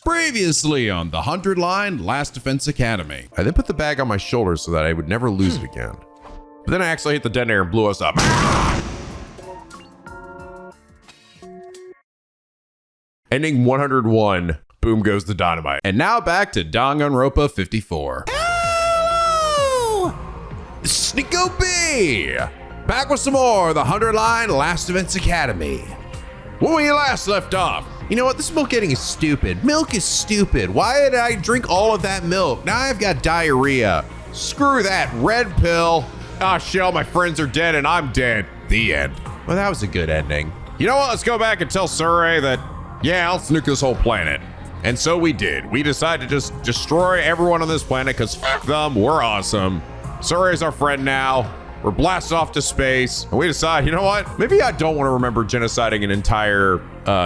Previously on the 100 line Last Defense Academy. I then put the bag on my shoulders so that I would never lose it again. But then I actually hit the detonator and blew us up. Ending 101, boom goes the dynamite. And now back to danganronpa 54. Hello! It's NicoB! Back with some more the 100 line Last Defense Academy. When we last left off, you know what? This milk getting is stupid. Milk is stupid. Why did I drink all of that milk? Now I've got diarrhea. Screw that red pill. Ah, shit, all my friends are dead and I'm dead. The end. Well, that was a good ending. You know what? Let's go back and tell Sirei that, yeah, let's nuke this whole planet. And so we did. We decided to just destroy everyone on this planet because fuck them, we're awesome. Sirei's our friend now. We're blasted off to space. And we decide, you know what? Maybe I don't want to remember genociding an entire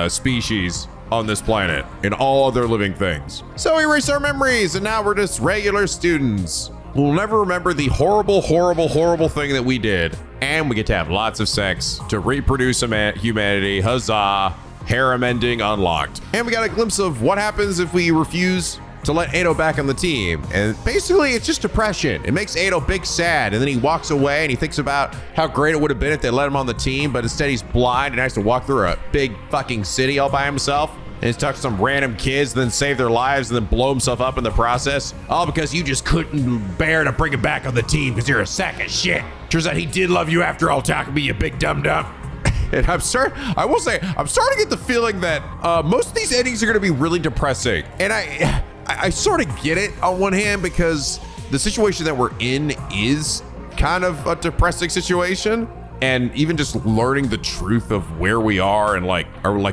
species on this planet and all other living things. So we erase our memories and now we're just regular students. We'll never remember the horrible, horrible, horrible thing that we did. And we get to have lots of sex to reproduce humanity. Huzzah. Harem ending unlocked. And we got a glimpse of what happens if we refuse to let Edo back on the team. And basically it's just depression. It makes Edo big sad and then he walks away and he thinks about how great it would have been if they let him on the team, but instead he's blind and has to walk through a big fucking city all by himself. And he's talked to some random kids, then save their lives and then blow himself up in the process. All because you just couldn't bear to bring him back on the team because you're a sack of shit. Turns out he did love you after all, Takumi, you big dum-dum. And I will say, I'm starting to get the feeling that most of these endings are going to be really depressing. And I sort of get it on one hand because the situation that we're in is kind of a depressing situation. And even just learning the truth of where we are and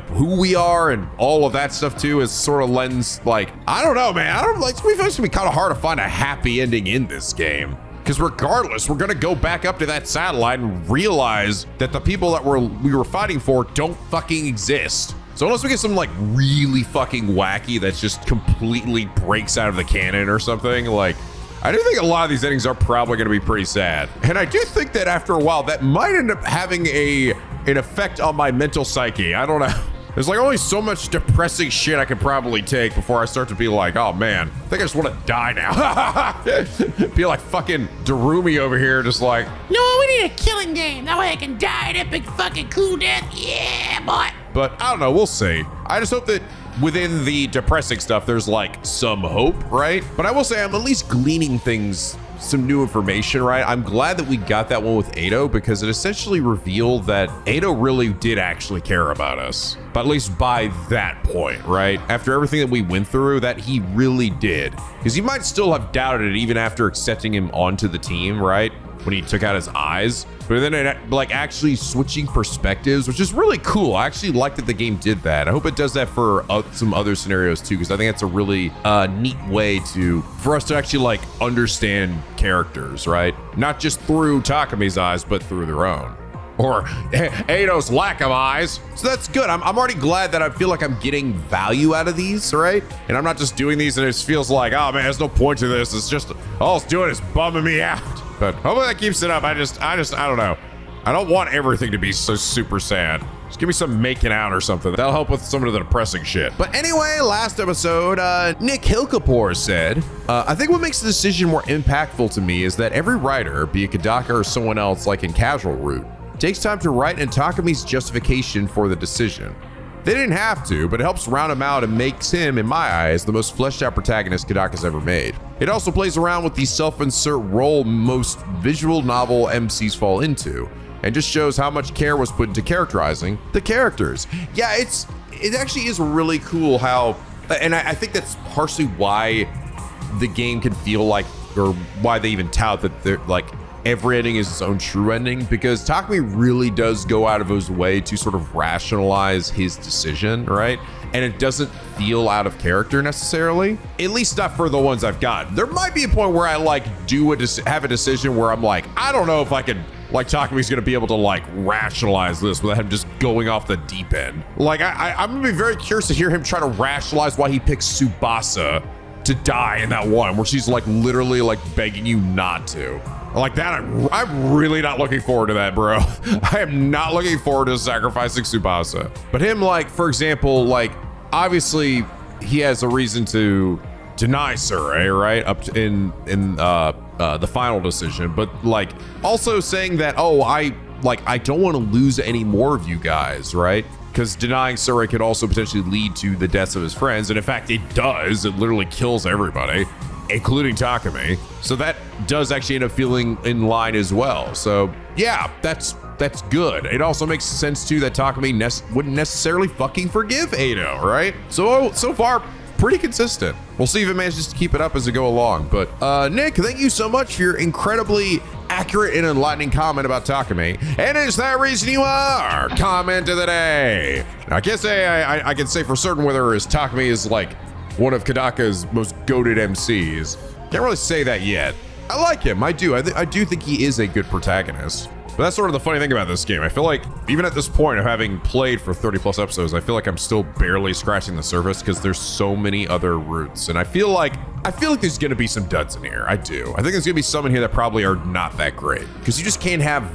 who we are and all of that stuff too is sort of lends like, I don't know, man. It's going to be kind of hard to find a happy ending in this game. Because regardless, we're gonna go back up to that satellite and realize that the people that we were fighting for don't fucking exist. So unless we get some like really fucking wacky that just completely breaks out of the canon or something, like I do think a lot of these endings are probably gonna be pretty sad. And I do think that after a while that might end up having an effect on my mental psyche. I don't know. There's like only so much depressing shit I could probably take before I start to be like, oh man, I think I just want to die now. Be like fucking Darumi over here, just like, no, we need a killing game. That way I can die an epic fucking cool death. Yeah, boy. But I don't know, we'll see. I just hope that within the depressing stuff, there's like some hope, right? But I will say I'm at least gleaning some new information, right? I'm glad that we got that one with Edo because it essentially revealed that Edo really did actually care about us. But at least by that point, right? After everything that we went through, that he really did. Because he might still have doubted it even after accepting him onto the team, right? When he took out his eyes. But then it, like actually switching perspectives, which is really cool. I actually like that the game did that. I hope it does that for some other scenarios too, because I think that's a really neat way for us to actually like understand characters, right? Not just through Takumi's eyes, but through their own. Or Edo's lack of eyes. So that's good. I'm already glad that I feel like I'm getting value out of these, right? And I'm not just doing these and it just feels like, oh man, there's no point to this. It's just, all it's doing is bumming me out. But hopefully that keeps it up. I don't know. I don't want everything to be so super sad. Just give me some making out or something. That'll help with some of the depressing shit. But anyway, last episode, Nick Hilkapour said, I think what makes the decision more impactful to me is that every writer, be it Kadaka or someone else like in Casual Route, takes time to write in Takumi's justification for the decision. They didn't have to, but it helps round him out and makes him, in my eyes, the most fleshed out protagonist Kadaka's ever made. It also plays around with the self-insert role most visual novel MCs fall into, and just shows how much care was put into characterizing the characters. Yeah, it actually is really cool how, and I think that's partially why the game can feel like, or why they even tout that they're like, every ending is its own true ending, because Takumi really does go out of his way to sort of rationalize his decision, right? And it doesn't feel out of character necessarily, at least not for the ones I've got. There might be a point where I like have a decision where I'm like, I don't know if I could, like Takumi's gonna be able to like rationalize this without him just going off the deep end. Like I'm gonna be very curious to hear him try to rationalize why he picks Tsubasa to die in that one, where she's like literally like begging you not to. Like that, I'm really not looking forward to that, bro. I am not looking forward to sacrificing Tsubasa. But him, like, for example, like, obviously, he has a reason to deny Sirei, right? Up to in the final decision, but like also saying that, oh, I don't want to lose any more of you guys, right? Because denying Sirei could also potentially lead to the deaths of his friends, and in fact, it does. It literally kills everybody, including Takumi. So that does actually end up feeling in line as well. So yeah, that's good. It also makes sense too that Takumi wouldn't necessarily fucking forgive Edo, right? So far, pretty consistent. We'll see if it manages to keep it up as we go along. But Nick, thank you so much for your incredibly accurate and enlightening comment about Takumi. And is that reason you are comment of the day? Now, I can't say I can say for certain whether Takumi is like one of Kodaka's most goated MCs. Can't really say that yet. I like him. I do. I do think he is a good protagonist. But that's sort of the funny thing about this game. I feel like even at this point of having played for 30 plus episodes, I feel like I'm still barely scratching the surface because there's so many other routes. And I feel like there's gonna be some duds in here. I do. I think there's gonna be some in here that probably are not that great because you just can't have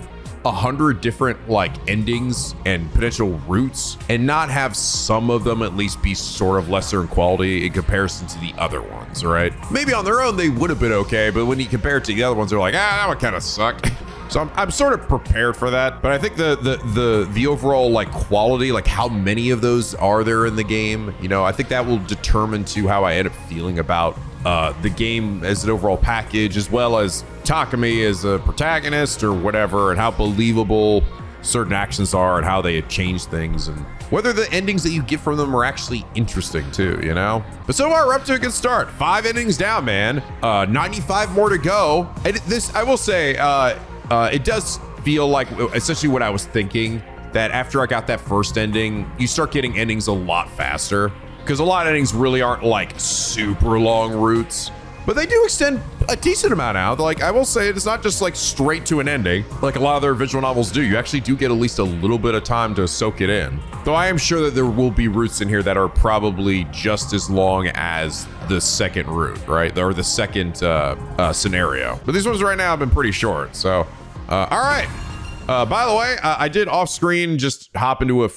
100 different like endings and potential routes and not have some of them at least be sort of lesser in quality in comparison to the other ones, right? Maybe on their own they would have been okay, but when you compare it to the other ones, they're like, that one kind of sucked. So I'm sort of prepared for that, but I think the overall like quality, like how many of those are there in the game, you know, I think that will determine to how I end up feeling about the game as an overall package, as well as Takumi as a protagonist or whatever, and how believable certain actions are and how they change things, and whether the endings that you get from them are actually interesting too, you know? But so far, we're up to a good start. 5 endings down, man. 95 more to go. And this, I will say, it does feel like essentially what I was thinking, that after I got that first ending, you start getting endings a lot faster, because a lot of endings really aren't like super long routes, but they do extend a decent amount out. Like, I will say, it's not just like straight to an ending like a lot of their visual novels do. You actually do get at least a little bit of time to soak it in. Though I am sure that there will be routes in here that are probably just as long as the second route, right? Or the second scenario. But these ones right now have been pretty short, so all right. By the way, I did off screen just hop into a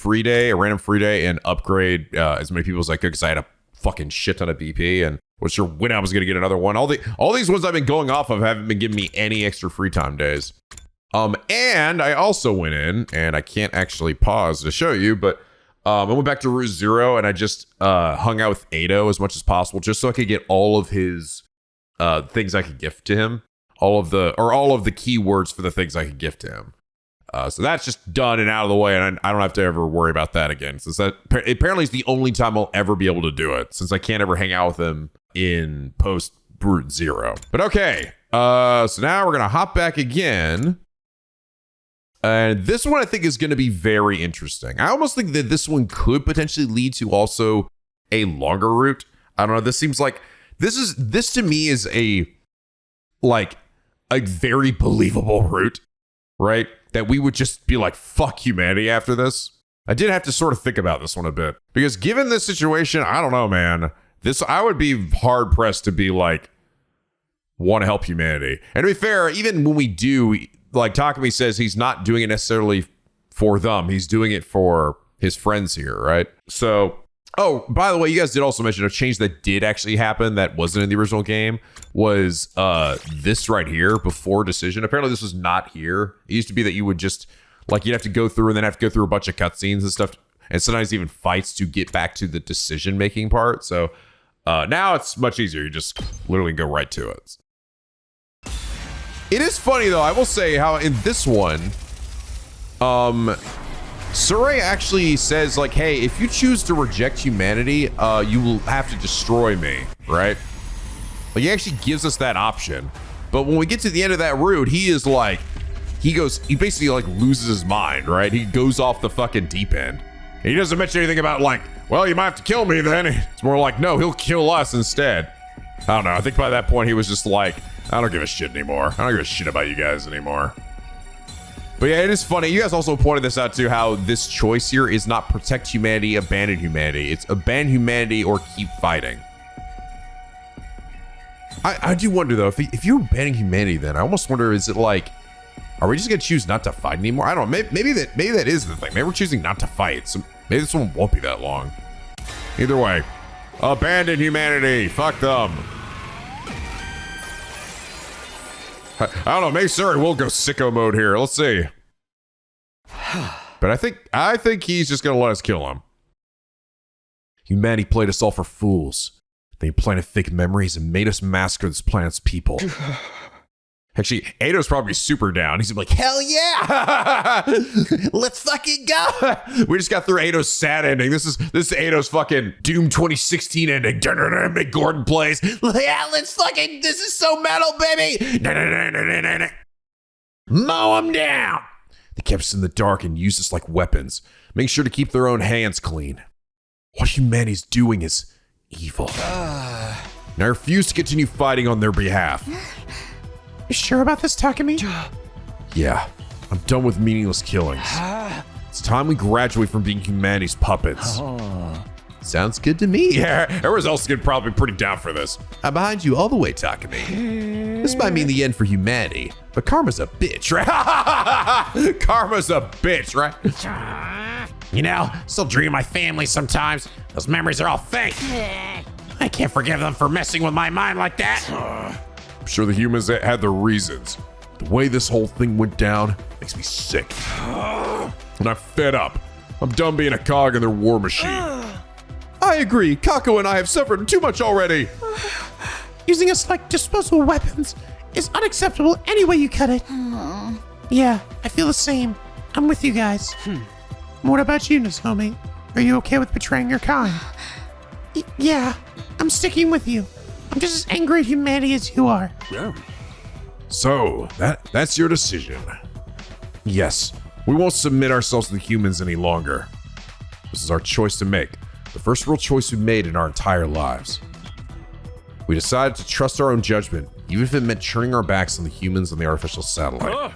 random free day, and upgrade as many people as I could because I had a fucking shit ton of BP and wasn't sure when I was gonna get another one. All these ones I've been going off of haven't been giving me any extra free time days. And I also went in, and I can't actually pause to show you, but I went back to Route 0 and I just hung out with Edo as much as possible, just so I could get all of his things I could gift to him. All of the keywords for the things I could gift to him. So that's just done and out of the way, and I don't have to ever worry about that again, since that apparently is the only time I'll ever be able to do it, since I can't ever hang out with him in post Route 0. But okay, so now we're gonna hop back again, and this one I think is gonna be very interesting. I almost think that this one could potentially lead to also a longer route. I don't know. This seems like this to me is a very believable route, right? That we would just be like, fuck humanity after this. I did have to sort of think about this one a bit, because given this situation, I don't know, man. I would be hard pressed to be like, want to help humanity. And to be fair, even when we do, like Takumi says, he's not doing it necessarily for them. He's doing it for his friends here, right? So, oh, by the way, you guys did also mention a change that did actually happen that wasn't in the original game was this right here before decision. Apparently this was not here. It used to be that you would just, like, you'd have to go through and then have to go through a bunch of cutscenes and stuff, and sometimes even fights to get back to the decision-making part. So now it's much easier. You just literally go right to it. It is funny, though. I will say how in this one, Sirei actually says, like, hey, if you choose to reject humanity, you will have to destroy me, right? Like, he actually gives us that option. But when we get to the end of that route, he is like, he basically like loses his mind, right? He goes off the fucking deep end. And he doesn't mention anything about like, well, you might have to kill me then. It's more like, no, he'll kill us instead. I don't know. I think by that point he was just like, I don't give a shit anymore. I don't give a shit about you guys anymore. But yeah, it is funny. You guys also pointed this out too, how this choice here is not protect humanity, abandon humanity. It's abandon humanity or keep fighting. I do wonder though, if you're abandoning humanity, then I almost wonder, is it like, are we just gonna choose not to fight anymore? I don't know. Maybe that is the thing. Maybe we're choosing not to fight. So maybe this one won't be that long. Either way, Abandon humanity. Fuck them. I don't know. Maybe Sirei will go sicko mode here. Let's see. But I think he's just gonna let us kill him. Humanity played us all for fools. They implanted fake memories and made us massacre this planet's people. Actually, Eido's probably super down. He's like, hell yeah! Let's fucking go! We just got through Eido's sad ending. This is Eido's fucking Doom 2016 ending. Mick Gordon plays. Yeah, let's fucking, this is so metal, baby! Mow them down! They kept us in the dark and used us like weapons. Make sure to keep their own hands clean. What humanity's doing is evil. And I refuse to continue fighting on their behalf. You sure about this, Takumi? Yeah, I'm done with meaningless killings. It's time we graduate from being humanity's puppets. Sounds good to me. Yeah, everyone else is probably pretty down for this. I'm behind you all the way, Takumi. This might mean the end for humanity, but karma's a bitch, right? Karma's a bitch, right? You know, still dream of my family sometimes. Those memories are all fake. I can't forgive them for messing with my mind like that. I'm sure the humans had their reasons. The way this whole thing went down makes me sick. And I'm fed up. I'm done being a cog in their war machine. I agree. Kako and I have suffered too much already. Using us like disposable weapons is unacceptable any way you cut it. Yeah, I feel the same. I'm with you guys. What about you, Nozomi? Are you okay with betraying your kind? Yeah, I'm sticking with you. I'm just as angry at humanity as you are. Yeah. So, that's your decision. Yes, we won't submit ourselves to the humans any longer. This is our choice to make. The first real choice we made in our entire lives. We decided to trust our own judgment, even if it meant turning our backs on the humans and the artificial satellite.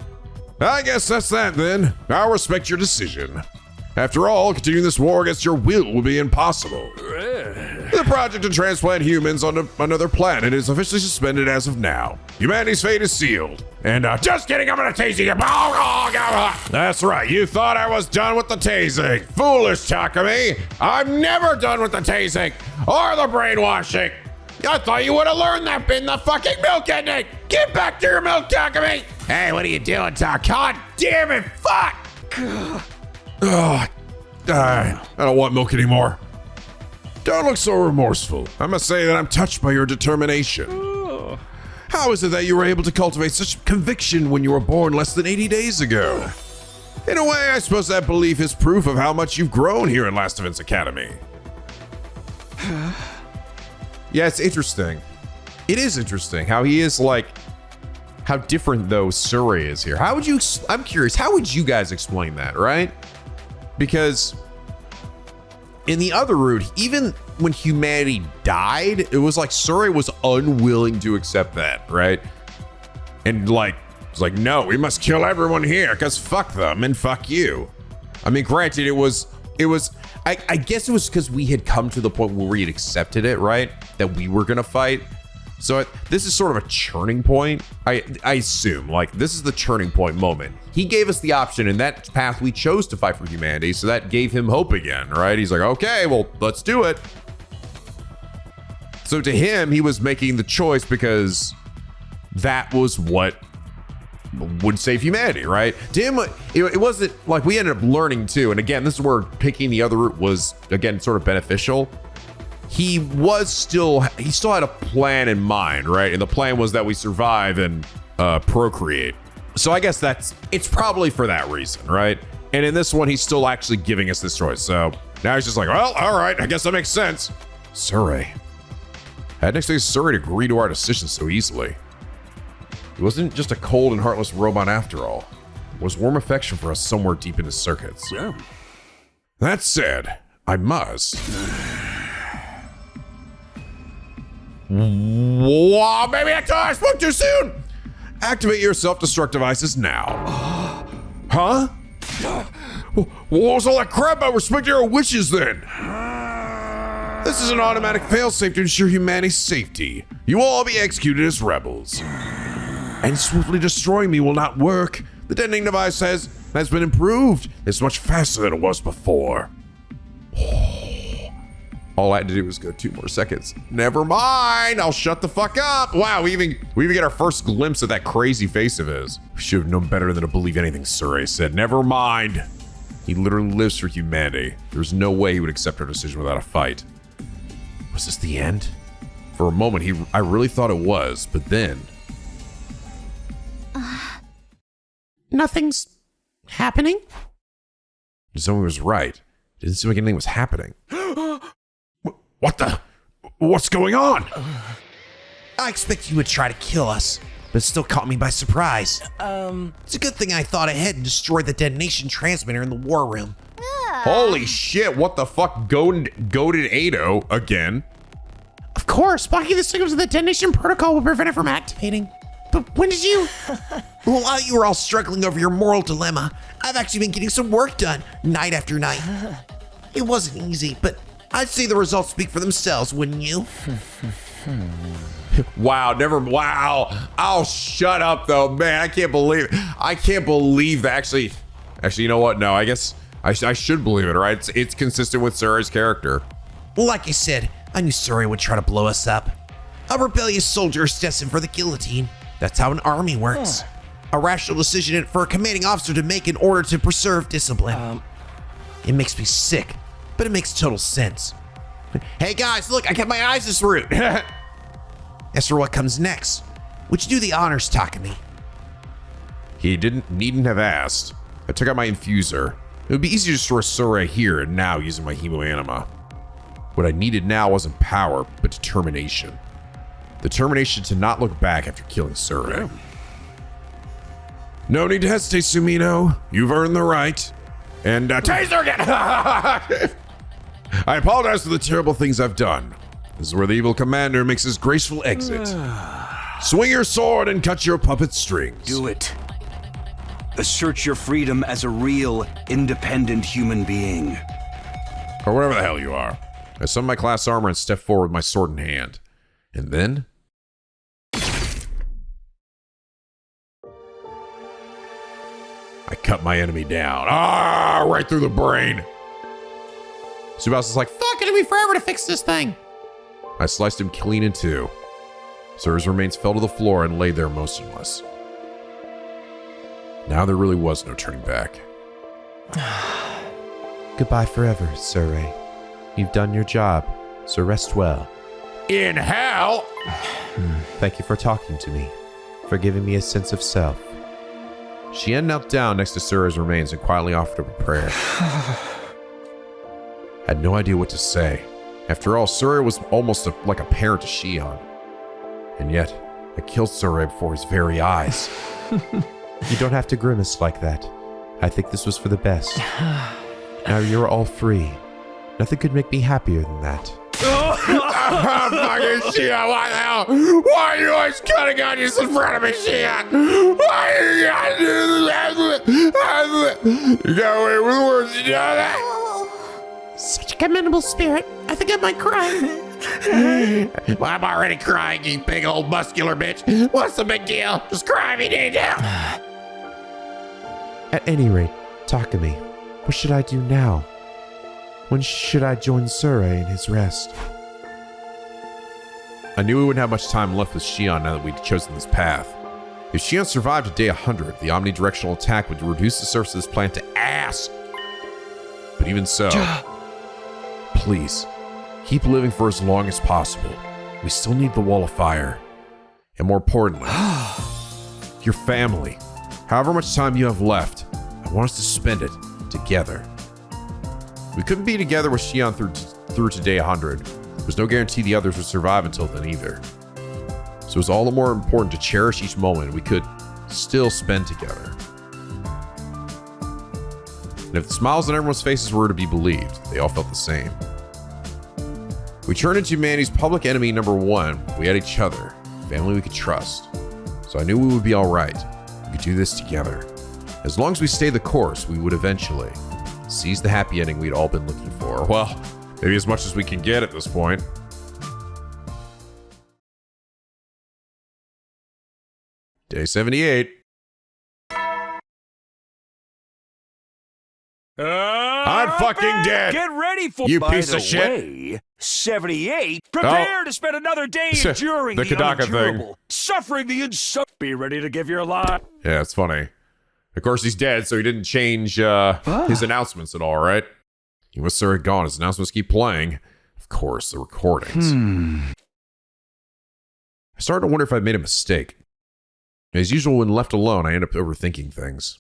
I guess that's that then. I'll respect your decision. After all, continuing this war against your will would be impossible. The project to transplant humans on another planet is officially suspended as of now. Humanity's fate is sealed. And just kidding, I'm gonna tase you. That's right, you thought I was done with the tasing. Foolish Takumi. I'm never done with the tasing or the brainwashing. I thought you would have learned that in the fucking milk ending. Get back to your milk, Takumi. Hey, what are you doing, Tak? God damn it, fuck. I don't want milk anymore. Don't look so remorseful. I must say that I'm touched by your determination. How is it that you were able to cultivate such conviction when you were born less than 80 days ago? In a way, I suppose that belief is proof of how much you've grown here in Last Events Academy. Yeah, it's interesting. It is interesting how he is like, how different though Sirei is here. How would you, I'm curious, how would you guys explain that, right? Because in the other route, even when humanity died, it was like Sirei was unwilling to accept that, right? And like, it's like, no, we must kill everyone here because fuck them and fuck you. I mean, granted, it was, I guess it was because we had come to the point where we had accepted it, right? That we were gonna fight. So this is sort of a churning point. I assume, like, this is the turning point moment. He gave us the option, and that path we chose to fight for humanity, so that gave him hope again, right? He's like, okay, well, let's do it. So to him, he was making the choice because that was what would save humanity, right? To him, it wasn't like we ended up learning too. And again, this is where picking the other route was, again, sort of beneficial. He still had a plan in mind, right? And the plan was that we survive and procreate. So I guess it's probably for that reason, right? And in this one, he's still actually giving us this choice. So now he's just like, well, all right, I guess that makes sense. Sirei. I didn't expect Sirei to agree to our decision so easily. He wasn't just a cold and heartless robot after all. There was warm affection for us somewhere deep in his circuits. Yeah. That said, I must. Whoa, baby, I spoke too soon! Activate your self-destruct devices now. Huh? What was all that crap about respecting our wishes then? This is an automatic failsafe to ensure humanity's safety. You will all be executed as rebels. And swiftly destroying me will not work. The detonating device has been improved. It's much faster than it was before. All I had to do was go 2 more seconds. Never mind. I'll shut the fuck up. Wow, we even get our first glimpse of that crazy face of his. We should have known better than to believe anything Sirei said. Never mind. He literally lives for humanity. There's no way he would accept our decision without a fight. Was this the end? For a moment, I really thought it was, but then... Nothing's happening? Zoe was right. It didn't seem like anything was happening. What the? What's going on? I expect you would try to kill us, but it still caught me by surprise. It's a good thing I thought ahead and destroyed the detonation transmitter in the war room. Holy shit, what the fuck? Goated Ado again. Of course, blocking the signals of the detonation protocol will prevent it from activating. But when did you... Well, while you were all struggling over your moral dilemma, I've actually been getting some work done, night after night. It wasn't easy, but I'd say the results speak for themselves, wouldn't you? Wow, Oh, shut up though, man. I can't believe that. Actually, you know what? No, I guess I should believe it, right? It's consistent with Sirei's character. Like I said, I knew Sirei would try to blow us up. A rebellious soldier is destined for the guillotine. That's how an army works. A rational decision for a commanding officer to make in order to preserve discipline. It makes me sick, but it makes total sense. Hey guys, look, I kept my eyes this route. As for what comes next, would you do the honors, Takumi? He needn't have asked. I took out my infuser. It would be easy to destroy Sirei here and now using my Hemoanima. What I needed now wasn't power, but determination. Determination to not look back after killing Sirei. No need to hesitate, Sumino. You've earned the right. And taser again! I apologize for the terrible things I've done. This is where the evil commander makes his graceful exit. Swing your sword and cut your puppet strings. Do it. Assert your freedom as a real, independent human being. Or whatever the hell you are. I summon my class armor and step forward with my sword in hand. And then... I cut my enemy down. Right through the brain. Subasa's like, Fuck, it'll be forever to fix this thing. I sliced him clean in two. Sirei's remains fell to the floor and lay there motionless. Now there really was no turning back. Goodbye forever, Sirei. You've done your job, so rest well. In hell! Thank you for talking to me, for giving me a sense of self. Shien knelt down next to Sirei's remains and quietly offered up a prayer. Had no idea what to say. After all, Sirei was almost like a parent to Shien. And yet, I killed Sirei before his very eyes. You don't have to grimace like that. I think this was for the best. Now you're all free. Nothing could make me happier than that. Fucking Shien, why the hell? Why are you always cutting on us in front of me, Shien? Why do you gotta do that? You got away with words, you know that? Such a commendable spirit. I think I might cry. Well, I'm already crying, you big old muscular bitch. What's the big deal? Just cry me down. At any rate, Takumi, what should I do now? When should I join Sirei in his rest? I knew we wouldn't have much time left with Shien now that we'd chosen this path. If Shien survived to day 100, the omnidirectional attack would reduce the surface of this planet to ass. But even so, please, keep living for as long as possible. We still need the wall of fire. And more importantly, your family. However much time you have left, I want us to spend it together. We couldn't be together with Shien through to day 100. There's no guarantee the others would survive until then either. So it was all the more important to cherish each moment we could still spend together. And if the smiles on everyone's faces were to be believed, they all felt the same. We turned into humanity's public enemy number one. We had each other, family we could trust. So I knew we would be all right. We could do this together. As long as we stayed the course, we would eventually seize the happy ending we'd all been looking for. Well, maybe as much as we can get at this point. Day 78. Alright, fucking dead. Get ready for You By piece the of shit. way, 78. Prepare to spend another day enduring The the Kadaka thing. unendurable, suffering the Be ready to give your life. Yeah, it's funny. Of course, he's dead, so he didn't change his announcements at all, right? He was sure gone. His announcements keep playing. Of course, the recordings. I started to wonder if I made a mistake. As usual, when left alone, I end up overthinking things,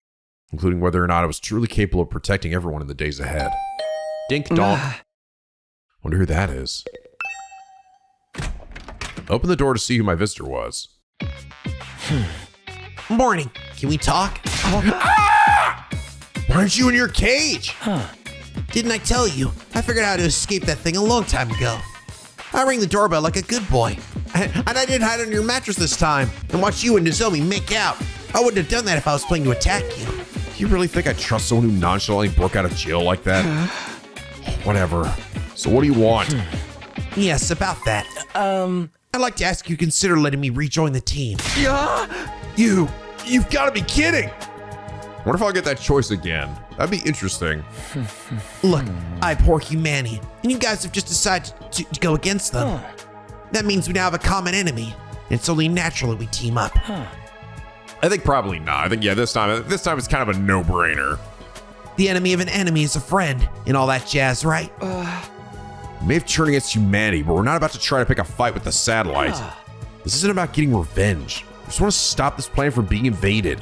including whether or not I was truly capable of protecting everyone in the days ahead. Dink donk. Wonder who that is. Open the door to see who my visitor was. Morning. Can we talk? Why aren't you in your cage? Didn't I tell you? I figured out how to escape that thing a long time ago. I rang the doorbell like a good boy. And I didn't hide under your mattress this time and watch you and Nozomi make out. I wouldn't have done that if I was planning to attack you. You really think I trust someone who nonchalantly broke out of jail like that? Whatever. So what do you want? Yes, about that. I'd like to ask you to consider letting me rejoin the team. You've got to be kidding. What if I'll get that choice again? That'd be interesting. Look, I abhor humanity, and you guys have just decided to go against them. That means we now have a common enemy, and it's only natural that we team up. I think probably not. I think, yeah, this time it's kind of a no-brainer. The enemy of an enemy is a friend, and all that jazz, right? We may have turned against humanity, but we're not about to try to pick a fight with the satellite. This isn't about getting revenge. We just want to stop this planet from being invaded.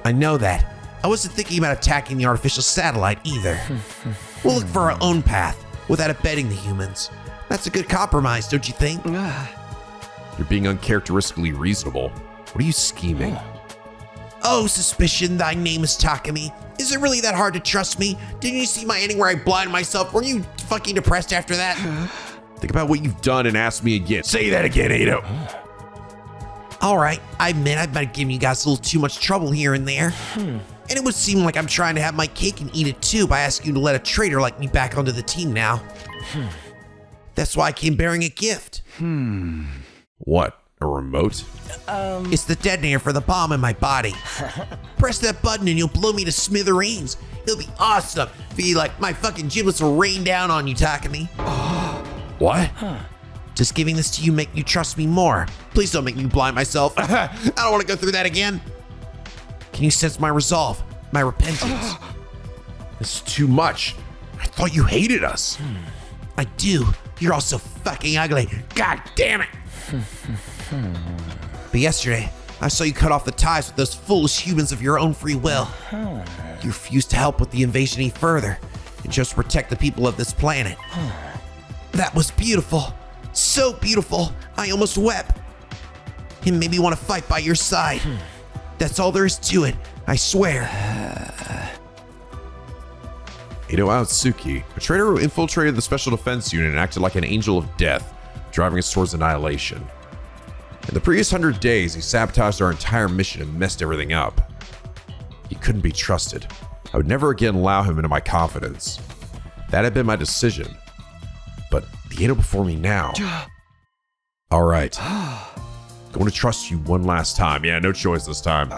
I know that. I wasn't thinking about attacking the artificial satellite either. We'll look for our own path, without abetting the humans. That's a good compromise, don't you think? You're being uncharacteristically reasonable. What are you scheming? Oh, suspicion, thy name is Takumi. Is it really that hard to trust me? Didn't you see my ending where I blinded myself? Weren't you fucking depressed after that? Think about what you've done and ask me again. Say that again, Ado. All right, I admit I might have given you guys a little too much trouble here and there. And it would seem like I'm trying to have my cake and eat it too by asking you to let a traitor like me back onto the team now. That's why I came bearing a gift. What? A remote? It's the detonator for the bomb in my body. Press that button and you'll blow me to smithereens. It'll be awesome. Be like my fucking giblets will rain down on you, Takumi. What? Just giving this to you make you trust me more. Please don't make me blind myself. I don't want to go through that again. Can you sense my resolve, my repentance? This is too much. I thought you hated us. I do. You're all so fucking ugly. God damn it. But yesterday, I saw you cut off the ties with those foolish humans of your own free will. You refused to help with the invasion any further and chose to protect the people of this planet. That was beautiful. So beautiful, I almost wept. It made me want to fight by your side. That's all there is to it, I swear. Ado Aotsuki, a traitor who infiltrated the Special Defense Unit and acted like an angel of death, driving us towards annihilation. In the previous 100 days, he sabotaged our entire mission and messed everything up. He couldn't be trusted. I would never again allow him into my confidence. That had been my decision. But the Ado before me now. All right. Going to trust you one last time. Yeah, no choice this time.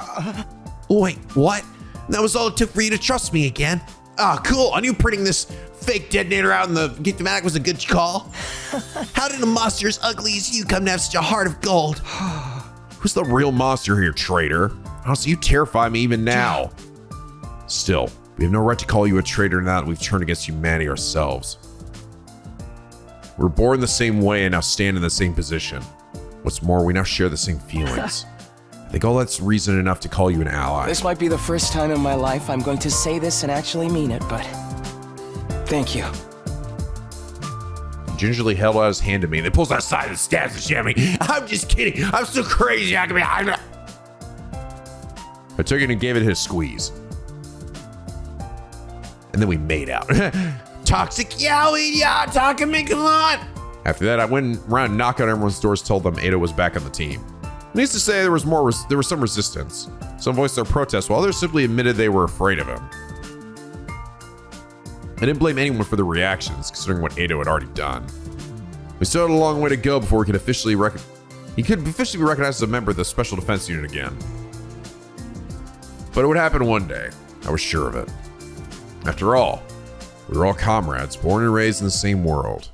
Wait, what? That was all it took for you to trust me again? Ah, cool. I knew printing this fake detonator out in the Geek-O-Matic was a good call. How did a monster as ugly as you come to have such a heart of gold? Who's the real monster here, traitor? Honestly, you terrify me even now. Still, we have no right to call you a traitor now that we've turned against humanity ourselves. We're born the same way and now stand in the same position. What's more, we now share the same feelings. I think all that's reason enough to call you an ally. This might be the first time in my life I'm going to say this and actually mean it, but thank you. He gingerly held out his hand to me and then pulls outside and stabs the shit out of me. I'm just kidding. I'm so crazy. I took it and gave it his squeeze. And then we made out. Toxic yowie, yeah, Takumi, come on. After that, I went around, knocked on everyone's doors, told them Ado was back on the team. Needless to say, there was some resistance. Some voiced their protest, while others simply admitted they were afraid of him. I didn't blame anyone for the reactions, considering what Ado had already done. We still had a long way to go before he could officially be recognized as a member of the Special Defense Unit again. But it would happen one day. I was sure of it. After all, We were all comrades, born and raised in the same world.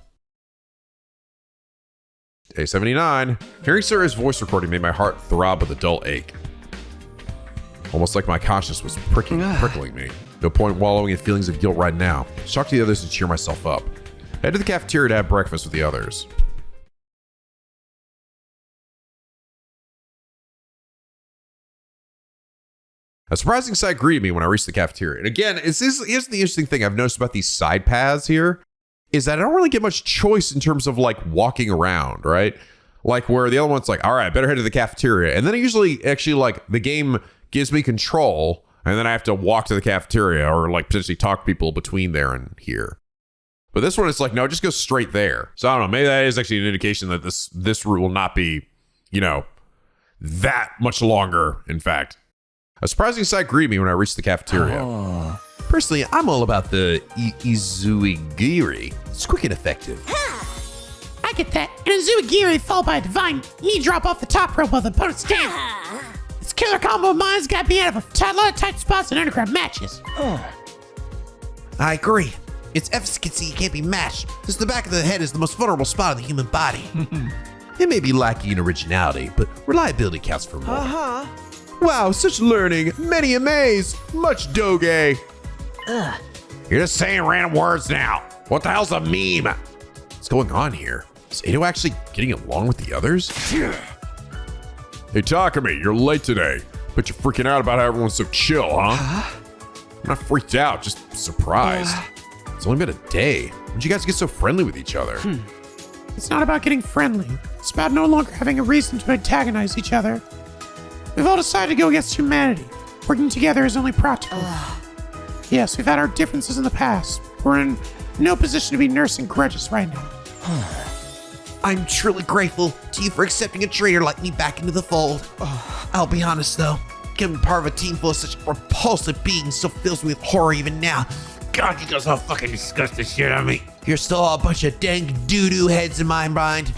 Day 79. Hearing Sirei's voice recording made my heart throb with a dull ache. Almost like my conscience was prickling me. No point wallowing in feelings of guilt right now. Talk to the others to cheer myself up. Head to the cafeteria to have breakfast with the others. A surprising sight greeted me when I reached the cafeteria. And again, here's the interesting thing I've noticed about these side paths here, is that I don't really get much choice in terms of like walking around, right? Like where the other one's like, all right, better head to the cafeteria. And then it usually actually like the game gives me control and then I have to walk to the cafeteria or like potentially talk to people between there and here. But this one is like, no, just go straight there. So I don't know, maybe that is actually an indication that this route will not be, you know, that much longer, in fact. A surprising sight greeted me when I reached the cafeteria. Oh. Personally, I'm all about the Izuigiri. It's quick and effective. I get that. An Izuigiri followed by a divine knee drop off the top rope while the opponent's down. This killer combo of mine's got me out of a lot of tight spots in underground matches. I agree. Its efficacy can't be matched, since the back of the head is the most vulnerable spot of the human body. It may be lacking in originality, but reliability counts for more. Wow, such learning. Many amaze. Much doge. You're just saying random words now. What the hell's a meme? What's going on here? Is Ado actually getting along with the others? Hey, Takumi, you're late today. Bet you're freaking out about how everyone's so chill, huh? I'm not freaked out, just surprised. It's only been a day. When'd you guys get so friendly with each other? It's not about getting friendly. It's about no longer having a reason to antagonize each other. We've all decided to go against humanity. Working together is only practical. Yes, we've had our differences in the past. We're in no position to be nursing grudges right now. I'm truly grateful to you for accepting a traitor like me back into the fold. I'll be honest though, becoming part of a team full of such repulsive beings still fills me with horror even now. God, you guys all fucking disgust the shit out of me. You're still all a bunch of dang doo-doo heads in my mind.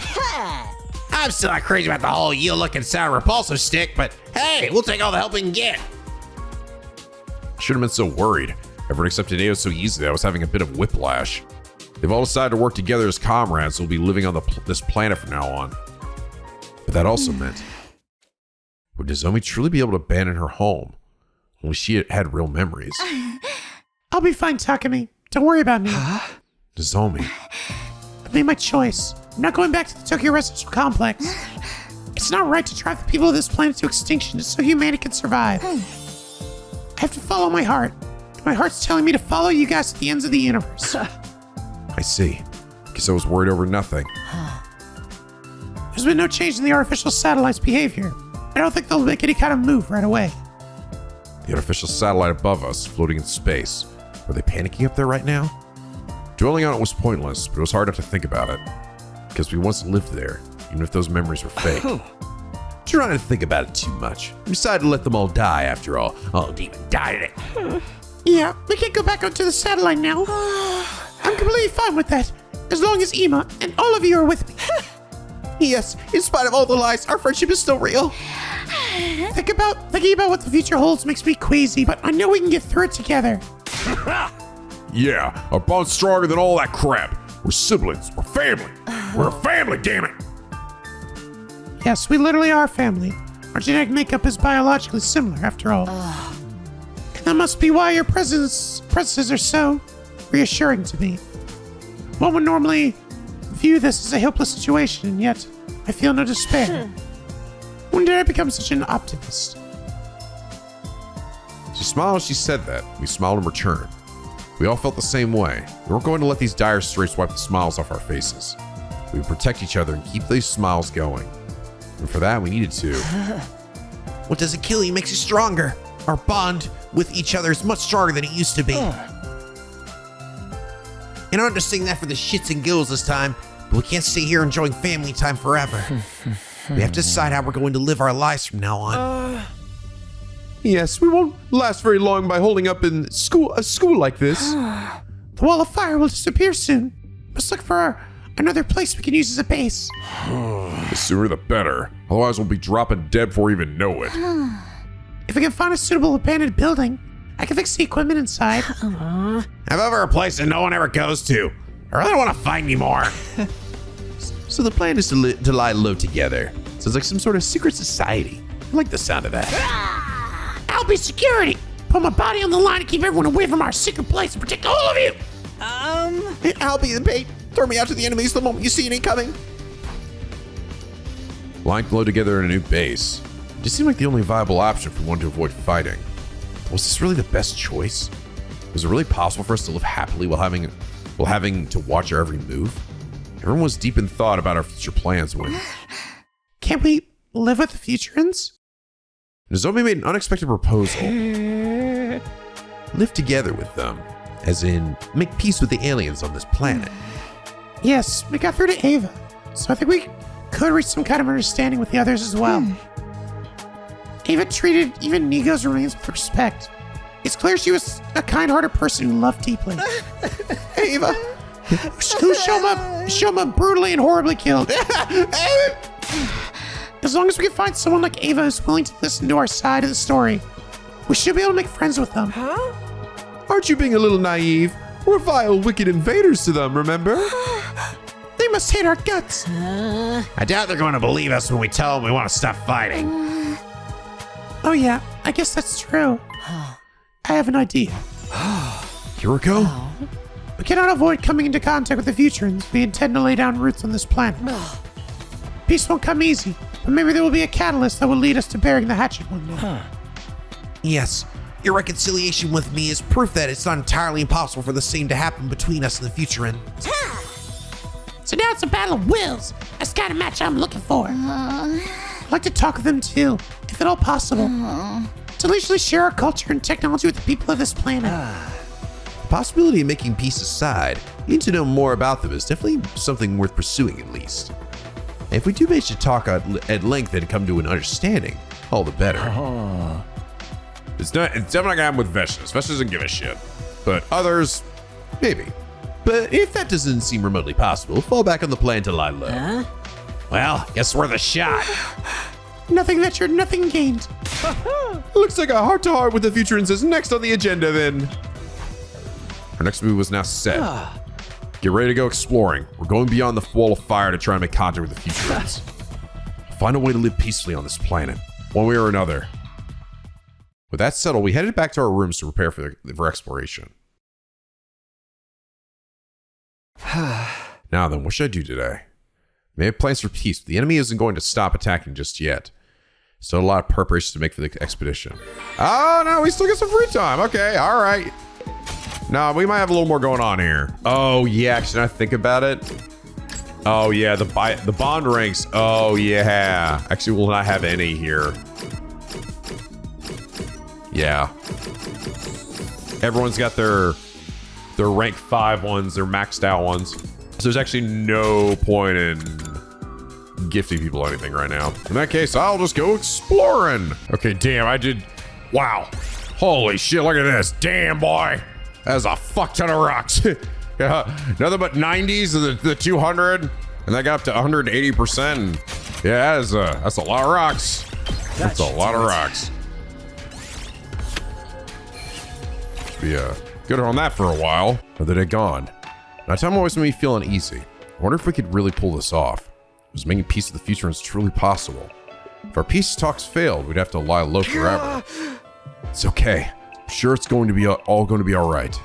I'm still not crazy about the whole you looking sour repulsive stick, but hey, we'll take all the help we can get. I shouldn't have been so worried. Everyone accepted Ado so easily I was having a bit of whiplash. They've all decided to work together as comrades who will be living on this planet from now on. But that also meant, would Nozomi truly be able to abandon her home? Only she had real memories. I'll be fine, Takumi. Don't worry about me. Nozomi. I've made my choice. I'm not going back to the Tokyo Residential Complex. It's not right to drive the people of this planet to extinction just so humanity can survive. I have to follow my heart. My heart's telling me to follow you guys to the ends of the universe. I see. Guess I was worried over nothing. There's been no change in the artificial satellite's behavior. I don't think they'll make any kind of move right away. The artificial satellite above us, floating in space. Were they panicking up there right now? Dwelling on it was pointless, but it was hard enough to think about it. Because we once lived there, even if those memories were fake. Trying to think about it too much. We decided to let them all die after all. Oh, demon died it. Yeah, we can't go back onto the satellite now. I'm completely fine with that, as long as Ima and all of you are with me. Yes, in spite of all the lies, our friendship is still real. Thinking about what the future holds makes me queasy, but I know we can get through it together. Yeah, our bond's stronger than all that crap. We're siblings. We're family. We're a family, damn it. Yes, we literally are family. Our genetic makeup is biologically similar, after all. And that must be why your presences are so reassuring to me. One would normally view this as a hopeless situation, and yet I feel no despair. When did I become such an optimist? She smiled as she said that. We smiled in return. We all felt the same way. We weren't going to let these dire straits wipe the smiles off our faces. We would protect each other and keep these smiles going. And for that, we needed to. What doesn't kill you makes you stronger. Our bond with each other is much stronger than it used to be. And I'm just saying that for the shits and giggles this time, but we can't stay here enjoying family time forever. We have to decide how we're going to live our lives from now on. Yes, we won't last very long by holding up in a school like this. The wall of fire will disappear soon. Must look for another place we can use as a base. The sooner the better. Otherwise, we'll be dropping dead before we even know it. If we can find a suitable abandoned building, I can fix the equipment inside. I've ever a place that no one ever goes to. I really don't want to fight anymore. So the plan is to lie low together. Sounds like some sort of secret society. I like the sound of that. I'll be security. Put my body on the line to keep everyone away from our secret place and protect all of you. I'll be the bait. Throw me out to the enemies the moment you see any coming. Lying low together in a new base. It just seemed like the only viable option for one to avoid fighting. Was this really the best choice? Was it really possible for us to live happily while having to watch our every move? Everyone was deep in thought about our future plans when Can't we live with the Futurans? Nozomi made an unexpected proposal. Live together with them. As in, make peace with the aliens on this planet. Yes, we got through to Ava, so I think we could reach some kind of understanding with the others as well. Ava treated even NicoB's remains with respect. It's clear she was a kind-hearted person who loved deeply. Ava. Who Shoma brutally and horribly killed. As long as we can find someone like Ava who's willing to listen to our side of the story, we should be able to make friends with them. Aren't you being a little naive? We're vile, wicked invaders to them, remember? They must hate our guts. I doubt they're going to believe us when we tell them we want to stop fighting. Oh yeah, I guess that's true. I have an idea. Kiriko? We cannot avoid coming into contact with the Futurans. We intend to lay down roots on this planet. Peace won't come easy, but maybe there will be a catalyst that will lead us to burying the hatchet one day. Yes, your reconciliation with me is proof that it's not entirely impossible for the same to happen between us and the Futuran. So now it's a battle of wills. That's the kind of match I'm looking for. I'd like to talk with them too, if at all possible. To leisurely share our culture and technology with the people of this planet. The possibility of making peace aside, needing to know more about them is definitely something worth pursuing at least. And if we do manage to talk at length and come to an understanding, all the better. It's definitely not gonna happen with Veshnas. Veshnas doesn't give a shit. But others, maybe. But if that doesn't seem remotely possible, fall back on the plan to lie low. Well, guess worth a shot. Nothing ventured, nothing gained. Looks like a heart-to-heart with the Futurans is next on the agenda then. Our next move was now set. Get ready to go exploring. We're going beyond the wall of fire to try and make contact with the Futurans. Find a way to live peacefully on this planet, One way or another. With that settled, we headed back to our rooms to prepare for exploration. Now then, what should I do today? We have plans for peace, but the enemy isn't going to stop attacking just yet. So a lot of preparations to make for the expedition. Oh, no, we still got some free time. Okay, all right. No, we might have a little more going on here. Oh, yeah, actually, now I think about it. Oh, yeah, the bond ranks. Oh, yeah. Actually, we'll not have any here. Yeah. Everyone's got their rank 5 ones, their maxed out ones. So there's actually no point in gifting people anything right now. In that case, I'll just go exploring. Okay, damn, I did. Wow. Holy shit, look at this. Damn, boy. That's a fuck ton of rocks. Yeah, nothing but 90s and the 200. And that got up to 180%. And yeah, that's a lot of rocks. That's a lot of rocks. Be good on that for a while. But they're gone. Nighttime always made me feel uneasy. I wonder if we could really pull this off. Was making peace with the Futurans truly possible? If our peace talks failed, we'd have to lie low forever. It's okay. I'm sure it's going to be all going to be all right.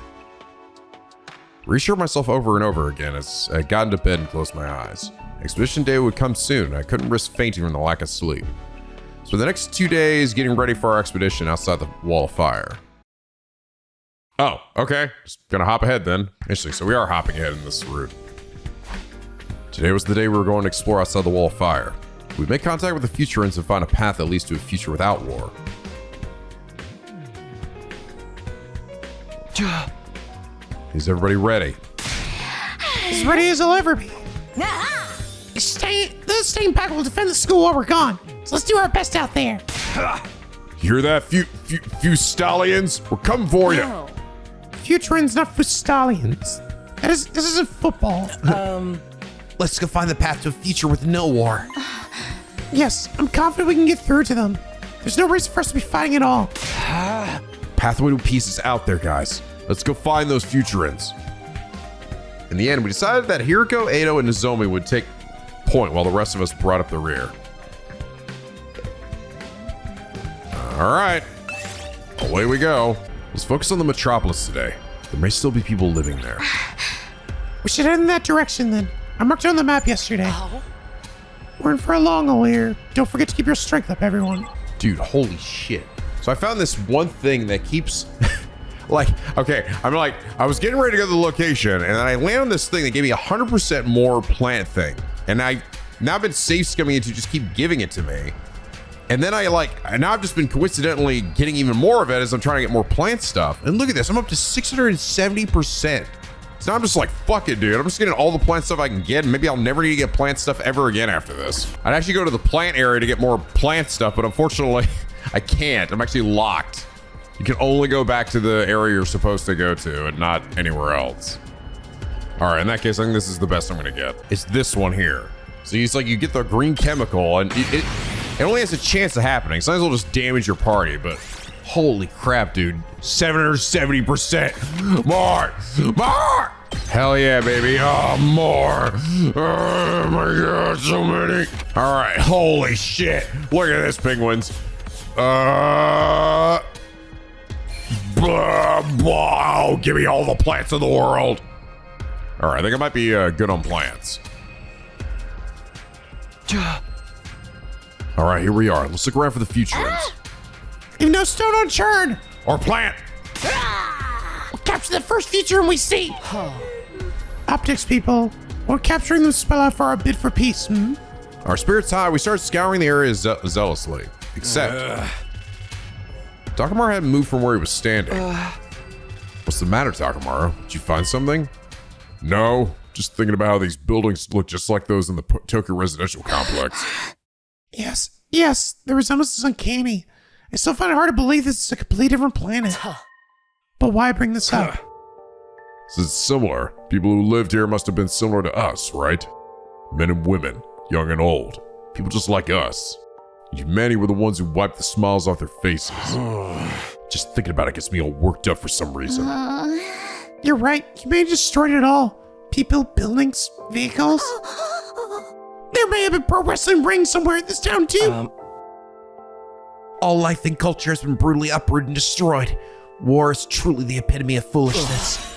Reassured myself over and over again as I got into bed and closed my eyes. Expedition day would come soon. I couldn't risk fainting from the lack of sleep. So the next 2 days, getting ready for our expedition outside the wall of fire. Oh, okay. Just gonna hop ahead then. Interesting. So we are hopping ahead in this route. Today was the day we were going to explore outside the wall of fire. We'd make contact with the Futurans and find a path that leads to a future without war. Is everybody ready? As ready as I'll ever be. The staying pack will defend the school while we're gone. So let's do our best out there. Hear that, few stallions? We're coming for you. Futurans, not Fustallions. This isn't football. Let's go find the path to a future with no war. Yes, I'm confident we can get through to them. There's no reason for us to be fighting at all. Pathway to Peace is out there, guys. Let's go find those Futurins. In the end, we decided that Hiriko, Edo, and Nozomi would take point while the rest of us brought up the rear. All right, away we go. Let's focus on the metropolis today. There may still be people living there. We should head in that direction then. I marked it on the map yesterday. We're in for a long haul here. Don't forget to keep your strength up, everyone. Dude, holy shit. So I found this one thing that keeps... like, okay, I was getting ready to go to the location, and then I landed on this thing that gave me 100% more plant thing. And I've now been safe scumming it to just keep giving it to me. And then now I've just been coincidentally getting even more of it as I'm trying to get more plant stuff. And look at this, I'm up to 670%. So now I'm just like, fuck it, dude. I'm just getting all the plant stuff I can get, and maybe I'll never need to get plant stuff ever again after this. I'd actually go to the plant area to get more plant stuff, but unfortunately, I can't. I'm actually locked. You can only go back to the area you're supposed to go to and not anywhere else. All right, in that case, I think this is the best I'm gonna get. It's this one here. So it's like you get the green chemical, and it only has a chance of happening. Sometimes it'll just damage your party, but holy crap, dude. 770%. More! Hell yeah, baby. Oh, more. Oh my God, so many. All right, holy shit. Look at this, penguins. Blah, blah. Give me all the plants in the world. All right, I think I might be good on plants. All right, here we are. Let's look around for the Futurins. Leave no stone unturned. Or plant. We'll capture the first Futurin we see. Optics, people. We're capturing them spell out for our bid for peace. Our spirits high, we start scouring the area zealously. Except, Takamaru hadn't moved from where he was standing. What's the matter, Takamaru? Did you find something? No, just thinking about how these buildings look just like those in the Tokyo residential complex. Yes, the resemblance is uncanny. I still find it hard to believe this is a completely different planet. But why bring this up? This is similar. People who lived here must have been similar to us, right? Men and women, young and old. People just like us. Humanity were the ones who wiped the smiles off their faces. Just thinking about it gets me all worked up for some reason. You're right. Humanity destroyed it all. People, buildings, vehicles. There may have been pro wrestling rings somewhere in this town too. All life and culture has been brutally uprooted and destroyed. War is truly the epitome of foolishness.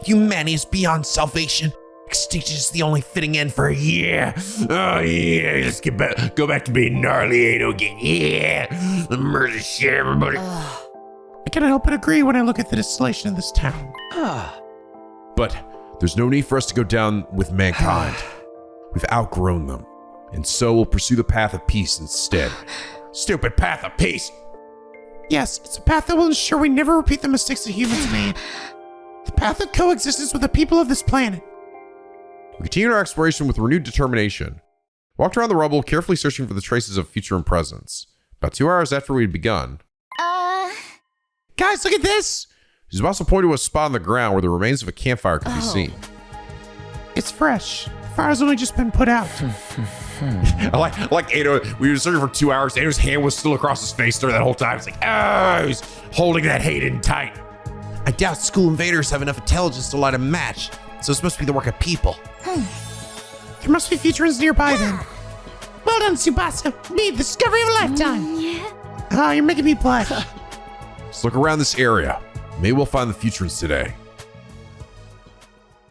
Humanity is beyond salvation. Extinction is the only fitting end for a year. Oh yeah, let's go back to being gnarly Edo again. Yeah, the murder shit, everybody. I cannot help but agree when I look at the desolation of this town. But there's no need for us to go down with mankind. We've outgrown them, and so we'll pursue the path of peace instead. Stupid path of peace! Yes, it's a path that will ensure we never repeat the mistakes that humans made. The path of coexistence with the people of this planet. We continued our exploration with renewed determination. Walked around the rubble, carefully searching for the traces of Futurin presence. About 2 hours after we had begun, Guys, look at this! he was about to point to a spot on the ground where the remains of a campfire could be seen. It's fresh. The fire's only just been put out. I like Edo, we were searching for 2 hours. Edo's hand was still across his face during that whole time. It's like, oh, he's holding that hate in tight. I doubt school invaders have enough intelligence to light a match, so this must be the work of people. There must be Futurins nearby then. Well done, Tsubasa. Me, the discovery of a lifetime. Oh, you're making me blush. Let's look around this area. Maybe we'll find the Futurins today.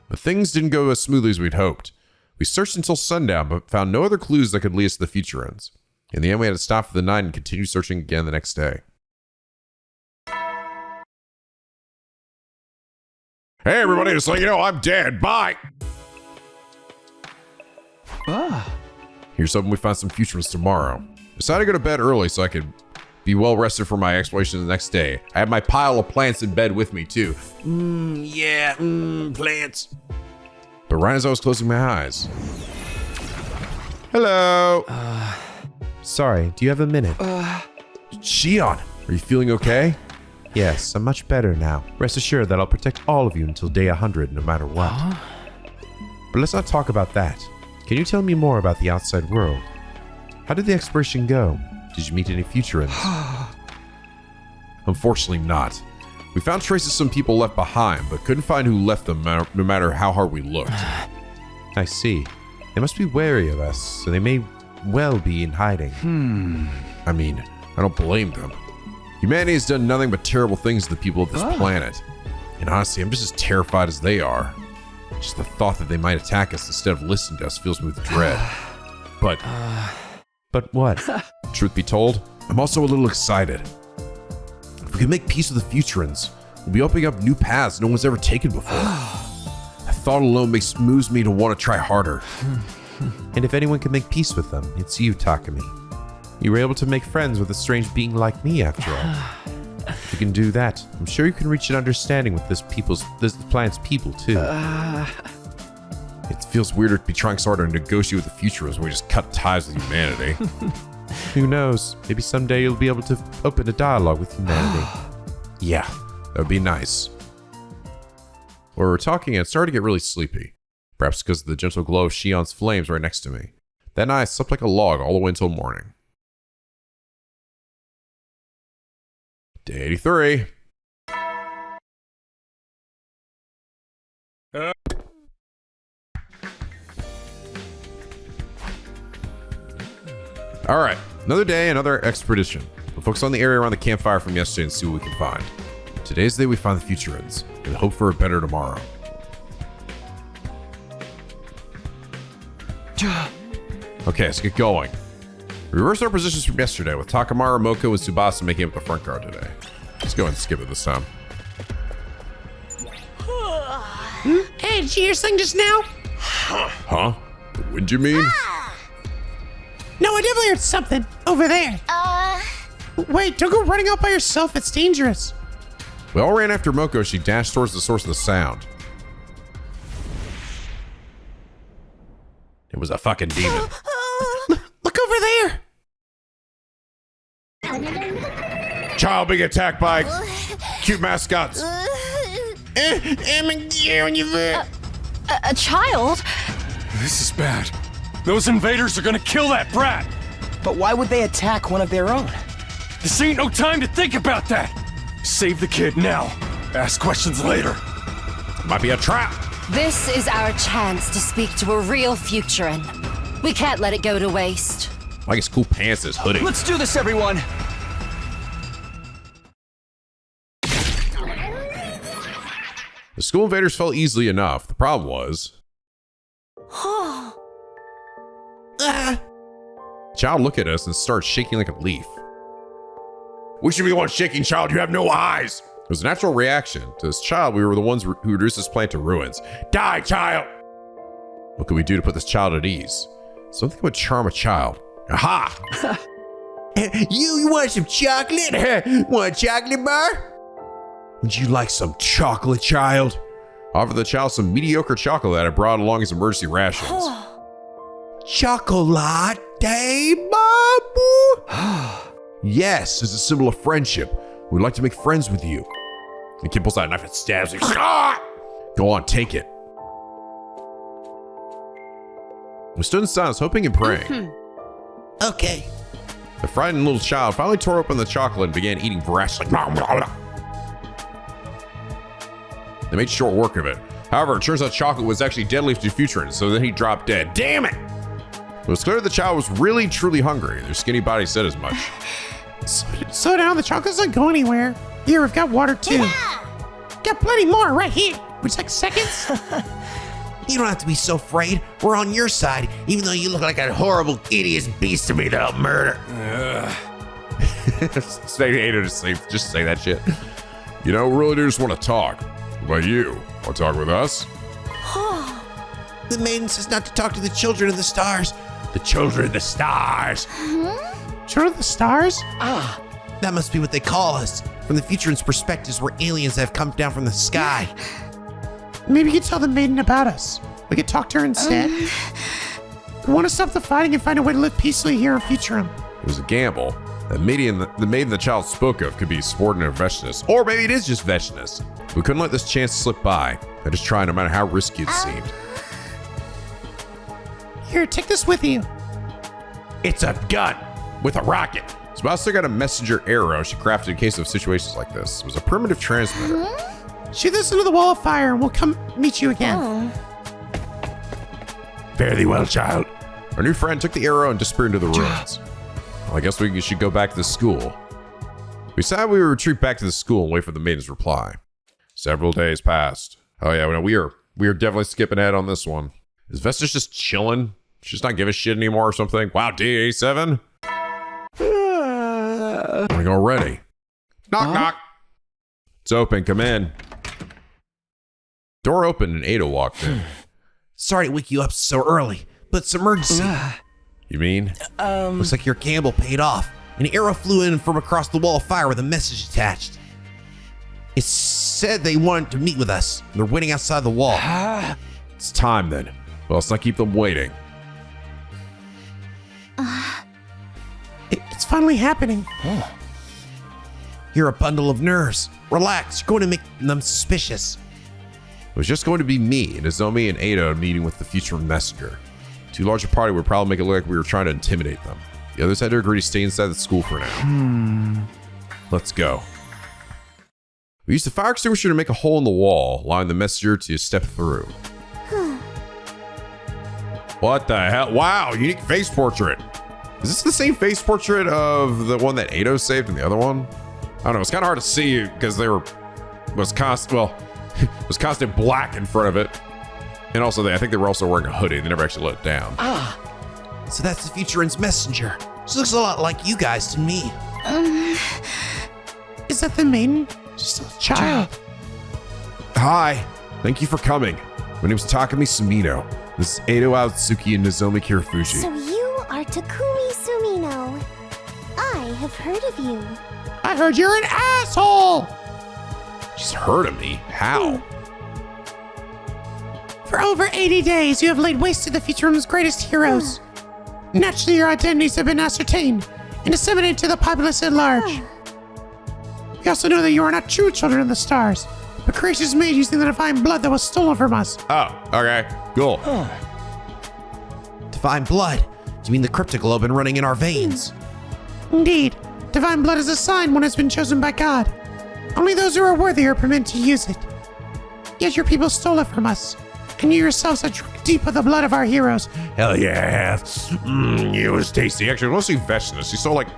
But things didn't go as smoothly as we'd hoped. We searched until sundown, but found no other clues that could lead us to the Futurins. In the end, we had to stop for the night and continue searching again the next day. Hey everybody, just so you know, I'm dead. Bye! Here's hoping we find some Futurins tomorrow. Decided to go to bed early so I could be well rested for my exploration the next day. I had my pile of plants in bed with me too. Plants. But right as I was closing my eyes. Hello! Sorry, do you have a minute? Shion, are you feeling okay? Yes, I'm much better now. Rest assured that I'll protect all of you until day 100, no matter what. But let's not talk about that. Can you tell me more about the outside world? How did the exploration go? Did you meet any Futurins? Unfortunately not. We found traces of some people left behind, but couldn't find who left them no matter how hard we looked. I see. They must be wary of us, so they may well be in hiding. I mean, I don't blame them. Humanity has done nothing but terrible things to the people of this planet. And honestly, I'm just as terrified as they are. Just the thought that they might attack us instead of listening to us fills me with dread. But what? truth be told, I'm also a little excited. If we can make peace with the Futurans, we'll be opening up new paths no one's ever taken before. The thought alone moves me to want to try harder. And if anyone can make peace with them, it's you, Takumi. You were able to make friends with a strange being like me, after all. If you can do that, I'm sure you can reach an understanding with this planet's people, too. It feels weirder to be trying so hard to negotiate with the Futurans when we just cut ties with humanity. Who knows? Maybe someday you'll be able to open a dialogue with humanity. Yeah, that would be nice. While we were talking, I started to get really sleepy. Perhaps because of the gentle glow of Shion's flames right next to me. That night, I slept like a log all the way until morning. Day 83. Alright, another day, another expedition. We'll focus on the area around the campfire from yesterday and see what we can find. Today's the day we find the Futurans, and hope for a better tomorrow. Okay, let's get going. We reversed our positions from yesterday, with Takamaru, Moko, and Tsubasa making up the front guard today. Let's go ahead and skip it this time. Hey, did you hear something just now? Huh? The wind, you mean? No, I definitely heard something over there. Wait, don't go running out by yourself. It's dangerous. We all ran after Moko as she dashed towards the source of the sound. It was a fucking demon. Look over there. Child being attacked by cute mascots. A child? This is bad. Those invaders are gonna kill that brat! But why would they attack one of their own? This ain't no time to think about that! Save the kid now. Ask questions later. Might be a trap. This is our chance to speak to a real Futuran. We can't let it go to waste. Like his cool pants, his hoodie. Let's do this, everyone! The school invaders fell easily enough. The problem was... Child looked at us and started shaking like a leaf. We should be the ones shaking, child. You have no eyes. It was a natural reaction. To this child, we were the ones who reduced this plant to ruins. Die, child! What could we do to put this child at ease? Something would charm a child. Aha! You want some chocolate? Want a chocolate bar? Would you like some chocolate, child? Offered the child some mediocre chocolate that I brought along as emergency rations. Chocolate, babu? Yes, as a symbol of friendship. We'd like to make friends with you. The kid pulls out a knife and stabs me. Go on, take it. We stood in silence, hoping and praying. Okay. The frightened little child finally tore open the chocolate and began eating voraciously. They made short work of it. However, it turns out chocolate was actually deadly to Futurans, so then he dropped dead. Damn it! It was clear the child was really, truly hungry. Their skinny body said as much. Slow down. The chocolates don't go anywhere. Here, we've got water too. Got plenty more right here. Would you like seconds? You don't have to be so afraid. We're on your side, even though you look like a horrible, hideous beast to me that I'll murder. Stay to sleep. Just say that shit. You know, we really do just want to talk. What about you? Want to talk with us? The maiden says not to talk to the children of the stars. The children of the stars. Children of the stars? That must be what they call us. From the Futurans' perspectives, we're aliens that have come down from the sky. Maybe you could tell the maiden about us. We could talk to her instead. We want to stop the fighting and find a way to live peacefully here on Futurum. It was a gamble. The maiden the child spoke of could be subordinate Veshness, or maybe it is just Veshness. We couldn't let this chance slip by. I just tried no matter how risky it seemed. Here, take this with you. It's a gun with a rocket. So Master got a messenger arrow she crafted in case of situations like this. It was a primitive transmitter. Shoot this into the wall of fire and we'll come meet you again. Fare thee well, child. Our new friend took the arrow and disappeared into the ruins. Well, I guess we should go back to the school. We decided we would retreat back to the school and wait for the maiden's reply. Several days passed. Oh yeah, we are definitely skipping ahead on this one. Is Vestas just chilling? She's not giving a shit anymore or something? Wow, DA7? Morning already. Knock, knock. It's open, come in. Door opened and Ada walked in. Sorry to wake you up so early, but it's emergency. You mean? Looks like your gamble paid off. An arrow flew in from across the wall of fire with a message attached. It said they wanted to meet with us. They're waiting outside the wall. It's time then. Well, let's not keep them waiting. It's finally happening. You're a bundle of nerves. Relax, you're going to make them suspicious. It was just going to be me and Nozomi and Ada meeting with the future messenger. Too large a party would probably make it look like we were trying to intimidate them. The others had to agree to stay inside the school for now. Let's go. We used a fire extinguisher to make a hole in the wall, allowing the messenger to step through. What the hell? Wow, unique face portrait. Is this the same face portrait of the one that Ado saved in the other one? I don't know, it's kind of hard to see because was constant black in front of it. And also, I think they were also wearing a hoodie. They never actually let it down. So that's the Futurin's messenger. She looks a lot like you guys to me. Is that the maiden? She's still a child. Hi, thank you for coming. My name's Takumi Sumino. This is Edo Aotsuki and Nozomi Kirifuji. So you are Takumi Sumino. I have heard of you. I heard you're an asshole! She's heard of me? How? For over 80 days, you have laid waste to the Futurum's greatest heroes. Naturally, your identities have been ascertained and disseminated to the populace at large. We also know that you are not true children of the stars, but creations made using the divine blood that was stolen from us. Oh, okay, cool. Divine blood? Do you mean the cryptoglobin running in our veins? Indeed, divine blood is a sign one has been chosen by God. Only those who are worthy are permitted to use it. Yet your people stole it from us, and you yourselves are drunk deep with the blood of our heroes. Hell yeah. It was tasty. Actually, mostly vegetables. She stole like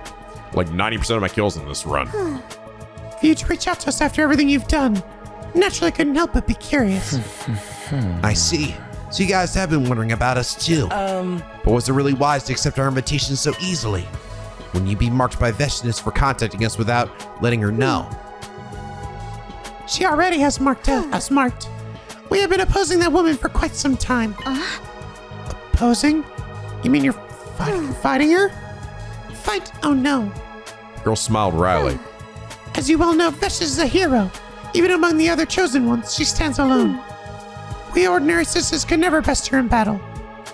90% of my kills in this run. For you to reach out to us after everything you've done, naturally couldn't help but be curious. I see. So you guys have been wondering about us too. But was it really wise to accept our invitation so easily? Wouldn't you be marked by Vestinus for contacting us without letting her know? She already has marked us marked. We have been opposing that woman for quite some time. Opposing? You mean you're fighting her? Fight? Oh no. Girl smiled wryly. As you well know, Vesh is a hero. Even among the other chosen ones, she stands alone. We ordinary citizens can never best her in battle.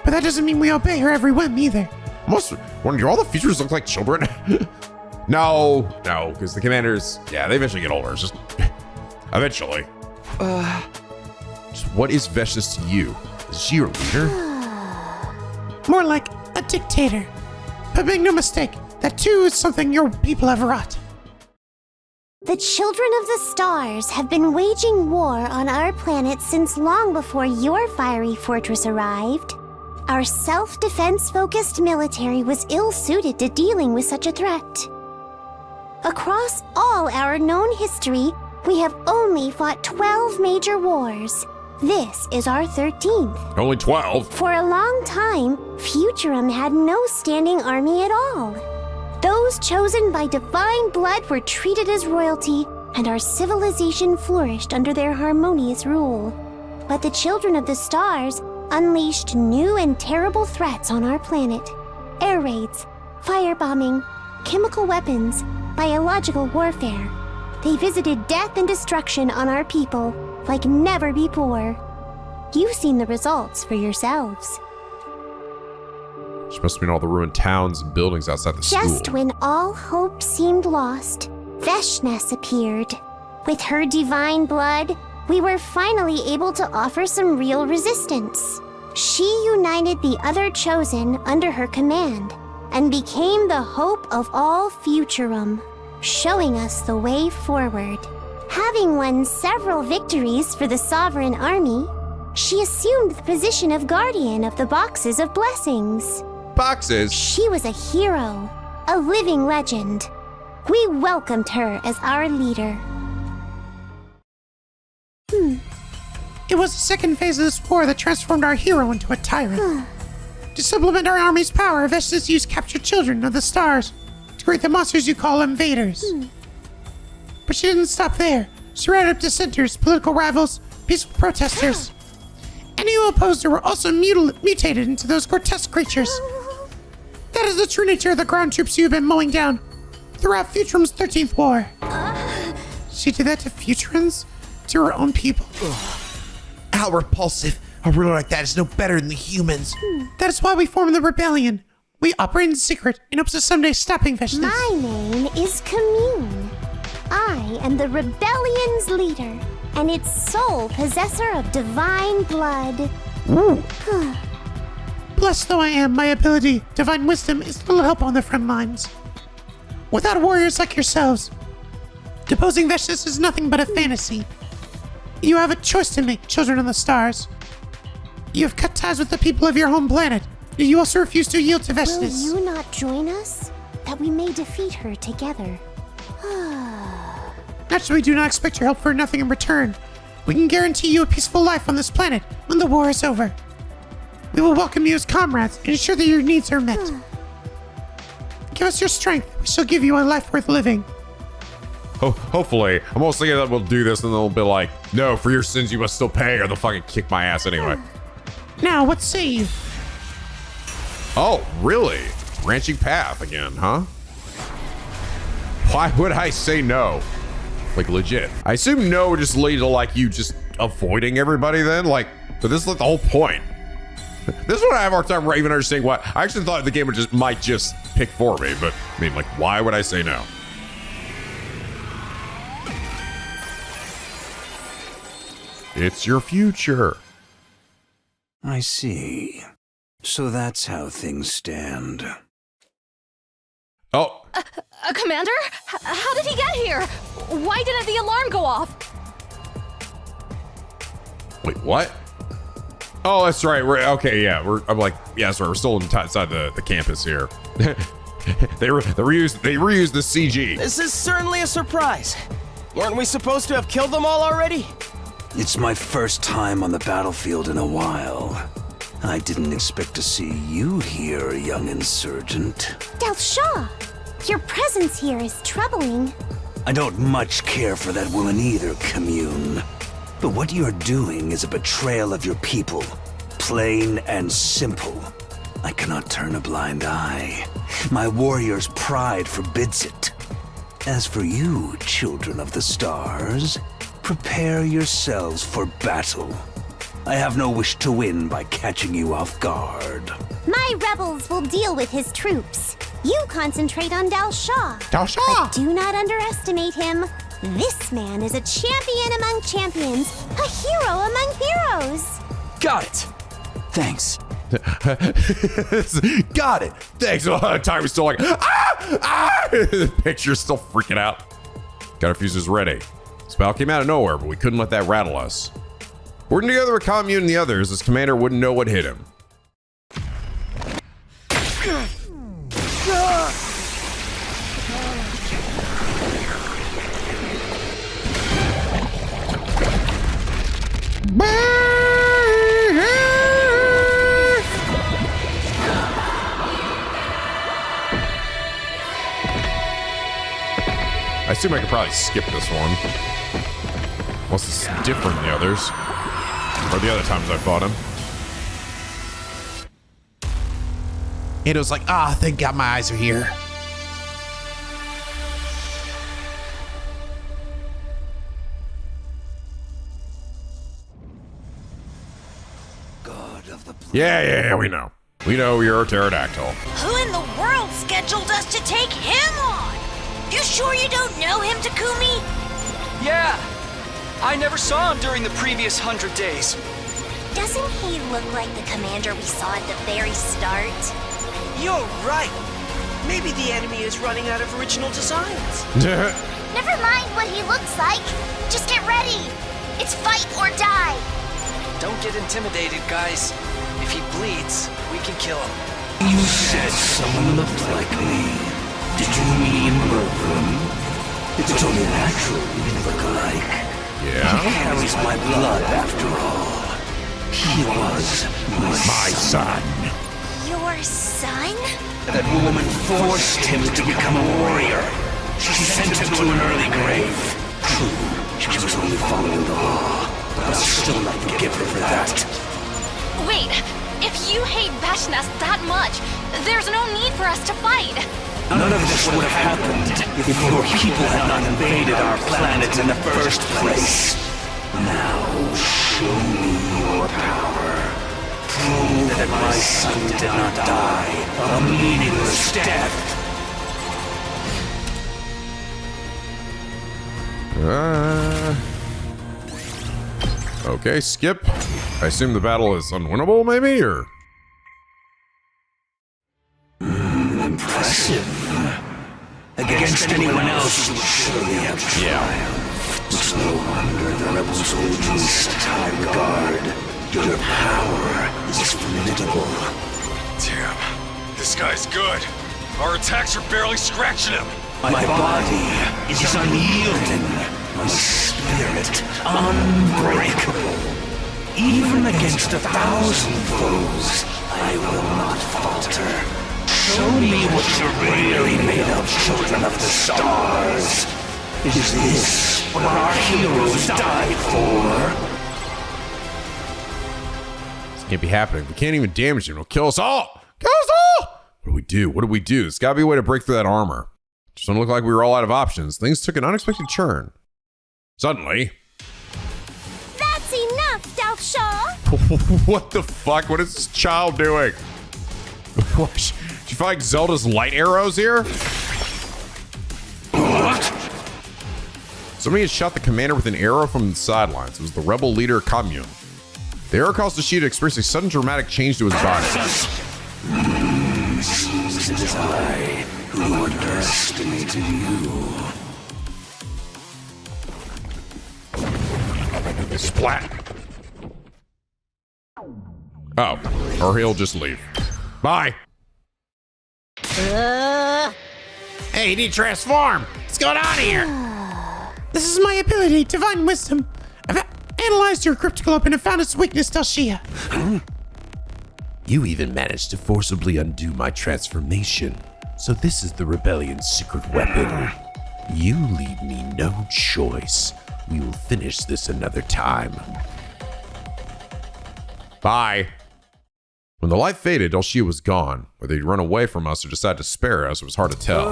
But that doesn't mean we obey her every whim either. Almost wonder, do all the features look like children? No, because the commanders, they eventually get older. It's just, eventually. Just what is Vestas to you? Is she your leader? More like a dictator. But make no mistake, that too is something your people have wrought. The children of the stars have been waging war on our planet since long before your fiery fortress arrived. Our self-defense focused military was ill-suited to dealing with such a threat. Across all our known history, we have only fought 12 major wars. This is our 13th. Only 12? For a long time, Futurum had no standing army at all. Those chosen by divine blood were treated as royalty, and our civilization flourished under their harmonious rule. But the children of the stars unleashed new and terrible threats on our planet. Air raids, firebombing, chemical weapons, biological warfare. They visited death and destruction on our people like never before. You've seen the results for yourselves. She must have been all the ruined towns and buildings outside the school. Just when all hope seemed lost, Veshnas appeared. With her divine blood, we were finally able to offer some real resistance. She united the other chosen under her command, and became the hope of all Futurum, showing us the way forward. Having won several victories for the Sovereign Army, she assumed the position of guardian of the Boxes of Blessings. Boxes? She was a hero, a living legend. We welcomed her as our leader. It was the second phase of this war that transformed our hero into a tyrant. To supplement our army's power, Vestas used captured children of the stars to create the monsters you call invaders. But she didn't stop there. She rounded up dissenters, political rivals, peaceful protesters. Any who opposed her were also mutated into those grotesque creatures. That is the true nature of the ground troops you have been mowing down throughout Futurum's 13th war. She did that to Futurans? To her own people? How repulsive. A ruler like that is no better than the humans. That is why we formed the rebellion. We operate in secret in hopes of someday stopping Vestas. My name is Commune. I am the rebellion's leader, and its sole possessor of divine blood. Blessed though I am, my ability, divine wisdom, is little help on the front lines. Without warriors like yourselves, deposing Vestas is nothing but a fantasy. You have a choice to make, children of the stars. You have cut ties with the people of your home planet. You also refuse to yield to Vestas. Will you not join us, that we may defeat her together? Naturally, we do not expect your help for nothing in return. We can guarantee you a peaceful life on this planet when the war is over. We will welcome you as comrades and ensure that your needs are met. Give us your strength. We shall give you a life worth living. Hopefully. I'm almost thinking that we'll do this and they'll be like, no, for your sins you must still pay, or they'll fucking kick my ass anyway. Now, what say you? Oh, really? Branching path again, huh? Why would I say no? Like, legit. I assume no would just lead to, like, you just avoiding everybody then? Like, but this is like the whole point. This is what I have a hard time even understanding why. I actually thought the game might just pick for me, but I mean, like, why would I say no? It's your future. I see. So that's how things stand. Oh. Commander? How did he get here? Why didn't the alarm go off? Wait, what? Oh, that's right. Okay, yeah. I'm like, yeah, that's right. We're still inside the campus here. They reused the CG. This is certainly a surprise. Weren't we supposed to have killed them all already? It's my first time on the battlefield in a while. I didn't expect to see you here, young insurgent. Dalshaw, your presence here is troubling. I don't much care for that woman either, Commune. But what you're doing is a betrayal of your people. Plain and simple. I cannot turn a blind eye. My warrior's pride forbids it. As for you, children of the stars, prepare yourselves for battle. I have no wish to win by catching you off guard. My rebels will deal with his troops. You concentrate on Dalshaw. Dalshaw! But do not underestimate him. This man is a champion among champions, a hero among heroes. Got it. Thanks. Got it. Thanks. A lot of time we're still like, the picture's still freaking out. Got our fuses ready. Spell came out of nowhere, but we couldn't let that rattle us. Working together with Commune and the others, this commander wouldn't know what hit him. I assume I could probably skip this one. Unless it's different than the others. Or the other times I fought him. And it was like, thank God my eyes are here. God of the Yeah, we know. We know you're a pterodactyl. Who in the world scheduled us to take him on? You sure you don't know him, Takumi? Yeah. I never saw him during the previous 100 days. Doesn't he look like the commander we saw at the very start? You're right. Maybe the enemy is running out of original designs. Never mind what he looks like. Just get ready. It's fight or die. Don't get intimidated, guys. If he bleeds, we can kill him. You said someone looked like me. Did you mean Mervyn? It's only natural we look alike. Yeah? He carries my blood after all. He was my son. Your son? That woman forced him to become a warrior. She sent him to an early grave. True, she was only following the law, but I'll still not forgive her for that. Wait, if you hate Vashnas that much, there's no need for us to fight. None of this would have happened if your people had not invaded our planet in the first place. Now, show me your power. Prove that my son did not die a meaningless death. Okay, skip. I assume the battle is unwinnable, maybe, or? Impressive. Against anyone else, you would surely have triumphed. It's no wonder the rebels hold you in such high regard. Your power is formidable. Damn, this guy's good. Our attacks are barely scratching him. My body is unyielding. My spirit unbreakable. Even against 1,000 foes, I will not falter. Show me what you're really made of, children of the stars. Is this what our heroes died for? This can't be happening. We can't even damage him. It'll kill us all. Kill us all! What do we do? What do we do? There's gotta be a way to break through that armor. Just don't look like we were all out of options. Things took an unexpected turn. Suddenly. That's enough, Doubt Shaw! What the fuck? What is this child doing? What? Did you find Zelda's light arrows here? What? Somebody had shot the commander with an arrow from the sidelines. It was the rebel leader, Commune. The arrow caused Ishida to experience a sudden dramatic change to his body. Seems it is I who underestimated you. Splat. Oh, or he'll just leave. Bye. Hey, you need to transform. What's going on here? This is my ability, Divine Wisdom. I've analyzed your cryptical open and found its weakness, Dalshia. You even managed to forcibly undo my transformation. So this is the rebellion's secret weapon. You leave me no choice. We will finish this another time. Bye. When the light faded, Dalshia was gone. Whether he'd run away from us or decide to spare us, it was hard to tell.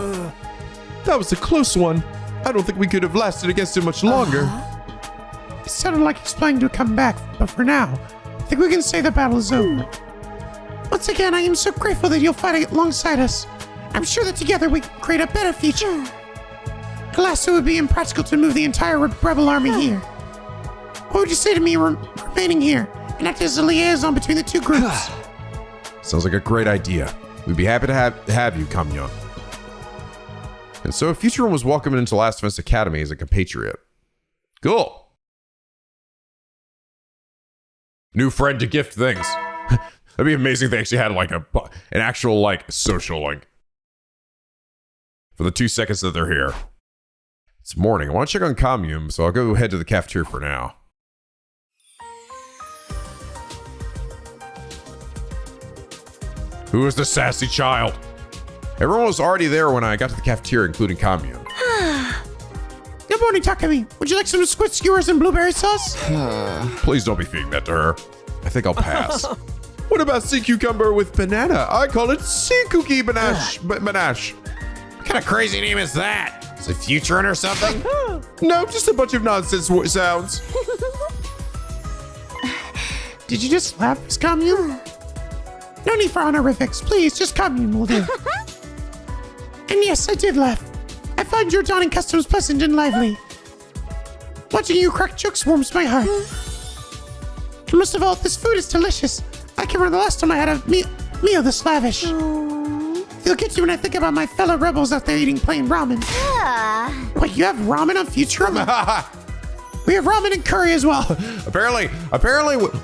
That was a close one. I don't think we could have lasted against it much longer. It sounded like he's planning to come back, but for now, I think we can say the battle is over. Once again, I am so grateful that you'll fight alongside us. I'm sure that together we can create a better future. Alas, it would be impractical to move the entire rebel army here. What would you say to me remaining here and act as a liaison between the two groups? Sounds like a great idea. We'd be happy to have you, Kamyon. And so Futurum was welcomed into Last Defense Academy as a compatriot. Cool. New friend to gift things. That'd be amazing if they actually had like an actual like social link. For the 2 seconds that they're here. It's morning. I want to check on Commune, so I'll go head to the cafeteria for now. Who is the sassy child? Everyone was already there when I got to the cafeteria, including Commune. Good morning, Takumi. Would you like some squid skewers and blueberry sauce? Please don't be feeding that to her. I think I'll pass. What about sea cucumber with banana? I call it sea cookie banache. What kind of crazy name is that? Is it Futurin or something? No, just a bunch of nonsense sounds. Did you just laugh, Miss Commune? No need for honorifics. Please, just Commune will do. And yes, I did laugh. I find your dawning customs pleasant and lively. Watching you crack jokes warms my heart. And most of all, this food is delicious. I can't remember the last time I had a meal this lavish. The feel guilty when I think about my fellow rebels out there eating plain ramen. Wait, you have ramen on Futurum? We have ramen and curry as well. Apparently,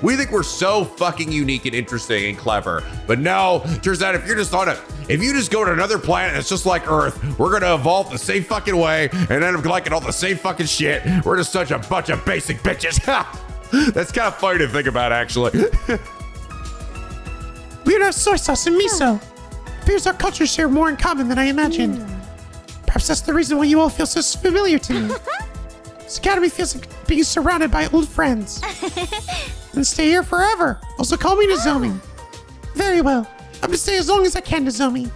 we think we're so fucking unique and interesting and clever. But no, turns out if you just go to another planet that's just like Earth, we're gonna evolve the same fucking way and end up liking all the same fucking shit. We're just such a bunch of basic bitches. That's kind of funny to think about, actually. We would have soy sauce and miso. Appears our cultures share more in common than I imagined. Perhaps that's the reason why you all feel so familiar to me. This academy feels like being surrounded by old friends. And stay here forever. Also call me Nozomi. Very well. I'm gonna stay as long as I can, Nozomi.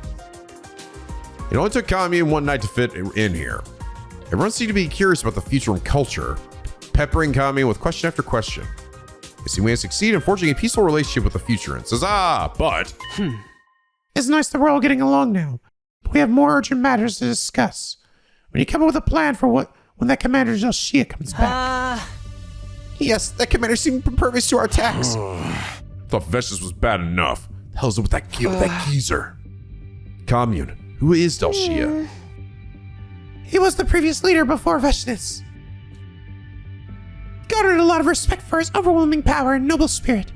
It only took Commune one night to fit in here. Everyone seemed to be curious about the future and culture, peppering Commune with question after question. They seem to succeed in forging a peaceful relationship with the future and says, but... It's nice that we're all getting along now, but we have more urgent matters to discuss. When you come up with a plan for when that Commander Joshia comes back. Yes, that commander seemed impervious to our attacks. Thought Vestice was bad enough. The hell's up with that geezer? Commune, who is Dalshia? He was the previous leader before Veshnis. Garnered a lot of respect for his overwhelming power and noble spirit.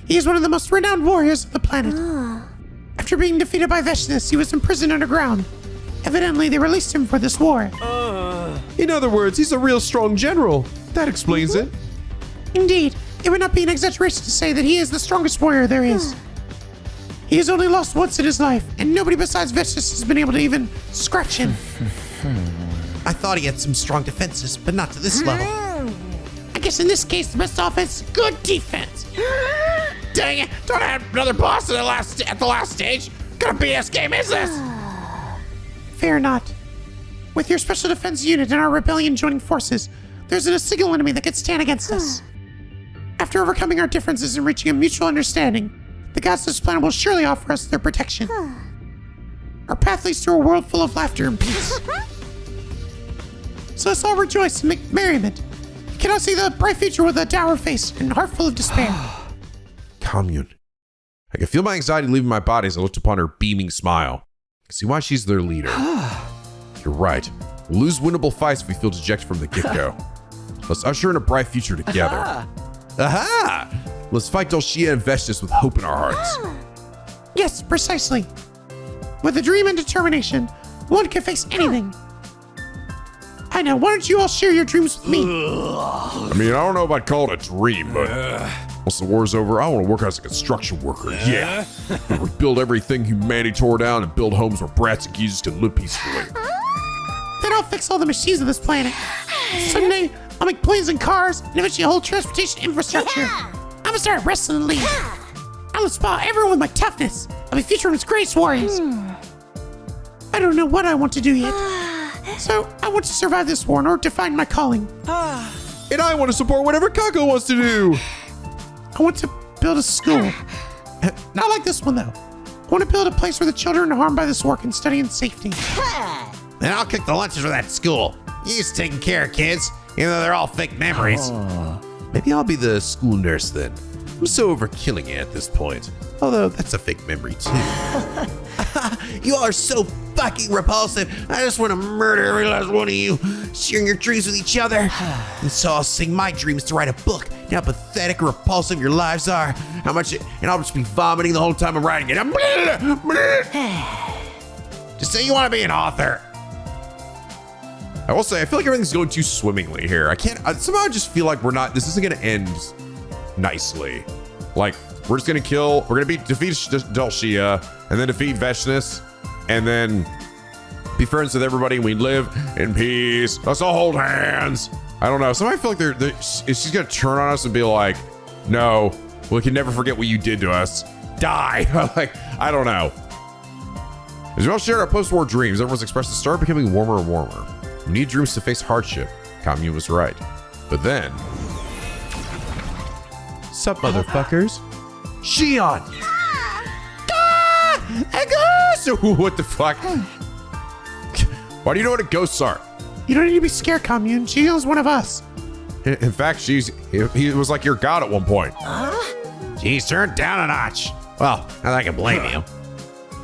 He is one of the most renowned warriors of the planet. After being defeated by Veshnis, he was imprisoned underground. Evidently, they released him for this war. In other words, he's a real strong general. That explains it. Indeed, it would not be an exaggeration to say that he is the strongest warrior there is. He has only lost once in his life, and nobody besides Veshnis has been able to even scratch him. I thought he had some strong defenses, but not to this level. I guess in this case, the best offense is good defense. Dang it! Don't I have another boss at the last stage? What kind of BS game is this? Fear not. With your special defense unit and our rebellion joining forces, there's a single enemy that can stand against us. After overcoming our differences and reaching a mutual understanding, the gods of this planet will surely offer us their protection. Our path leads to a world full of laughter and peace. So let's all rejoice and make merriment. You cannot see the bright future with a dour face and heart full of despair. Commune. I can feel my anxiety leaving my body as I looked upon her beaming smile. I can see why she's their leader. You're right. We'll lose winnable fights if we feel dejected from the get-go. Let's usher in a bright future together. Aha! Let's fight Dalshia and Veshnis with hope in our hearts. Yes, precisely. With a dream and determination, one can face anything. I know, why don't you all share your dreams with me? I mean, I don't know if I'd call it a dream, but once the war's over, I want to work as a construction worker. Yeah. Rebuild everything humanity tore down and build homes where brats and geezers can live peacefully. Then I'll fix all the machines of this planet. Someday, I'll make planes and cars and eventually a whole transportation infrastructure. I'm gonna start wrestling the league. I'll inspire everyone with my toughness. I'll be Futurum's greatest warriors. I don't know what I want to do yet. So, I want to survive this war in order to find my calling. And I want to support whatever Kako wants to do. I want to build a school. Not like this one, though. I want to build a place where the children harmed by this war can study in safety. Then I'll kick the lunches for that school. You just taking care of kids, even though they're all fake memories. Maybe I'll be the school nurse then. I'm so over killing it at this point. Although that's a fake memory too. You all are so fucking repulsive. I just want to murder every last one of you, sharing your dreams with each other. And so I'll sing my dreams to write a book. And how pathetic and repulsive your lives are. And I'll just be vomiting the whole time I'm writing it. Just say you want to be an author. I will say, I feel like everything's going too swimmingly here. Somehow I just feel like this isn't going to end nicely. Like, we're going to defeat Dalshia, and then defeat Veshnis, and then be friends with everybody, and we live in peace. Let's all hold hands. I don't know. Somehow I feel like she's going to turn on us and be like, no, we can never forget what you did to us. Die. Like, I don't know. As we all shared our post-war dreams, everyone's expressed the start becoming warmer and warmer. We need dreams to face hardship. Commune was right. But then... Sup, motherfuckers? Shion! What the fuck? Why do you know what a ghosts are? You don't need to be scared, Commune. Shion's one of us. In fact, he was like your god at one point. She's turned down a notch. Well, not that I can blame you.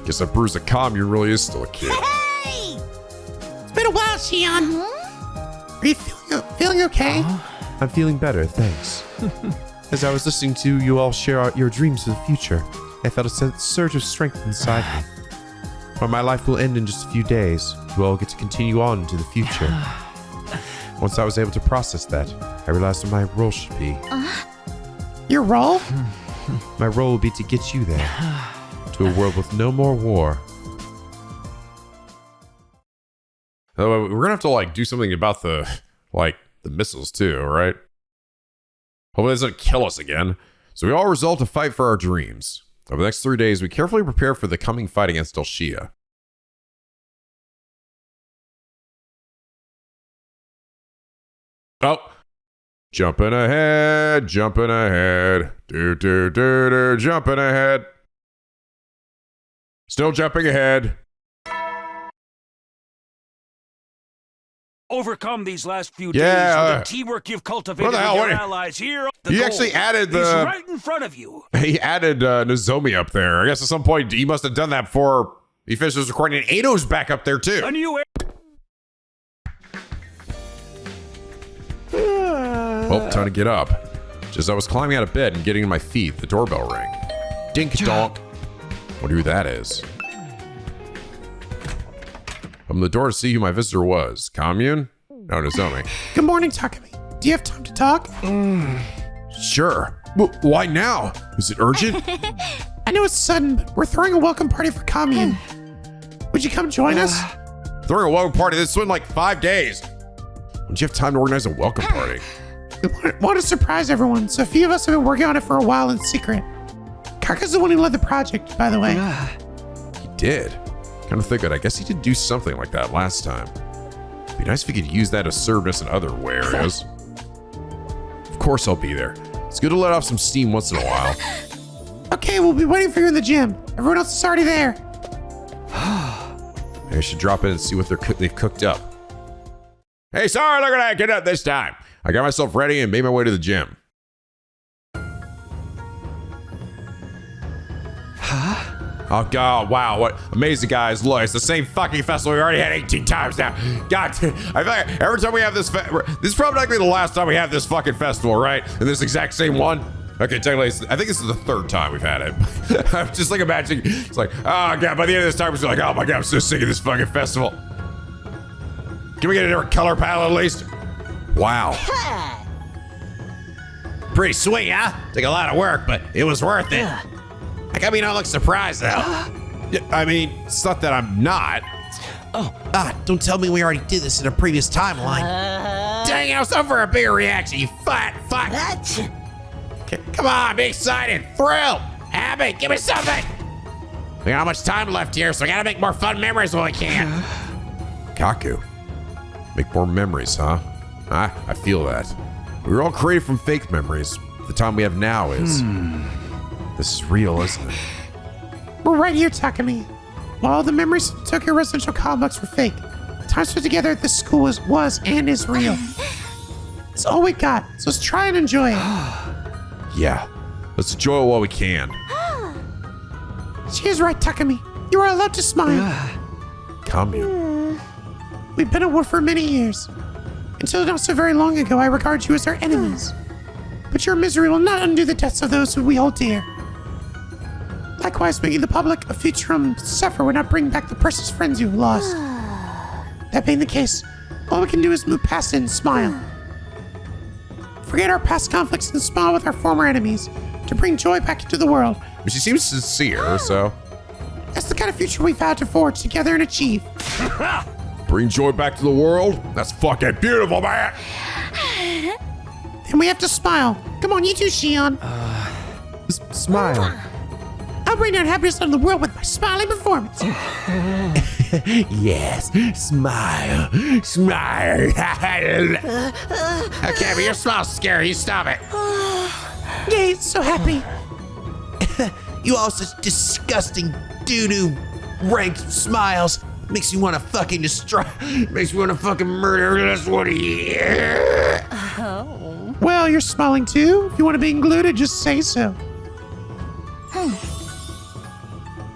Guess that proves that Commune really is still a kid. Hey! It's been a while, Shion. Are you feeling okay? I'm feeling better, thanks. As I was listening to you all share out your dreams for the future, I felt a surge of strength inside me. While my life will end in just a few days, you all get to continue on into the future. Once I was able to process that, I realized what my role should be. Your role? My role will be to get you there, to a world with no more war. Oh, we're gonna have to like do something about the missiles too, right? Hopefully it doesn't kill us again. So we all resolve to fight for our dreams. Over the next 3 days, we carefully prepare for the coming fight against Delshia. Oh, jumping ahead, jumping ahead, jumping ahead. Still jumping ahead. Overcome these last few Yeah. days with the teamwork you've cultivated What the hell? with your What- allies here. He actually added the- He's right in front of you. He added Nozomi up there. I guess at some point he must have done that before he finished his recording. And Eido's back up there too. A new Well, time to get up. Just as I was climbing out of bed and getting to my feet, the doorbell rang. Dink donk. Wonder who that is. Opened the door to see who my visitor was. Commune? No, Nozomi. Good morning, Takumi. Do you have time to talk? Sure. Why now? Is it urgent? I know it's sudden, but we're throwing a welcome party for Commune. Would you come join us? Throwing a welcome party. This went like 5 days. When'd you have time to organize a welcome party? We want to surprise everyone, so a few of us have been working on it for a while in secret. Kaka's the one who led the project, by the way. He did. Kind of think that I guess he did do something like that last time. Be nice if he could use that assertiveness in other areas. Of course I'll be there. It's good to let off some steam once in a while. Okay, we'll be waiting for you in the gym. Everyone else is already there. Maybe I should drop in and see what they've cooked up. Hey, sorry, look at that. Get up this time. I got myself ready and made my way to the gym. Oh, God, wow, what amazing guys. Look, it's the same fucking festival we already had 18 times now. God, I feel like every time we have this, this is probably likely the last time we have this fucking festival, right? And this exact same one. Okay, technically, I think this is the 3rd time we've had it. I'm just like imagining, it's like, oh, God, by the end of this time, it's like, oh my God, I'm so sick of this fucking festival. Can we get a different color palette at least? Wow. Pretty sweet, huh? Took a lot of work, but it was worth it. How come you don't look surprised, though? Yeah, I mean, it's not that I'm not. Don't tell me we already did this in a previous timeline. Dang, I was up for a bigger reaction, you fat fuck. Come on, be excited, thrilled, happy, give me something. We got not much time left here, so we gotta make more fun memories when we can. Kaku. Make more memories, huh? I feel that. We were all created from fake memories. The time we have now is... This is real, isn't it? We're right here, Takumi. While all the memories of the Tokyo residential complex were fake, the time spent together at this school was and is real. It's all we got, so let's try and enjoy it. Yeah. Let's enjoy it while we can. She is right, Takumi. You are allowed to smile. Commune. We've been at war for many years. Until not so very long ago, I regard you as our enemies. But your misery will not undo the deaths of those who we hold dear. Likewise, making the public of Futurum suffer would not bring back the precious friends you've lost. That being the case, all we can do is move past it and smile. Forget our past conflicts and smile with our former enemies to bring joy back into the world. She seems sincere, so... That's the kind of future we vowed to forge together and achieve. Bring joy back to the world? That's fucking beautiful, man! And we have to smile. Come on, you too, Shion. Smile. I'll bring down happiness on the world with my smiling performance. Yes, smile, smile. Okay, but your smile's scary. You stop it. Yay, so happy. You all such disgusting doo-doo rank smiles. Makes me want to fucking destroy. Makes me want to fucking murder this one of you. Well, you're smiling too. If you want to be included, just say so.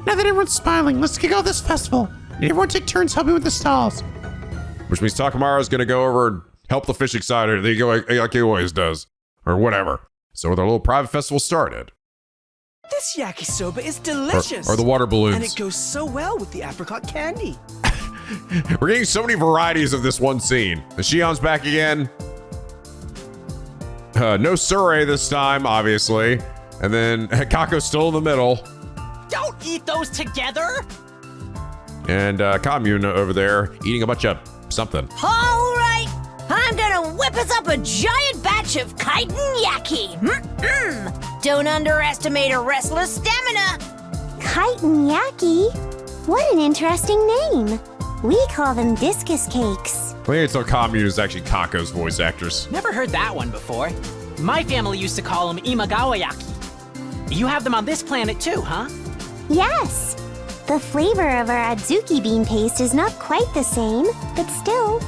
Now that everyone's smiling, let's kick off this festival. And everyone take turns helping with the stalls. Which means Takamaru's gonna go over and help the fishing side like he always does. Or whatever. So their little private festival started. This yakisoba is delicious. Or the water balloons. And it goes so well with the apricot candy. We're getting so many varieties of this one scene. The Shion's back again. No Sirei this time, obviously. And then Kako's still in the middle. Don't eat those together. And Commune over there eating a bunch of something. All right, I'm gonna whip us up a giant batch of chitin yaki. Don't underestimate a wrestler's stamina. Chitin yaki? What an interesting name. We call them discus cakes. I think it's our Commune is actually Kako's voice actress. Never heard that one before. My family used to call them imagawayaki. You have them on this planet too, huh? Yes. The flavor of our adzuki bean paste is not quite the same, but still,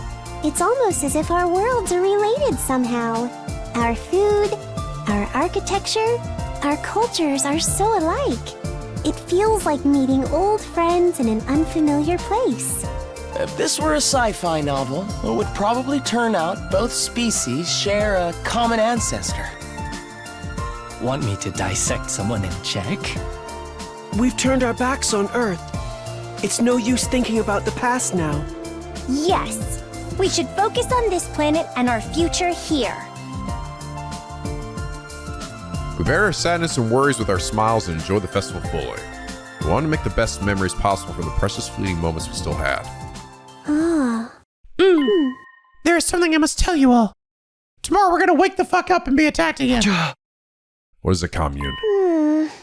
it's almost as if our worlds are related somehow. Our food, our architecture, our cultures are so alike. It feels like meeting old friends in an unfamiliar place. If this were a sci-fi novel, it would probably turn out both species share a common ancestor. Want me to dissect someone and check? We've turned our backs on Earth. It's no use thinking about the past now. Yes, we should focus on this planet and our future here. We bear our sadness and worries with our smiles and enjoy the festival fully. We want to make the best memories possible from the precious fleeting moments we still had. There is something I must tell you all. Tomorrow we're gonna wake the fuck up and be attacked again. What is a Commune?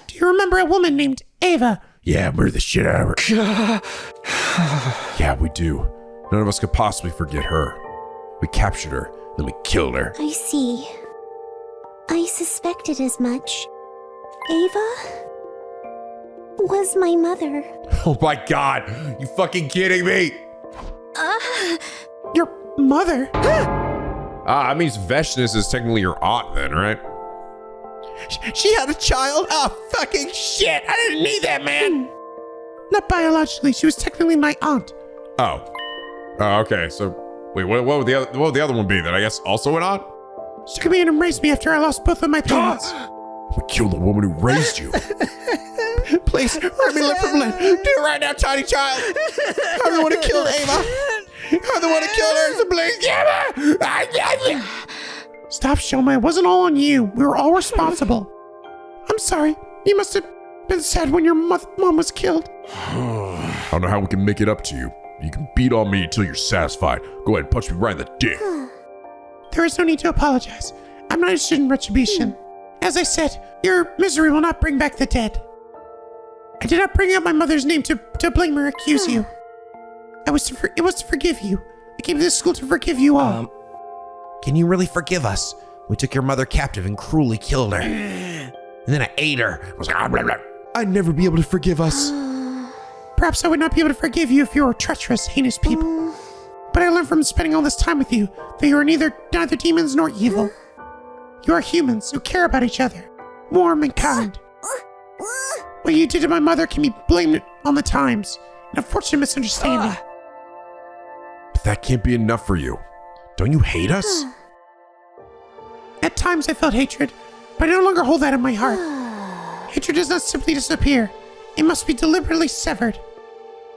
Do you remember a woman named Ava? Yeah, murder the shit out of her. Yeah, we do. None of us could possibly forget her. We captured her, then we killed her. I see. I suspected as much. Ava was my mother. Oh my god, you fucking kidding me? Your mother? That means Veshness is technically your aunt then, right? She had a child? Oh, fucking shit. I didn't need that, man. Not biologically, she was technically my aunt. Oh, okay. So, wait, what would the other one be then? I guess also an aunt? She came in and raised me after I lost both of my parents. We killed the woman who raised you. Please, let me live from blood. Do it right now, tiny child. I'm the one who killed Ava. I'm the one who killed her. So please give her. Stop, Shoma. It wasn't all on you. We were all responsible. I'm sorry. You must have been sad when your mom was killed. I don't know how we can make it up to you. You can beat on me until you're satisfied. Go ahead and punch me right in the dick. There is no need to apologize. I'm not interested in retribution. As I said, your misery will not bring back the dead. I did not bring up my mother's name to blame or accuse you. It was to forgive you. I came to this school to forgive you all. Can you really forgive us? We took your mother captive and cruelly killed her. And then I ate her. I was like, blah, blah. I'd never be able to forgive us. Perhaps I would not be able to forgive you if you were treacherous, heinous people. But I learned from spending all this time with you that you are neither demons nor evil. You are humans who care about each other, warm and kind. What you did to my mother can be blamed on the times, an unfortunate misunderstanding. But that can't be enough for you. Don't you hate us? At times I felt hatred, but I no longer hold that in my heart. Hatred does not simply disappear. It must be deliberately severed.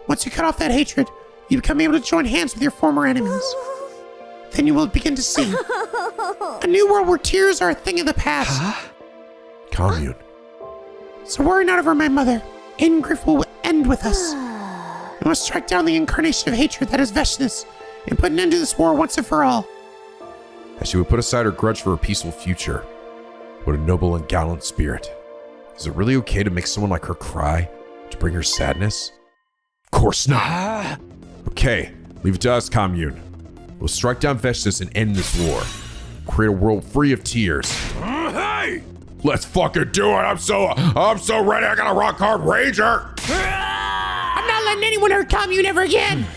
Once you cut off that hatred, you become able to join hands with your former enemies. Then you will begin to see a new world where tears are a thing of the past. Commune. So worry not over my mother. Ingriff will end with us. We must strike down the incarnation of hatred that is Veshness and put an end to this war once and for all. As she would put aside her grudge for a peaceful future. What a noble and gallant spirit. Is it really okay to make someone like her cry? To bring her sadness? Of course not. Okay, leave it to us, Commune. We'll strike down Veshness and end this war. Create a world free of tears. Hey! Let's fucking do it! I'm so ready. I got a rock hard rager. I'm not letting anyone hurt Commune ever again.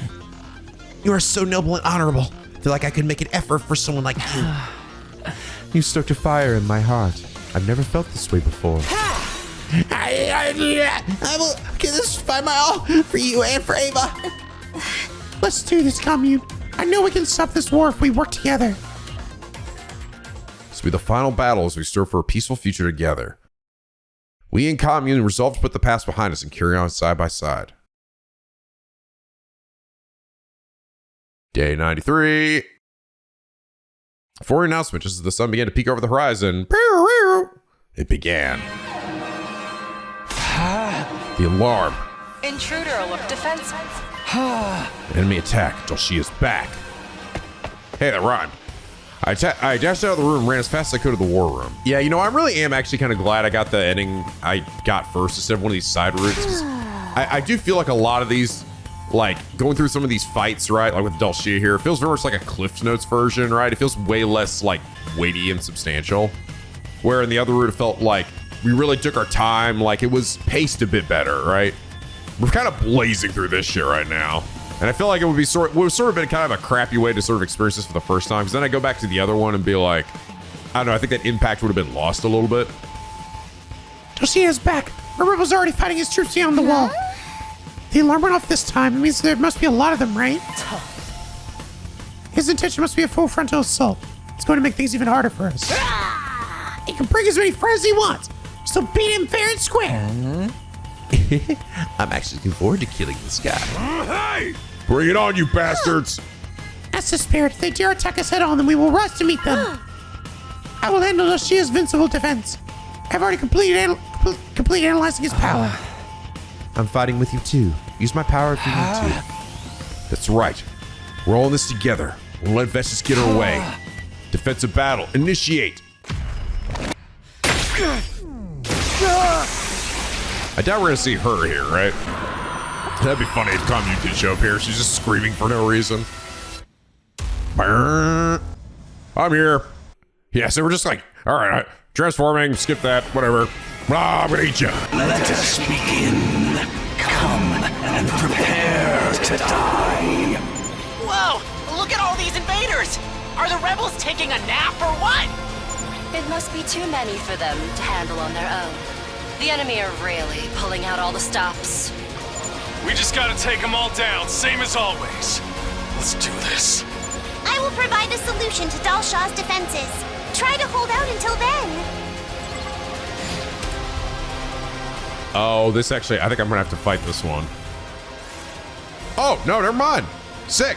You are so noble and honorable. I feel like I could make an effort for someone like you. You stoked a fire in my heart. I've never felt this way before. I will give this by my all for you and for Ava. Let's do this, commune. I know we can stop this war if we work together. This will be the final battle as we strive for a peaceful future together. We in commune resolve to put the past behind us and carry on side by side. Day 93. Before the announcement, just as the sun began to peek over the horizon, it began. The alarm. Intruder alert defense. Enemy attack. Dulcia is back. Hey, that rhymed. I dashed out of the room and ran as fast as I could to the war room. Yeah, you know, I really am actually kind of glad I got the ending I got first instead of one of these side routes. 'Cause I do feel like a lot of these, like going through some of these fights, right? Like with Dulcia here, it feels very much like a Cliff Notes version, right? It feels way less like weighty and substantial. Where in the other route, it felt like we really took our time, like it was paced a bit better, right? We're kind of blazing through this shit right now. And I feel like it would be sort of been kind of a crappy way to sort of experience this for the first time. Because then I go back to the other one and be like, I don't know, I think that impact would have been lost a little bit. Dulcia's back. Our rebels are already fighting his troops beyond the wall. The alarm went off this time. It means there must be a lot of them, right? His intention must be a full frontal assault. It's going to make things even harder for us. He can bring as many friends as he wants. So beat him fair and square. I'm actually looking forward to killing this guy. Hey! Bring it on, you bastards! That's the spirit. If they dare attack us head on, then we will rush to meet them. I will handle Dulcia's invincible defense. I've already completed analyzing his power. I'm fighting with you too. Use my power if you need to. That's right. We're all in this together. We'll let Vestas get her way. Defensive battle. Initiate. I doubt we're gonna see her here, right? That'd be funny if Commune did show up here. She's just screaming for no reason. I'm here. Yeah, so we're just like, all right, transforming, skip that, whatever. I'm gonna eat you. Let us begin. Come and prepare to die. Whoa! Look at all these invaders! Are the rebels taking a nap or what? It must be too many for them to handle on their own. The enemy are really pulling out all the stops. We just gotta take them all down, same as always. Let's do this. I will provide a solution to Dalshaw's defenses. Try to hold out until then. Oh, this actually, I think I'm gonna have to fight this one. Oh, no, never mind. Sick.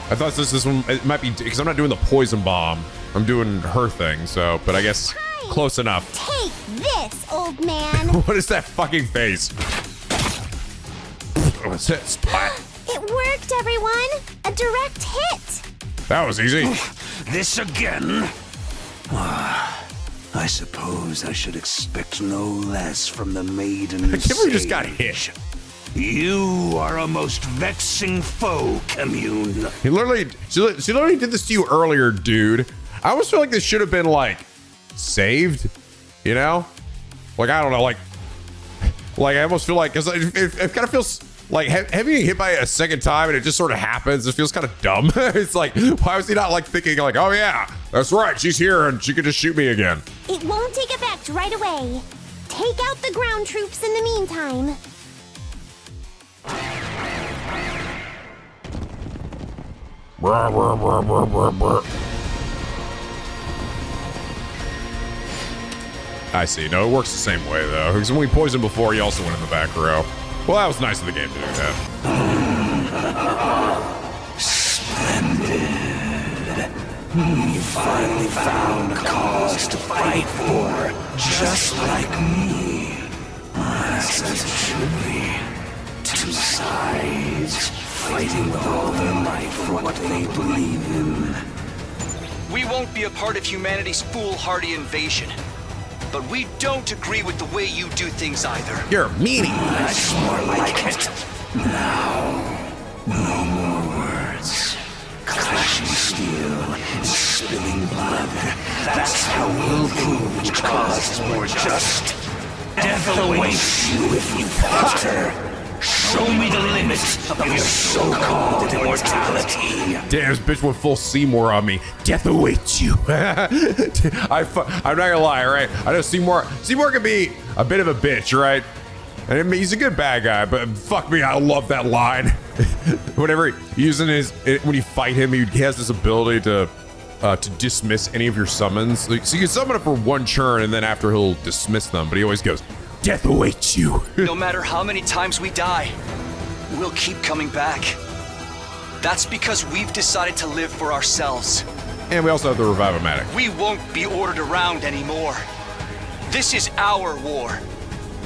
I thought this one, it might be, because I'm not doing the poison bomb. I'm doing her thing, so, but I guess close enough. Take this, old man. What is that fucking face? What's it? Splat. It worked, everyone. A direct hit. That was easy. This again? I suppose I should expect no less from the maiden. I can't believe we just got hit. You are a most vexing foe, Commune. She literally did this to you earlier, dude. I almost feel like this should have been like saved, you know? Like, I don't know, like I almost feel like, cause it kind of feels like having hit by a second time and it just sort of happens. It feels kind of dumb. It's like, why was he not like thinking like, oh yeah, that's right, she's here and she could just shoot me again. It won't take effect right away. Take out the ground troops in the meantime. Brr, brr, brr, brr, brr, brr. I see. No, it works the same way though. Because when we poisoned before, you also went in the back row. Well, that was nice of the game to do that. Splendid. You finally found a cause to fight for, just like me. That's as it should be. Two sides, fighting with all their might for what they believe in. We won't be a part of humanity's foolhardy invasion. But we don't agree with the way you do things either. You're a meanie. That's more like it. Now, no more words. Clashing steel and spilling blood. That's how we'll prove which cause is more just. Death awaits you if you falter. Show me the limit of your so-called immortality. Damn, this bitch went full Seymour on me. Death awaits you. I'm not gonna lie, right? I know Seymour can be a bit of a bitch, right? And I mean, he's a good bad guy, but fuck me, I love that line. Whenever when you fight him, he has this ability to dismiss any of your summons. So you can summon it for one turn, and then after he'll dismiss them. But he always goes, "Death awaits you." No matter how many times we die, we'll keep coming back. That's because we've decided to live for ourselves. And we also have the Revive-O-Matic. We won't be ordered around anymore. This is our war,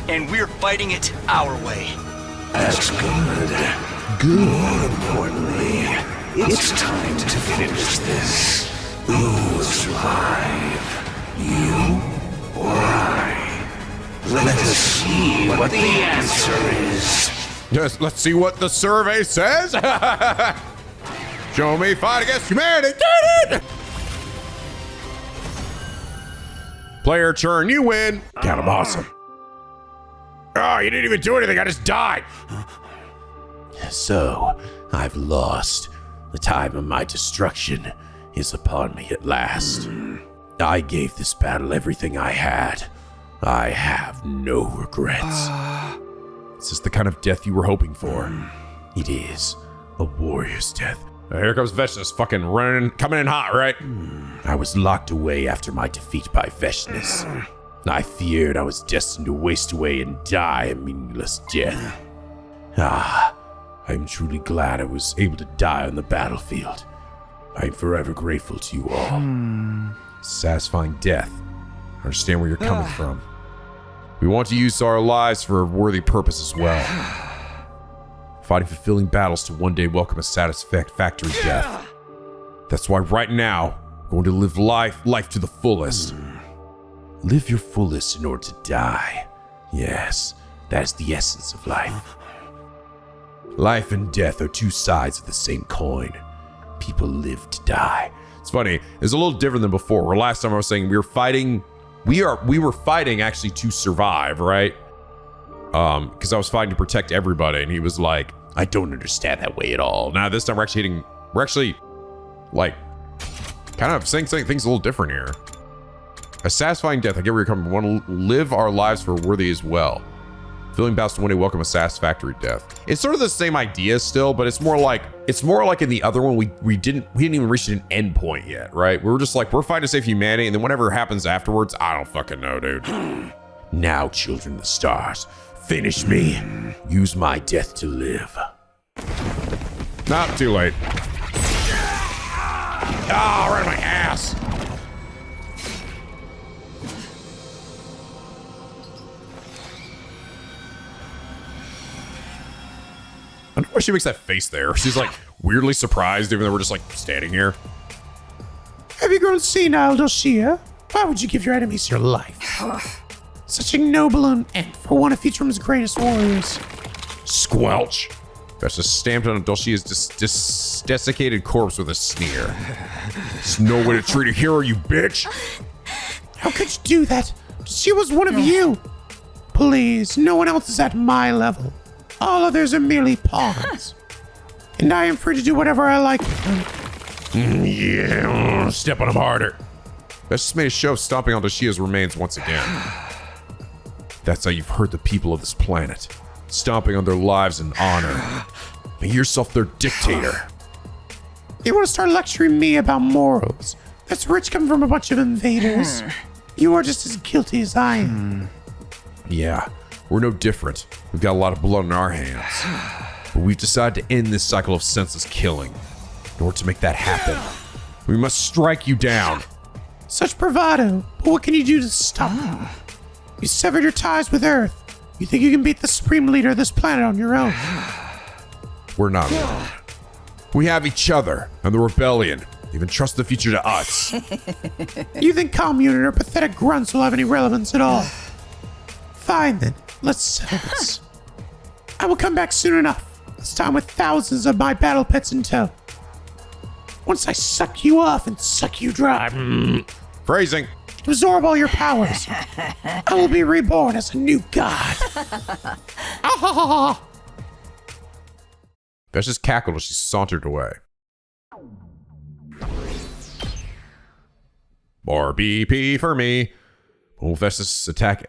and we're fighting it our way. That's good. Good. More importantly, it's time to finish this. Who will survive? You or I? Let us see what the answer is. Yes, let's see what the survey says. Show me fight against humanity. Get it! Player turn, you win. God, I'm awesome. Oh, you didn't even do anything. I just died. So, I've lost. The time of my destruction is upon me at last. I gave this battle everything I had. I have no regrets. Is this the kind of death you were hoping for? It is a warrior's death. Here comes Veshnas fucking coming in hot, right? I was locked away after my defeat by Veshnas. I feared I was destined to waste away and die a meaningless death. I'm truly glad I was able to die on the battlefield. I'm forever grateful to you all. Satisfying death. I understand where you're coming from. We want to use our lives for a worthy purpose as well. Fighting fulfilling battles to one day welcome a satisfactory death. That's why right now, we're going to live life to the fullest. Live your fullest in order to die. Yes, that is the essence of life. Life and death are two sides of the same coin. People live to die. It's funny. It's a little different than before. Where last time I was saying we were fighting actually to survive, right? Because I was fighting to protect everybody, and he was like, "I don't understand that way at all." Now this time we're actually like kind of saying things a little different here. A satisfying death. I get where you're coming from. We want to live our lives for worthy as well. Filling battles to one day welcome a satisfactory death. It's sort of the same idea still, but it's more like in the other one we didn't even reach an end point yet, right? We were just like, we're fighting to save humanity, and then whatever happens afterwards, I don't fucking know, dude. Now, children of the stars, finish me. Use my death to live. Not too late. Ah, right in my ass. I don't know why she makes that face there. She's like weirdly surprised, even though we're just like standing here. Have you grown senile, Dulcia? Why would you give your enemies your life? Such a noble end for one of Futurum's greatest warriors. Squelch. That's just stamped on Dulcia's desiccated corpse with a sneer. There's no way to treat a hero, you bitch. How could you do that? She was one of you. Please, no one else is at my level. All others are merely pawns. And I am free to do whatever I like with them. Yeah, step on him harder. That's just made a show of stomping on Dulcia's remains once again. That's how you've hurt the people of this planet. Stomping on their lives and honor. Make yourself their dictator. You want to start lecturing me about morals? That's rich coming from a bunch of invaders. You are just as guilty as I am. Yeah, we're no different. We've got a lot of blood on our hands. But we've decided to end this cycle of senseless killing. In order to make that happen, we must strike you down. Such bravado, but what can you do to stop them? You severed your ties with Earth. You think you can beat the supreme leader of this planet on your own? We're not alone. We have each other and the rebellion. Even trust the future to us. You think commune or pathetic grunts will have any relevance at all? Fine then, let's settle this. I will come back soon enough, this time with thousands of my battle pets in tow. Once I suck you off and suck you dry. Phrasing. To absorb all your powers, I will be reborn as a new god. Veshtus cackled as she sauntered away. More BP for me. When will Veshtus attack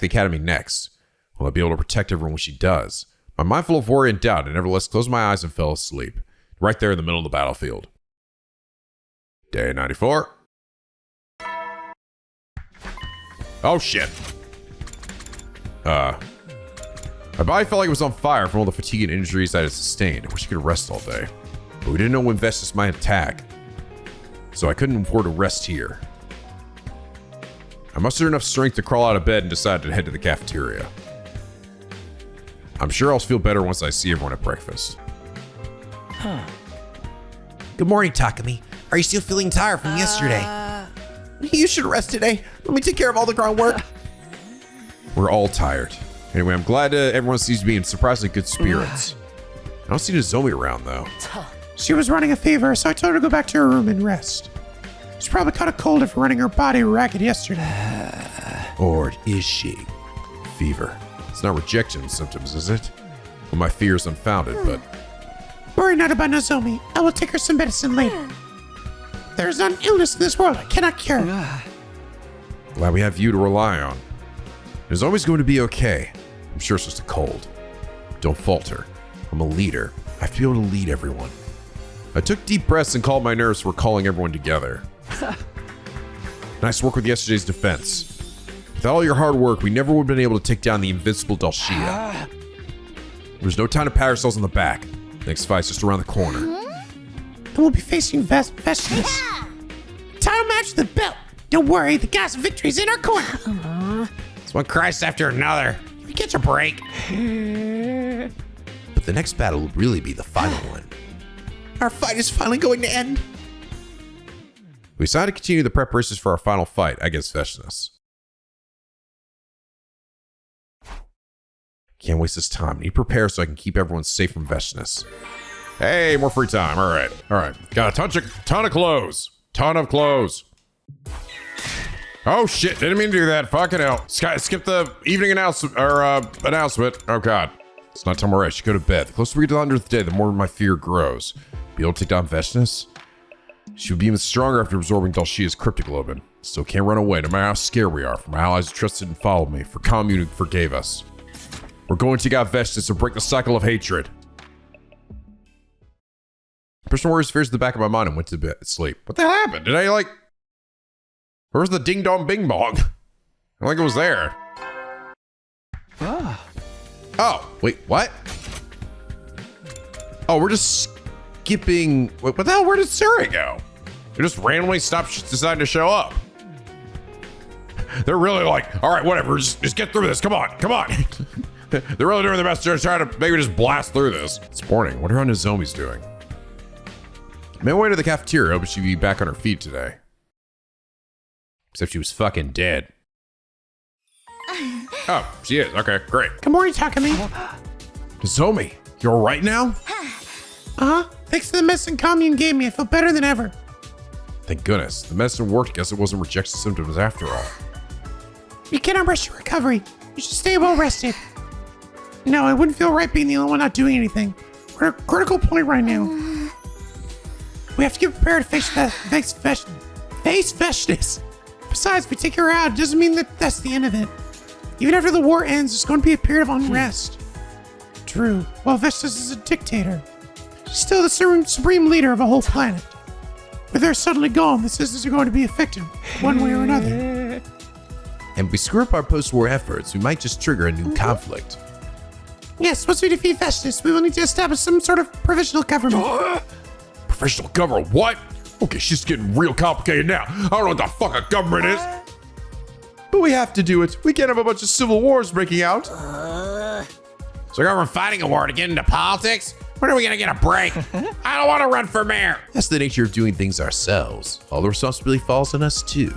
the academy next? Will I be able to protect everyone when she does? My mind full of worry and doubt, I nevertheless closed my eyes and fell asleep. Right there in the middle of the battlefield. Day 94. Oh shit. My body felt like it was on fire from all the fatigue and injuries I had sustained. I wish I could rest all day. But we didn't know when Veshtus might attack, so I couldn't afford to rest here. I mustered enough strength to crawl out of bed and decided to head to the cafeteria. I'm sure I'll feel better once I see everyone at breakfast. Good morning, Takumi. Are you still feeling tired from yesterday? You should rest today. Let me take care of all the groundwork. We're all tired. Anyway, I'm glad everyone seems to be in surprisingly good spirits. I don't see Nozomi around, though. She was running a fever, so I told her to go back to her room and rest. She probably caught a cold after running her body ragged yesterday. Or is she? Fever. It's not rejection symptoms, is it? Well, my fear is unfounded, but... Worry not about Nozomi. I will take her some medicine later. There is not an illness in this world I cannot cure. Glad we have you to rely on. It's always going to be okay. I'm sure it's just a cold. Don't falter. I'm a leader. I have to be able to lead everyone. I took deep breaths and called my nerves for calling everyone together. Nice work with yesterday's defense. Without all your hard work, we never would have been able to take down the invincible Dalshia. There's no time to pat ourselves on the back. The next fight's just around the corner. And we'll be facing Veshtus. Title match with the belt. Don't worry, the gas victory's in our corner. It's one Christ after another. Can we catch a break? But the next battle will really be the final one. Our fight is finally going to end. We decided to continue the preparations for our final fight against Veshtus. Can't waste this time. I need to prepare so I can keep everyone safe from Veshtus. Hey, more free time. All right. Got a ton of clothes. Ton of clothes. Oh shit! Didn't mean to do that. Fucking hell. Skip the evening announcement. Oh god. It's not time to rest. You go to bed. The closer we get to the 100th day, the more my fear grows. Be able to take down Veshtus? She would be even stronger after absorbing Dalshia's cryptoglobin. Still can't run away, no matter how scared we are. From my allies who trusted and followed me. For commune who forgave us. We're going to take out Veshtus and break the cycle of hatred. Personal worries fears at the back of my mind and went to bed, sleep. What the hell happened? Did I where's the ding dong bing bong? I don't think it was there. Oh, wait, what? Oh, we're just skipping. Wait, what the hell? Where did Sirei go? They just randomly decided to show up. They're really like, all right, whatever, just get through this. Come on. They're really doing their best to try to maybe just blast through this. It's morning. Wonder how Nozomi's doing. I made my way to the cafeteria, but she'd be back on her feet today. Except she was fucking dead. Oh, she is. Okay, great. Good morning, Takumi. Nozomi, you all right now? Thanks to the medicine commune gave me, I feel better than ever. Thank goodness. The medicine worked. Guess it wasn't rejection symptoms after all. You cannot rush your recovery. You should stay well rested. No, it wouldn't feel right being the only one not doing anything. We're at a critical point right now. We have to get prepared to face Veshtus. Besides, if we take her out, it doesn't mean that that's the end of it. Even after the war ends, there's going to be a period of unrest. True. While Veshtus is a dictator, she's still the supreme leader of a whole planet. With her suddenly gone, the citizens are going to be affected, one way or another. And if we screw up our post-war efforts, we might just trigger a new conflict. Yes, once we defeat Veshtus, we will need to establish some sort of provisional government. Provisional government? What? Okay, she's getting real complicated now. I don't know what the fuck a government is. But we have to do it. We can't have a bunch of civil wars breaking out. So government fighting a war to get into politics? When are we gonna get a break? I don't want to run for mayor. That's the nature of doing things ourselves. All the responsibility falls on us too.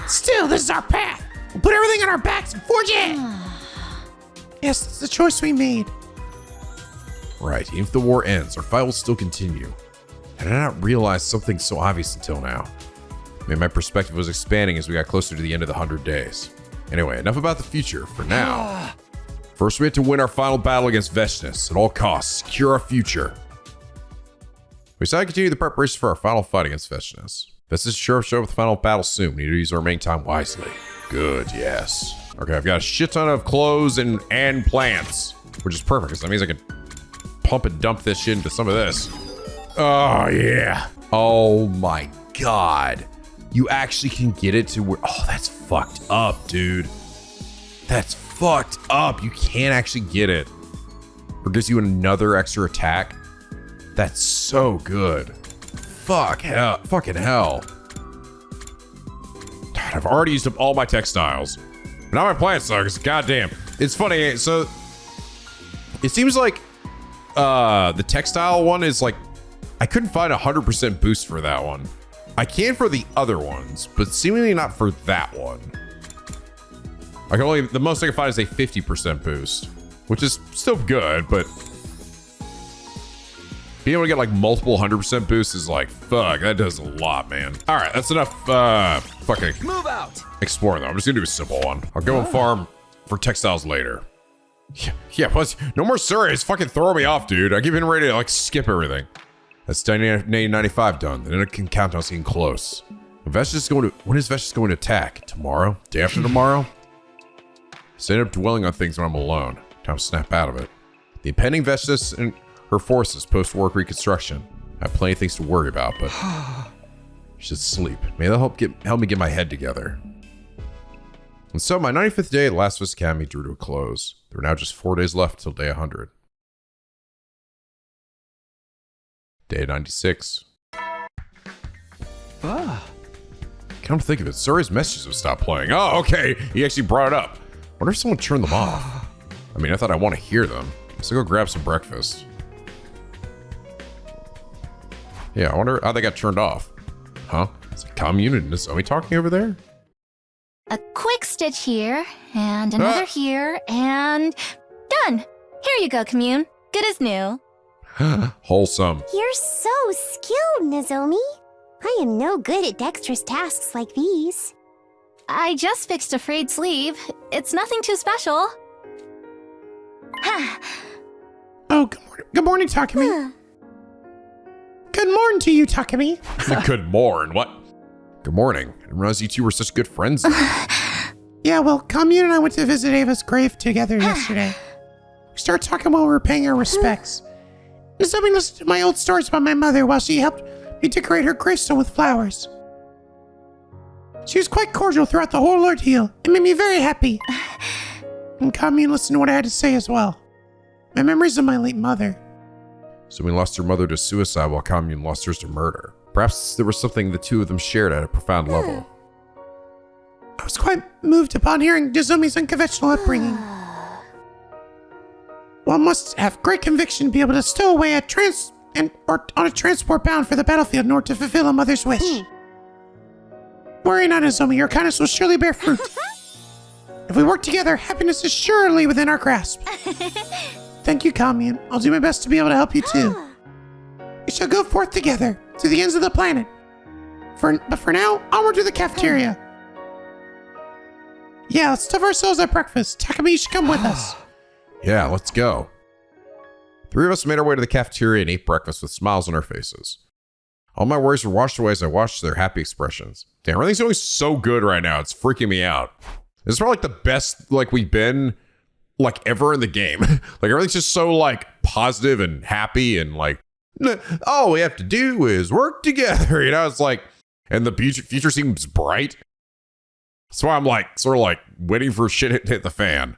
Still, this is our path. We'll put everything on our backs and forge it. Yes, that's the choice we made. Right, even if the war ends, our fight will still continue. I did not realize something so obvious until now. I mean, my perspective was expanding as we got closer to the end of the 100 days. Anyway, enough about the future for now. First, we have to win our final battle against Veshness at all costs. Secure our future. We decided to continue the preparation for our final fight against Veshness. Veshness show up with the final battle soon. We need to use our remaining time wisely. Good, yes. Okay, I've got a shit ton of clothes and plants, which is perfect because that means I can pump and dump this shit into some of this. Oh, yeah. Oh, my God. You actually can get it to where... Oh, that's fucked up, dude. That's fucked up. You can't actually get it. Or gives you another extra attack. That's so good. Fucking hell. God, I've already used up all my textiles. Now my plant sucks. Goddamn. It's funny. So it seems like the textile one is like, I couldn't find 100% boost for that one. I can for the other ones, but seemingly not for that one. I can only, the most I can find is a 50% boost, which is still good, but being able to get like multiple 100% boosts is like, fuck, that does a lot, man. All right, that's enough fucking Move out. exploring though. I'm just gonna do a simple one. I'll go and farm for textiles later. Yeah, plus, no more Sirei. It's fucking throwing me off, dude. I keep getting ready to like skip everything. That's 95 done. Then it can count on us getting close. When is Veshness going to attack? Tomorrow? Day after tomorrow? So I end up dwelling on things when I'm alone. Time to snap out of it. The impending Veshness and her forces post-war reconstruction. I have plenty of things to worry about, but I should sleep. May that help me get my head together. And so my 95th day at the Last of Us Academy drew to a close. There were now just 4 days left till day 100. Day 96. Come to think of it, Sirei's messages have stopped playing. Oh, okay. He actually brought it up. Wonder if someone turned them off. I mean, I thought I want to hear them. So go grab some breakfast. Yeah, I wonder how they got turned off. Huh? Is it Commune and Nozomi talking over there? A quick stitch here, and another here, and done. Here you go, Commune. Good as new. Wholesome. You're so skilled, Nozomi. I am no good at dexterous tasks like these. I just fixed a frayed sleeve. It's nothing too special. Oh, good morning, Takumi. Good morning to you, Takumi. Good morning. What? Good morning. I didn't realize you two were such good friends. Yeah, well, Commune and I went to visit Ava's grave together yesterday. We started talking while we were paying our respects. Nozomi listened to my old stories about my mother while she helped me decorate her gravestone with flowers. She was quite cordial throughout the whole ordeal. It made me very happy. And Commune listened to what I had to say as well. My memories of my late mother. So we lost her mother to suicide while Commune lost hers to murder. Perhaps there was something the two of them shared at a profound level. I was quite moved upon hearing Nozomi's unconventional upbringing. One must have great conviction to be able to stow away or on a transport bound for the battlefield in order to fulfill a mother's wish. Worry not, Nozomi, your kindness will surely bear fruit. If we work together, happiness is surely within our grasp. Thank you, Commune. I'll do my best to be able to help you too. We shall go forth together to the ends of the planet. But for now, onward to the cafeteria. Yeah, let's stuff ourselves at breakfast. Takumi, you should come with us. Yeah, let's go. Three of us made our way to the cafeteria and ate breakfast with smiles on our faces. All my worries were washed away as I watched their happy expressions. Damn, everything's going so good right now. It's freaking me out. This is probably like the best we've been ever in the game. Everything's just so positive and happy and all we have to do is work together. It's and the future seems bright. That's why I'm sort of waiting for shit to hit the fan.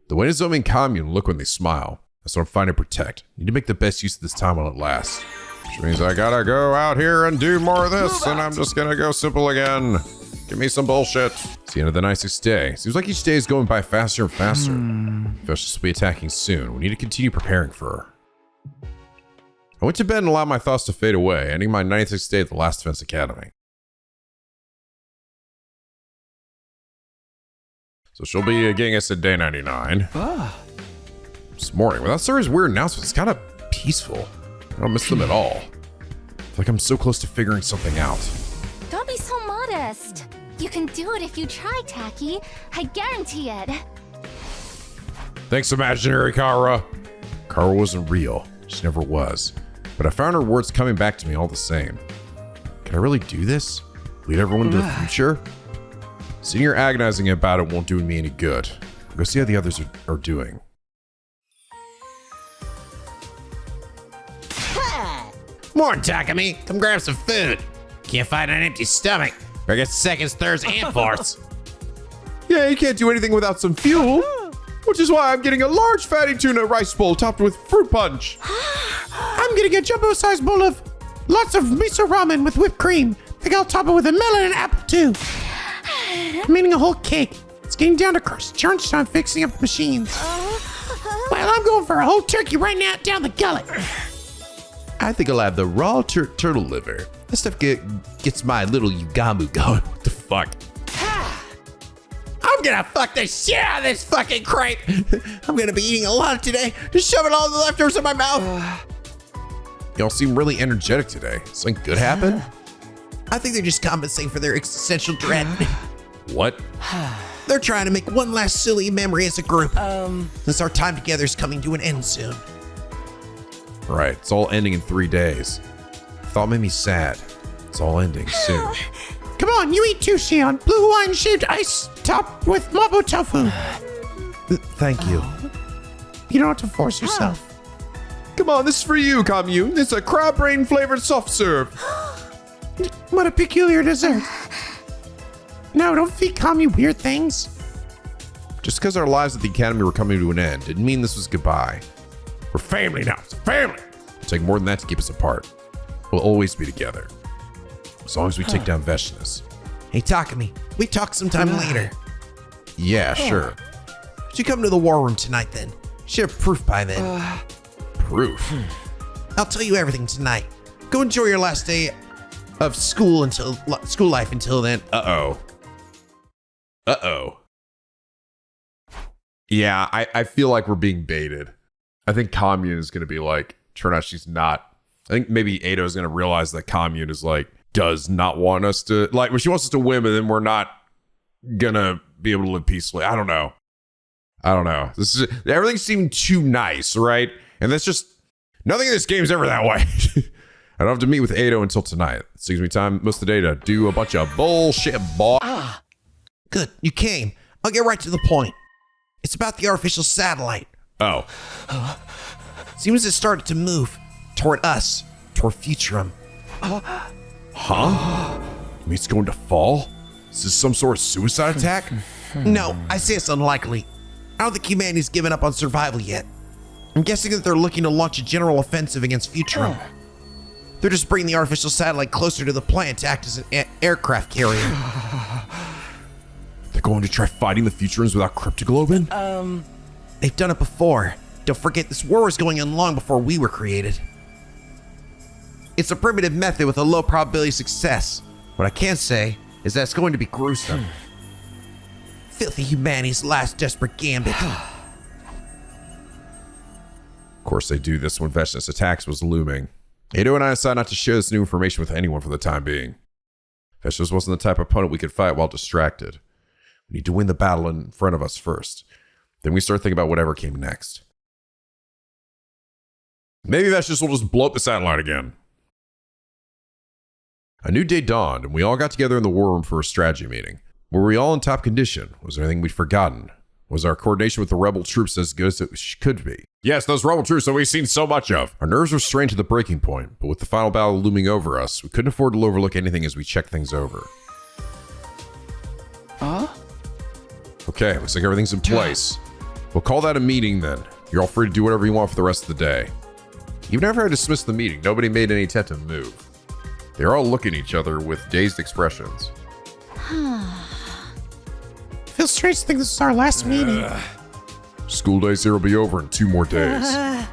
The way Nozomi and Commune look when they smile. That's what I'm trying to protect. Need to make the best use of this time while it lasts. Which means I gotta go out here and do more of this, and I'm just gonna go simple again. Give me some bullshit. It's the end of the 96th day. Seems like each day is going by faster and faster. Veshness will be attacking soon. We need to continue preparing for her. I went to bed and allowed my thoughts to fade away, ending my 96th day at the Last Defense Academy. So she'll be getting us at day 99. This morning, without Sirei's weird announcements, it's kind of peaceful. I don't miss them at all. I feel like I'm so close to figuring something out. Don't be so modest. You can do it if you try, Taki. I guarantee it. Thanks, imaginary Kara. Kara wasn't real. She never was. But I found her words coming back to me all the same. Can I really do this? Lead everyone to the future? Sitting here agonizing about it won't do me any good. I'll go see how the others are doing. Morning, Takumi. Come grab some food. Can't fight on an empty stomach. Better get seconds, thirds, and fourths. Yeah, you can't do anything without some fuel. Which is why I'm getting a large fatty tuna rice bowl topped with fruit punch. I'm getting a jumbo-sized bowl of lots of miso ramen with whipped cream. I think I'll top it with a melon and apple too. I'm eating a whole cake. It's getting down to crunch time fixing up the machines. Well, I'm going for a whole turkey right now down the gullet. I think I'll have the raw turtle liver. That stuff gets my little Yugamu going. What the fuck? I'm gonna fuck the shit out of this fucking crepe. I'm gonna be eating a lot today. Just shoving all the leftovers in my mouth. Y'all seem really energetic today. Something good happened? I think they're just compensating for their existential dread. What? They're trying to make one last silly memory as a group. Since our time together is coming to an end soon. Right, it's all ending in 3 days. Thought made me sad. It's all ending soon. Come on, you eat too, Shion. Blue Hawaiian shaved ice topped with mabo tofu. Thank you. You don't have to force yourself. Come on, this is for you, Commune. It's a crab brain flavored soft serve. What a peculiar dessert. No, don't feed Commune weird things. Just because our lives at the academy were coming to an end didn't mean this was goodbye. We're family now. It's a family. It'll take more than that to keep us apart. We'll always be together. As long as we take down Veshness. Hey, Takumi, we talk sometime later. Yeah, sure. Should you come to the war room tonight then? Should have proof by then. Proof? I'll tell you everything tonight. Go enjoy your last day of school life until then. Uh-oh. Yeah, I feel like we're being baited. I think Commune is going to be like, turn out she's not. I think maybe Ado is going to realize that Commune is like, does not want us to, like, well, she wants us to win, but then we're not going to be able to live peacefully. I don't know. Everything seemed too nice, right? And that's just, nothing in this game's ever that way. I don't have to meet with Ado until tonight. It saves me time most of the day to do a bunch of bullshit, boy. Good, you came. I'll get right to the point. It's about the artificial satellite. Oh. Seems it started to move toward us, toward Futurum. Huh? You mean it's going to fall? Is this some sort of suicide attack? No, I say it's unlikely. I don't think humanity's given up on survival yet. I'm guessing that they're looking to launch a general offensive against Futurum. They're just bringing the artificial satellite closer to the planet to act as an aircraft carrier. They're going to try fighting the Futurums without cryptoglobin? They've done it before. Don't forget, this war was going on long before we were created. It's a primitive method with a low probability of success. What I can say is that it's going to be gruesome. Filthy humanity's last desperate gambit. Of course they do this when Veshness attacks was looming. Ado and I decided not to share this new information with anyone for the time being. Veshness wasn't the type of opponent we could fight while distracted. We need to win the battle in front of us first. Then we start thinking about whatever came next. Maybe Veshness will just blow up the satellite again. A new day dawned, and we all got together in the war room for a strategy meeting. Were we all in top condition? Was there anything we'd forgotten? Was our coordination with the rebel troops as good as it could be? Yes, those rebel troops that we've seen so much of. Our nerves were strained to the breaking point, but with the final battle looming over us, we couldn't afford to overlook anything as we checked things over. Okay, looks like everything's in place. We'll call that a meeting then. You're all free to do whatever you want for the rest of the day. Even after I dismissed the meeting, nobody made any attempt to move. They were all looking at each other with dazed expressions. Feels strange to think this is our last meeting. School days here will be over in 2 more days. I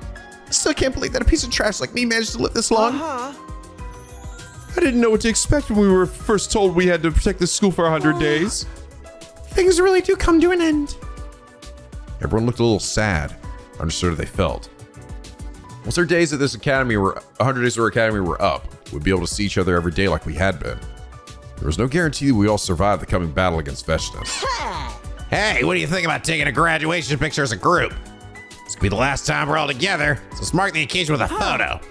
still can't believe that a piece of trash like me managed to live this long. I didn't know what to expect when we were first told we had to protect this school for 100 days. Things really do come to an end. Everyone looked a little sad. Understood how they felt. Once our days at this academy were 100 days of our academy were up, we'd be able to see each other every day like we had been. There was no guarantee that we all survived the coming battle against Veshness. Hey, what do you think about taking a graduation picture as a group? It'll be the last time we're all together, so let's mark the occasion with a photo.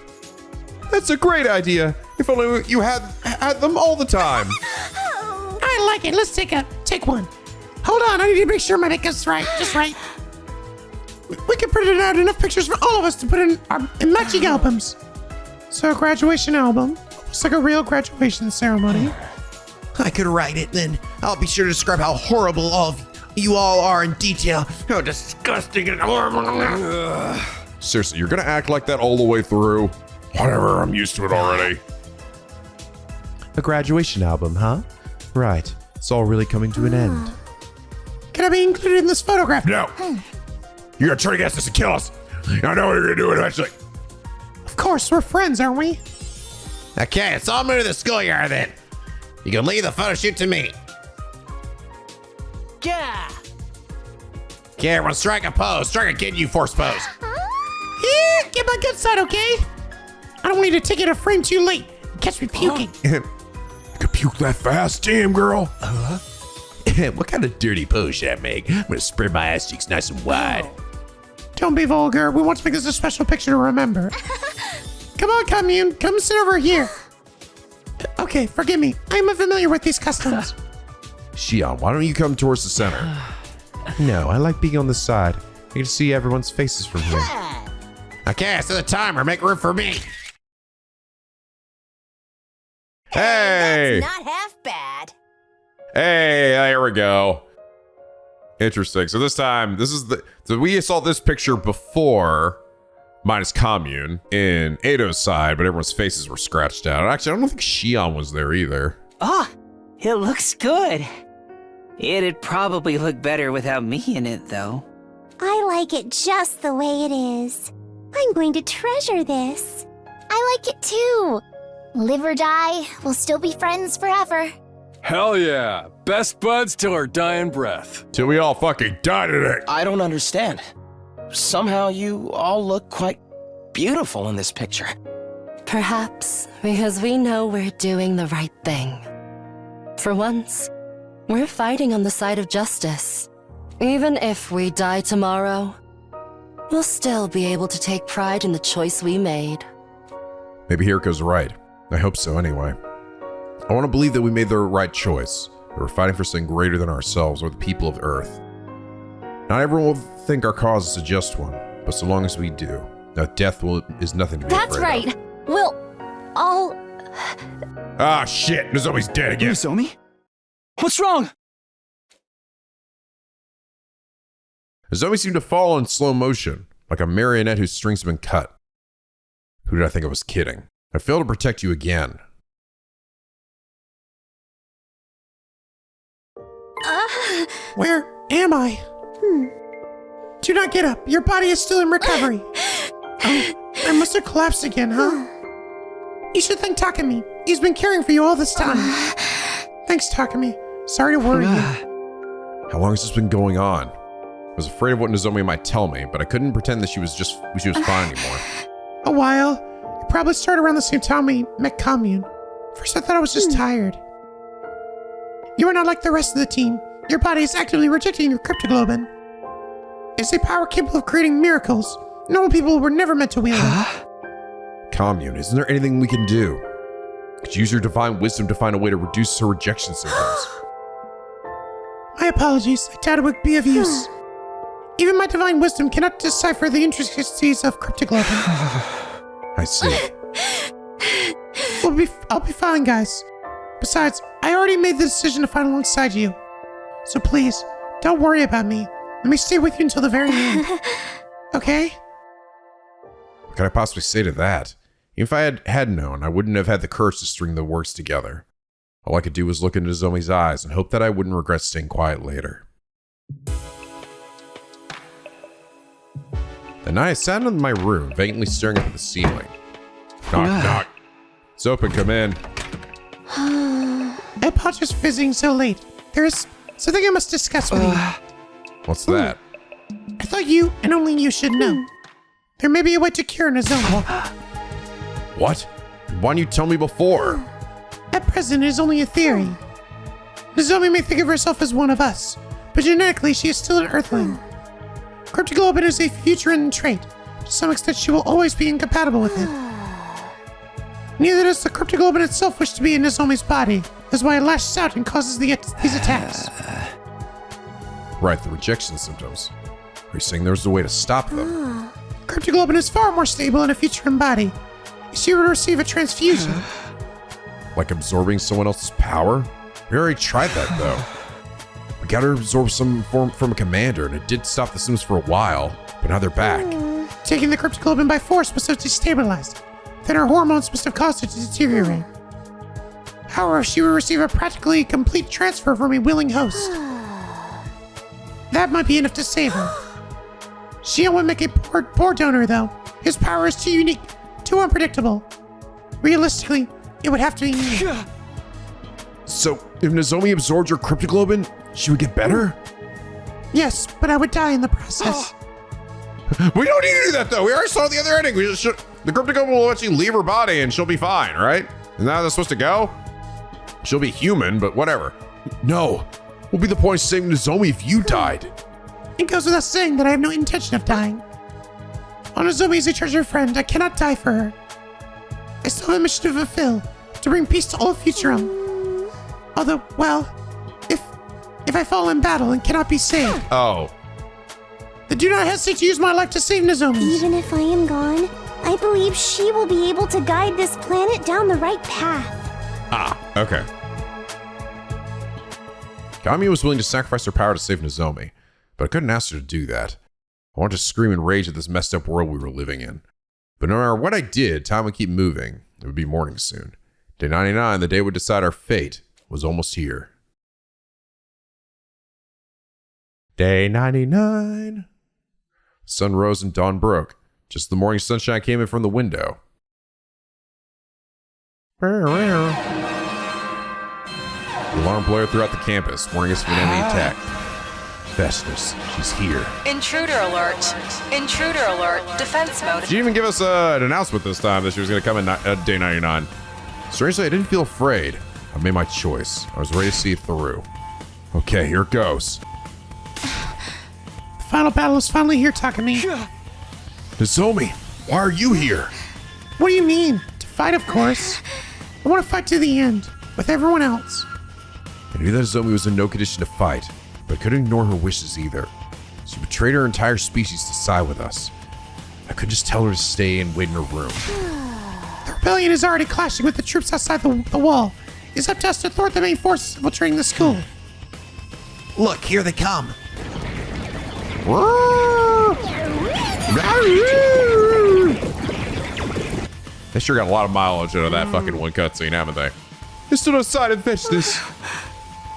That's a great idea. If only you had them all the time. I like it. Let's take one. Hold on, I need to make sure my makeup's right, just right. We can print it out enough pictures for all of us to put in matching albums. So a graduation album. It's like a real graduation ceremony. I could write it, then I'll be sure to describe how horrible all of you all are in detail. How disgusting and horrible. Seriously, you're gonna act like that all the way through? Whatever, I'm used to it already. A graduation album, huh? Right. It's all really coming to an end. Can I be included in this photograph? No. You're gonna turn against us and kill us. I know what you're gonna do eventually. Of course, we're friends, aren't we? Okay, let's all move to the schoolyard then. You can leave the photo shoot to me. Yeah. Okay, everyone strike a pose. Strike a kid you force pose. Yeah, get my good side, okay? I don't want you to take it a frame too late. Catch me puking. You could puke that fast? Damn, girl. What kind of dirty pose should I make? I'm gonna spread my ass cheeks nice and wide. Don't be vulgar. We want to make this a special picture to remember. Come on, commune. Come sit over here. Okay, forgive me. I'm unfamiliar with these customs. Shion, why don't you come towards the center? No, I like being on the side. I get to see everyone's faces from here. Okay, set the timer. Make room for me. Hey! Not half bad. Hey, there we go. Interesting. So this time, so we saw this picture before, minus Commune, in Eido's side, but everyone's faces were scratched out. Actually, I don't think Shion was there either. Ah, it looks good. It'd probably look better without me in it, though. I like it just the way it is. I'm going to treasure this. I like it too. Live or die, we'll still be friends forever. Hell yeah. Best buds till our dying breath. Till we all fucking die today. I don't understand. Somehow you all look quite beautiful in this picture. Perhaps because we know we're doing the right thing. For once, we're fighting on the side of justice. Even if we die tomorrow, we'll still be able to take pride in the choice we made. Maybe Hiriko's right. I hope so anyway. I want to believe that we made the right choice. That we're fighting for something greater than ourselves or the people of Earth. Not everyone will think our cause is a just one, but so long as we do, that death is nothing to be That's afraid right. of. We'll all... Ah, shit. Nozomi's dead again. Nozomi? What's wrong? Nozomi seemed to fall in slow motion, like a marionette whose strings have been cut. Who did I think I was kidding? I failed to protect you again. Where am I? Do not get up. Your body is still in recovery. I must have collapsed again, huh? You should thank Takumi. He's been caring for you all this time. Thanks, Takumi. Sorry to worry you. How long has this been going on? I was afraid of what Nozomi might tell me, but I couldn't pretend that she was fine anymore. A while. It probably started around the same time we met Commune. First I thought I was just tired. You are not like the rest of the team. Your body is actively rejecting your cryptoglobin. It's a power capable of creating miracles. Normal people were never meant to wield it. Commune, isn't there anything we can do? Could you use your divine wisdom to find a way to reduce her rejection symptoms? My apologies. I doubt it would be of use. Even my divine wisdom cannot decipher the intricacies of cryptoglobin. I see. I'll be fine, guys. Besides, I already made the decision to fight alongside you. So please, don't worry about me. Let me stay with you until the very end. Okay? What could I possibly say to that? Even if I had known, I wouldn't have had the courage to string the words together. All I could do was look into Nozomi's eyes and hope that I wouldn't regret staying quiet later. The night I sat in my room, vacantly staring up at the ceiling. Knock, knock. It's open, come in. I apologize for visiting so late. There is something I must discuss with you. What's that? I thought you, and only you, should know. There may be a way to cure Nozomi. What? Why didn't you tell me before? At present, it is only a theory. Nozomi may think of herself as one of us, but genetically, she is still an Earthling. Cryptoglobin is a Futuran trait. To some extent, she will always be incompatible with it. Neither does the Cryptoglobin itself wish to be in Nozomi's body. That's why it lashes out and causes these attacks. Right, the rejection symptoms. Are you saying there's a way to stop them? Cryptoglobin is far more stable in a Futuran body. If she were to receive a transfusion. Like absorbing someone else's power? We already tried that, though. We got her to absorb some form from a commander, and it did stop the symptoms for a while, but now they're back. Taking the Cryptoglobin by force must have destabilized it. Then her hormones must have caused it to deteriorate. However, if she would receive a practically complete transfer from a willing host, that might be enough to save her. Shion would make a poor donor, though. His power is too unique, too unpredictable. Realistically, it would have to be me. So, if Nozomi absorbed your Cryptoglobin, she would get better? Yes, but I would die in the process. We don't need to do that, though. We already saw the other ending. The Cryptoglobin will actually leave her body, and she'll be fine, right? Isn't that how that's supposed to go? She'll be human, but whatever. No. What would be the point of saving Nozomi if you died? It goes without saying that I have no intention of dying. While Nozomi is a treasured friend, I cannot die for her. I still have a mission to fulfill, to bring peace to all Futurum. Although, well, if I fall in battle and cannot be saved. Oh. Then do not hesitate to use my life to save Nozomi. Even if I am gone, I believe she will be able to guide this planet down the right path. Ah, okay. Kami was willing to sacrifice her power to save Nozomi, but I couldn't ask her to do that. I wanted to scream and rage at this messed up world we were living in. But no matter what I did, time would keep moving. It would be morning soon. Day 99, the day would decide our fate, was almost here. Day 99. Sun rose and dawn broke. Just as the morning sunshine came in from the window. The alarm blared throughout the campus, warning us of an enemy attack. Festus, she's here. Intruder alert. Intruder alert. Defense mode. She even gave us an announcement this time that she was going to come in day 99. Strangely, I didn't feel afraid. I made my choice. I was ready to see it through. Okay, here it goes. The final battle is finally here, Takumi. Nozomi, why are you here? What do you mean? To fight, of course. I want to fight to the end, with everyone else. I knew that Nozomi was in no condition to fight, but I couldn't ignore her wishes either. She betrayed her entire species to side with us. I couldn't just tell her to stay and wait in her room. The rebellion is already clashing with the troops outside the wall. It's up to us to thwart the main forces infiltrating the school. Look, here they come. They sure got a lot of mileage out of that fucking one cutscene, haven't they? They stood aside and fetched this.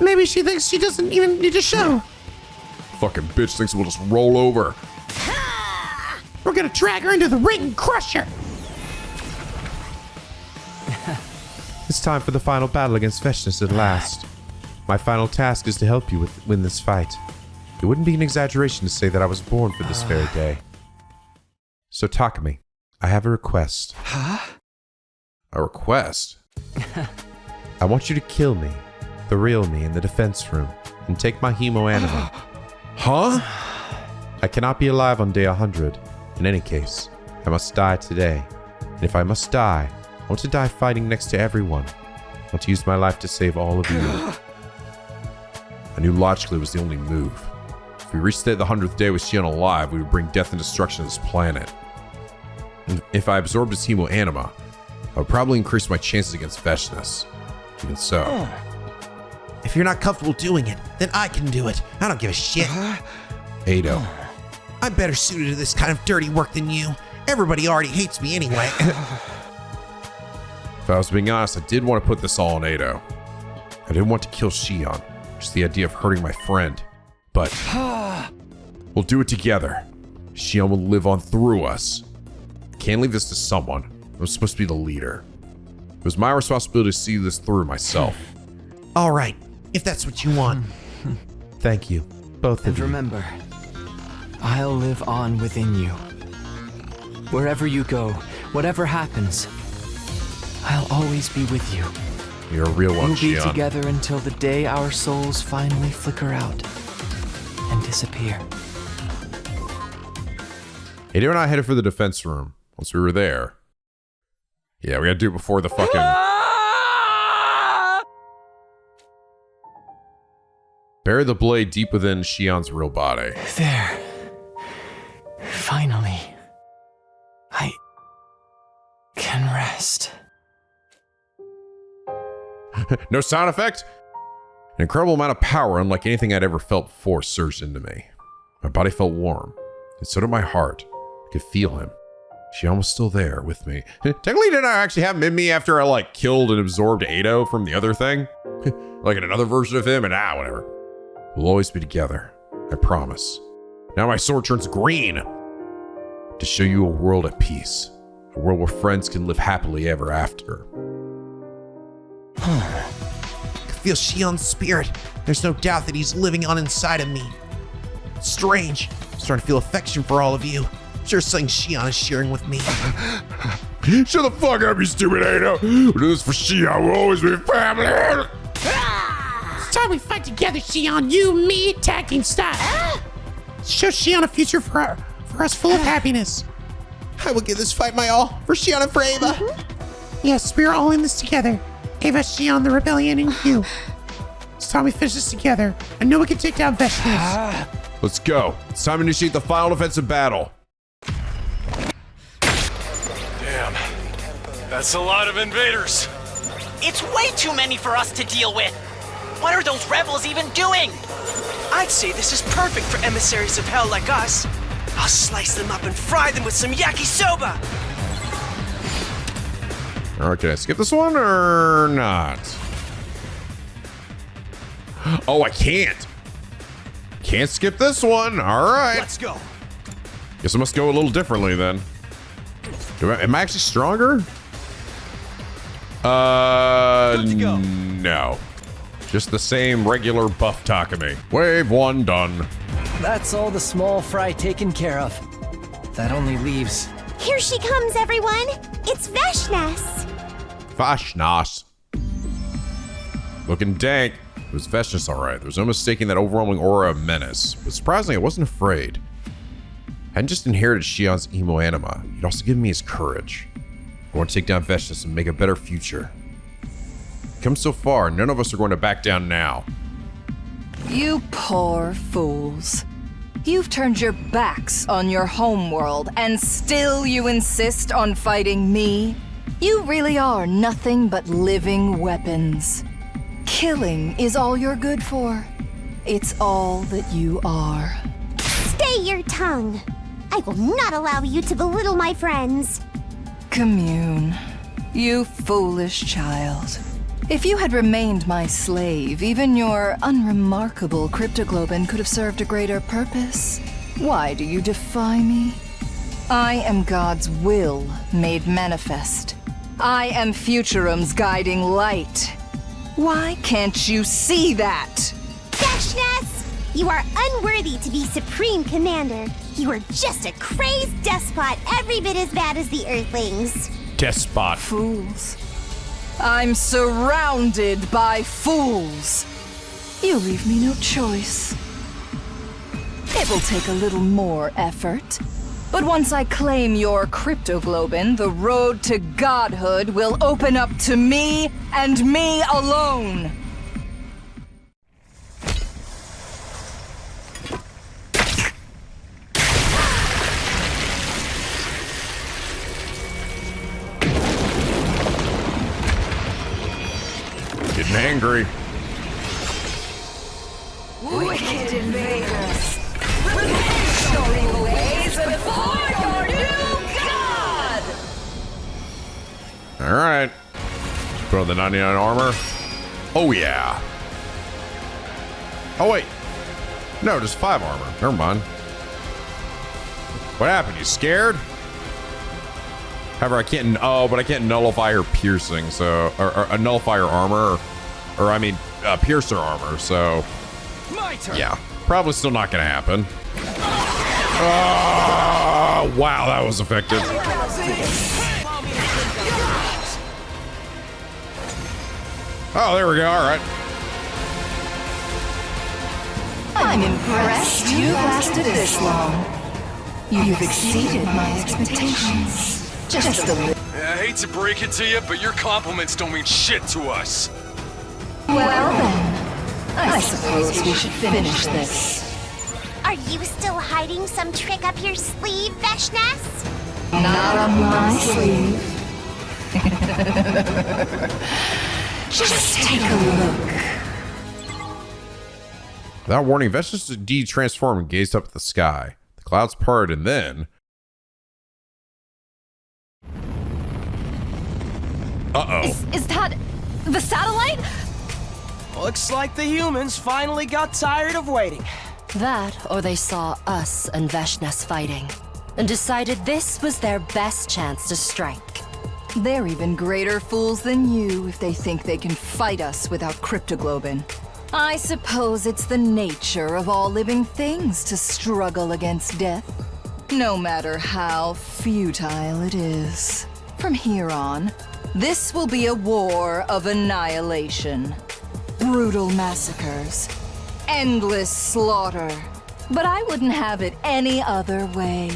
Maybe she thinks she doesn't even need to show. Fucking bitch thinks we'll just roll over. We're gonna drag her into the ring and crush her. It's time for the final battle against Festus at last. My final task is to help you win this fight. It wouldn't be an exaggeration to say that I was born for this very day. So Takumi, I have a request. Huh? A request? I want you to kill me, the real me, in the defense room, and take my Hemoanima. Huh? I cannot be alive on day 100. In any case, I must die today. And if I must die, I want to die fighting next to everyone. I want to use my life to save all of you. I knew logically it was the only move. If we reached the 100th day with Shion alive, we would bring death and destruction to this planet. And if I absorbed his Hemoanima, I would probably increase my chances against Festus. Even so. If you're not comfortable doing it, then I can do it. I don't give a shit. Ado. I'm better suited to this kind of dirty work than you. Everybody already hates me anyway. If I was being honest, I did want to put this all on Ado. I didn't want to kill Shion. Just the idea of hurting my friend. But we'll do it together. Shion will live on through us. Can't leave this to someone. I'm supposed to be the leader. It was my responsibility to see this through myself. All right, if that's what you want. Thank you, both of you. And remember, I'll live on within you. Wherever you go, whatever happens, I'll always be with you. You're a real one, We'll be Shion. together until the day our souls finally flicker out and disappear. Ado and I headed for the defense room. Once we were there. Yeah, we gotta do it before the fucking... Bury the blade deep within Shion's real body. There. Finally. I can rest. No sound effect? An incredible amount of power, unlike anything I'd ever felt before, surged into me. My body felt warm, and so did my heart. I could feel him. Shion was still there with me. Technically, didn't I actually have him in me after I, like, killed and absorbed Ado from the other thing? Like in another version of him, and whatever. We'll always be together. I promise. Now my sword turns green. To show you a world at peace. A world where friends can live happily ever after. I feel Shion's spirit. There's no doubt that he's living on inside of me. It's strange. I'm starting to feel affection for all of you. I'm sure something Shion is sharing with me. Shut the fuck up, you stupid Ado. We'll do this for Shion. We'll always be family. It's time we fight together, Shion. You, me, attacking style. Show Shion a future for us full of happiness. I will give this fight my all for Shion and for Ava. Yes, we're all in this together. Ava, Shion, the Rebellion, and you. It's time we finish this together. I know we can take down Veshnius. Let's go. It's time to initiate the final defensive battle. Damn. That's a lot of invaders. It's way too many for us to deal with. What are those rebels even doing? I'd say this is perfect for emissaries of hell like us. I'll slice them up and fry them with some yakisoba. All right, can I skip this one or not? Oh, I can't. Can't skip this one. All right. Let's go. Guess I must go a little differently then. Am I actually stronger? No. Just the same regular buff Takumi. Wave 1 done. That's all the small fry taken care of. That only leaves... Here she comes, everyone. It's Veshnius. Vashnas. Looking dank. It was Veshnius, all right. There was no mistaking that overwhelming aura of menace. But surprisingly, I wasn't afraid. I hadn't just inherited Shion's Hemoanima. He'd also given me his courage. I want to take down Veshnius and make a better future. Come so far, none of us are going to back down now. You poor fools. You've turned your backs on your homeworld, and still you insist on fighting me? You really are nothing but living weapons. Killing is all you're good for. It's all that you are. Stay your tongue. I will not allow you to belittle my friends. Commune, you foolish child. If you had remained my slave, even your unremarkable cryptoglobin could have served a greater purpose. Why do you defy me? I am God's will made manifest. I am Futurum's guiding light. Why can't you see that? Veshnius, you are unworthy to be Supreme Commander. You are just a crazed despot, every bit as bad as the Earthlings. Despot. Fools. I'm surrounded by fools. You leave me no choice. It will take a little more effort. But once I claim your cryptoglobin, the road to godhood will open up to me and me alone. Getting angry. Wicked invaders! Repent your evil ways before your new god! Alright. Put on the 99 armor. Oh yeah. Oh wait. No, just 5 armor. Never mind. What happened? You scared? However, I can't. Oh, but I can't nullify her piercing. So, or nullify her armor, or I mean, pierce her armor. So, My turn. yeah, probably still not gonna happen. Oh, wow, that was effective. Oh, there we go. All right. I'm impressed you lasted this long. You've exceeded my expectations. Just a little. I hate to break it to you, but your compliments don't mean shit to us. Well then, I suppose we should finish this. Are you still hiding some trick up your sleeve, Veshness? Not on my sleeve. Just take a look. Without warning, Vestas de-transformed and gazed up at the sky. The clouds parted, and then... Uh-oh. Is that the satellite? Looks like the humans finally got tired of waiting. That, or they saw us and Veshnes fighting, and decided this was their best chance to strike. They're even greater fools than you if they think they can fight us without cryptoglobin. I suppose it's the nature of all living things to struggle against death, no matter how futile it is. From here on, this will be a war of annihilation. Brutal massacres. Endless slaughter. But I wouldn't have it any other way.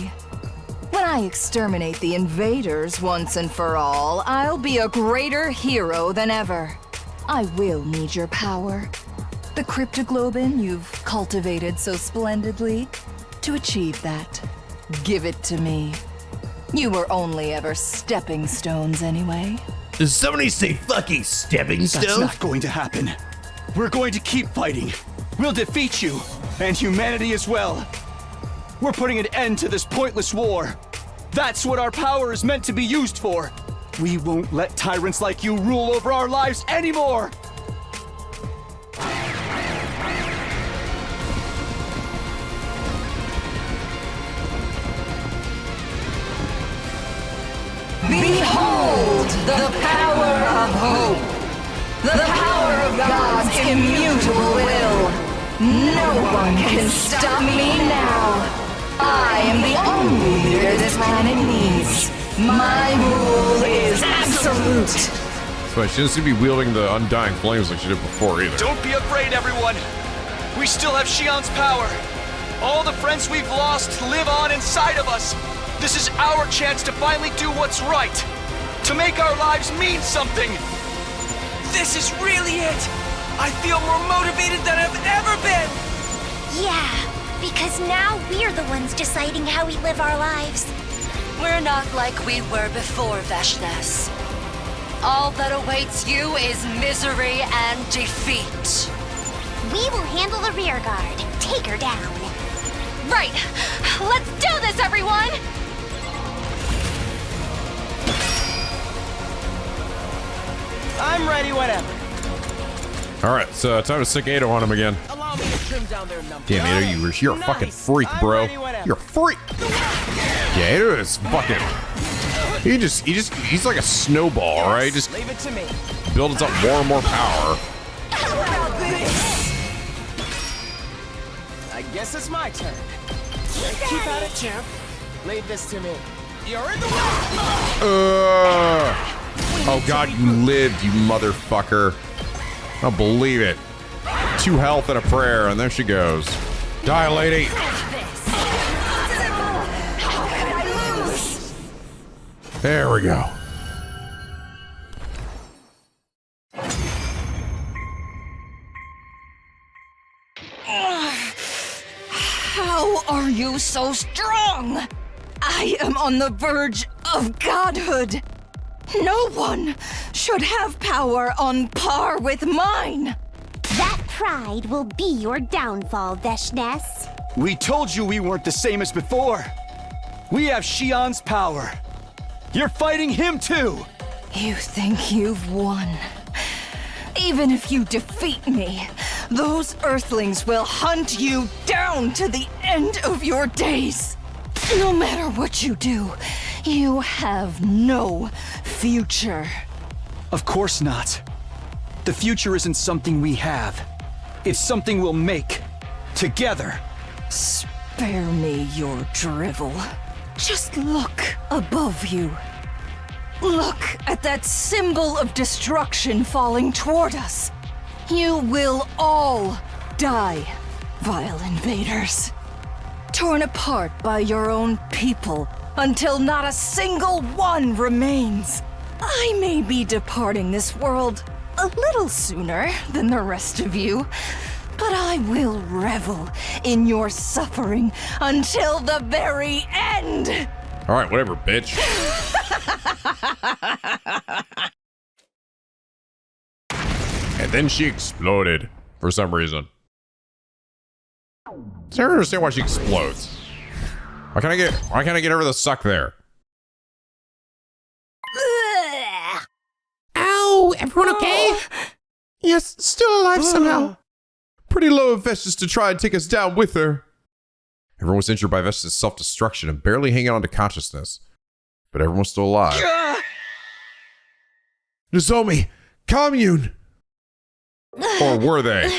When I exterminate the invaders once and for all, I'll be a greater hero than ever. I will need your power. The cryptoglobin you've cultivated so splendidly. To achieve that, give it to me. You were only ever stepping stones anyway. Does somebody say fucking stepping stone? That's not going to happen. We're going to keep fighting. We'll defeat you, and humanity as well. We're putting an end to this pointless war. That's what our power is meant to be used for. We won't let tyrants like you rule over our lives anymore! Behold the power of hope! The power of God's immutable will! No one can stop me now! I am the only leader this planet needs. My rule is absolute! That's why she doesn't seem to be wielding the undying flames like she did before either. Don't be afraid, everyone! We still have Shion's power! All the friends we've lost live on inside of us! This is our chance to finally do what's right! To make our lives mean something! This is really it! I feel more motivated than I've ever been! Yeah, because now we're the ones deciding how we live our lives. We're not like we were before, Veshnes. All that awaits you is misery and defeat. We will handle the rear guard. Take her down. Right! Let's do this, everyone! I'm ready whenever. Alright, so time to stick Ada on him again. Allow me to trim down their numbers. Damn, Ada, you're a fucking freak, bro. You're a freak! Yeah, Ada is fucking... He's like a snowball, Yes, right? Just leave it to me. builds up more and more power. I guess it's my turn. Keep at it, champ. Leave this to me. You're in the way. Oh god, you lived, you motherfucker. I don't believe it. 2 health and a prayer, and there she goes. Die, lady. There we go. How are you so strong? I am on the verge of godhood. No one should have power on par with mine. That pride will be your downfall, Veshnes. We told you we weren't the same as before. We have Shion's power. You're fighting him too. You think you've won. Even if you defeat me, those Earthlings will hunt you down to the end of your days. No matter what you do, you have no future. Of course not. The future isn't something we have. It's something we'll make. Together. Spare me your drivel. Just look above you. Look at that symbol of destruction falling toward us. You will all die, vile invaders. torn apart by your own people until not a single one remains. I may be departing this world a little sooner than the rest of you, but I will revel in your suffering until the very end. All right, whatever, bitch. And then she exploded for some reason. So I don't understand why she explodes. Why can't I get over the suck there? Ow! Everyone okay? Yes, still alive somehow. Pretty low of Vestas to try and take us down with her. Everyone was injured by Vestas' self-destruction and barely hanging on to consciousness. But everyone's still alive. Nozomi! Commune! Or were they?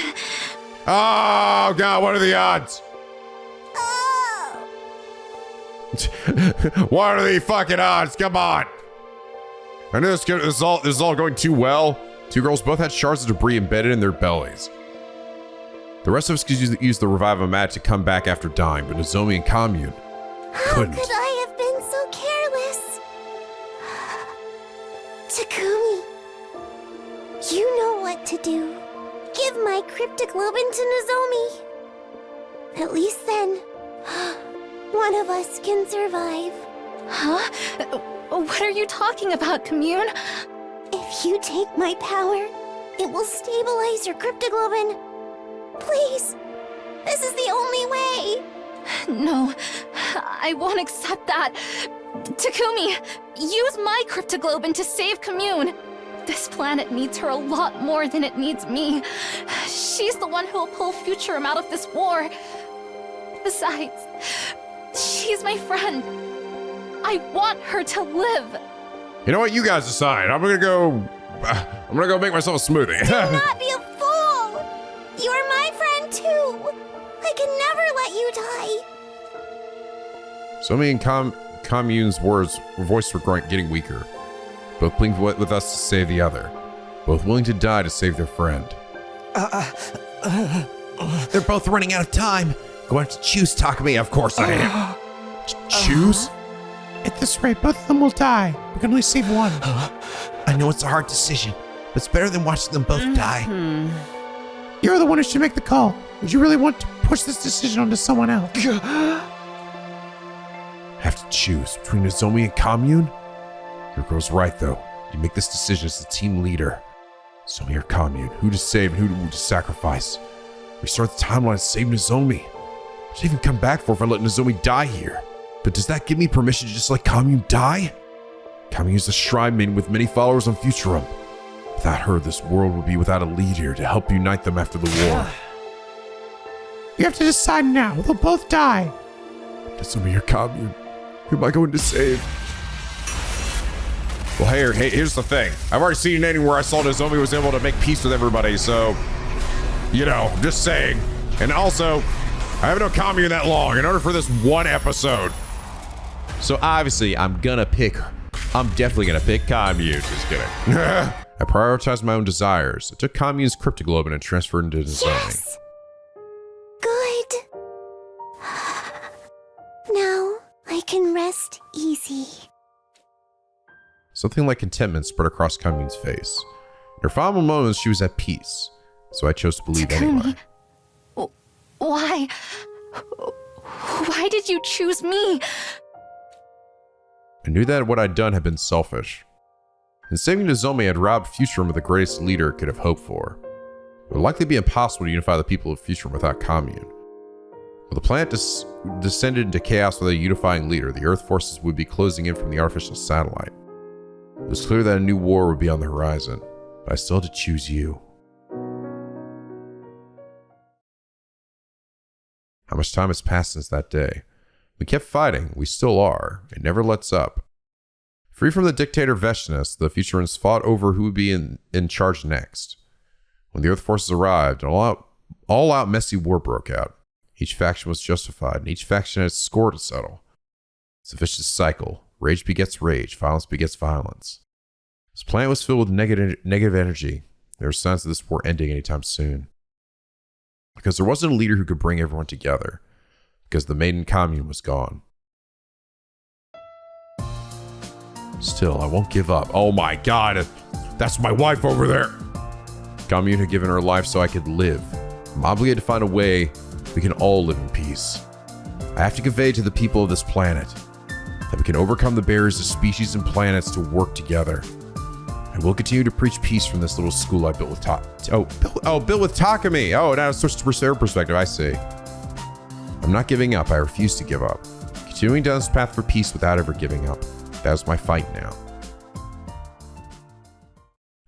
Oh, God, what are the odds? What are the fucking odds? Come on. I knew this is all going too well. Two girls both had shards of debris embedded in their bellies. The rest of us could use the revive of Matt to come back after dying, but Nozomi and Commune couldn't. How could I have been so careless? Takumi, you know what to do. Give my cryptoglobin to Nozomi. At least then, one of us can survive. Huh? What are you talking about, Commune? If you take my power, it will stabilize your cryptoglobin. Please, this is the only way. No, I won't accept that. Takumi, use my cryptoglobin to save Commune. This planet needs her a lot more than it needs me. She's the one who will pull Futurum out of this war. Besides, she's my friend. I want her to live. You know what? You guys decide. I'm gonna go make myself a smoothie. Do not be a fool. You are my friend too. I can never let you die. Nozomi and Commune's voice were getting weaker. Both pleading with us to save the other. Both willing to die to save their friend. They're both running out of time. Going to choose Takumi, of course I am. Choose? At this rate, both of them will die. We can only save one. I know it's a hard decision, but it's better than watching them both die. You're the one who should make the call. Would you really want to push this decision onto someone else? Have to choose between Nozomi and Commune? Your girl's right, though. You make this decision as the team leader. Nozomi or Commune, who to save and who to sacrifice? Restart the timeline and save Nozomi. What should I even come back for if I let Nozomi die here? But does that give me permission to just let Commune die? Commune is a shrine maiden with many followers on Futurum. Without her, this world would be without a leader to help unite them after the war. You have to decide now. They'll both die. Nozomi or Commune, who am I going to save? Well, here's the thing. I've already seen an ending where I saw Nozomi was able to make peace with everybody, so, you know, just saying. And also, I haven't known Commune that long in order for this one episode. So obviously, I'm definitely gonna pick Commune. Just kidding. I prioritized my own desires. I took Commune's cryptoglobin and transferred it into Nozomi. Yes. Good. Now I can rest easy. Something like contentment spread across Commune's face. In her final moments, she was at peace. So I chose to believe anyway. Why? Why did you choose me? I knew that what I'd done had been selfish. In saving Nozomi, I had robbed Futurum of the greatest leader it could have hoped for. It would likely be impossible to unify the people of Futurum without Commune. When the planet descended into chaos without a unifying leader, the Earth forces would be closing in from the artificial satellite. It was clear that a new war would be on the horizon, but I still had to choose you. How much time has passed since that day? We kept fighting, we still are. It never lets up. Free from the dictator Vestinus, the Futurans fought over who would be in charge next. When the Earth forces arrived, an all-out messy war broke out. Each faction was justified, and each faction had its score to settle. It's a vicious cycle. Rage begets rage, violence begets violence. This planet was filled with negative energy. There were signs of this war ending anytime soon. Because there wasn't a leader who could bring everyone together. because the maiden commune was gone. Still, I won't give up. Oh my god, that's my wife over there. Commune had given her life so I could live. I'm obligated to find a way we can all live in peace. I have to convey to the people of this planet that we can overcome the barriers of species and planets to work together. I will continue to preach peace from this little school I built with built with Takumi. Oh, now it's switched to their perspective. I see. I'm not giving up. I refuse to give up. Continuing down this path for peace without ever giving up. That is my fight now.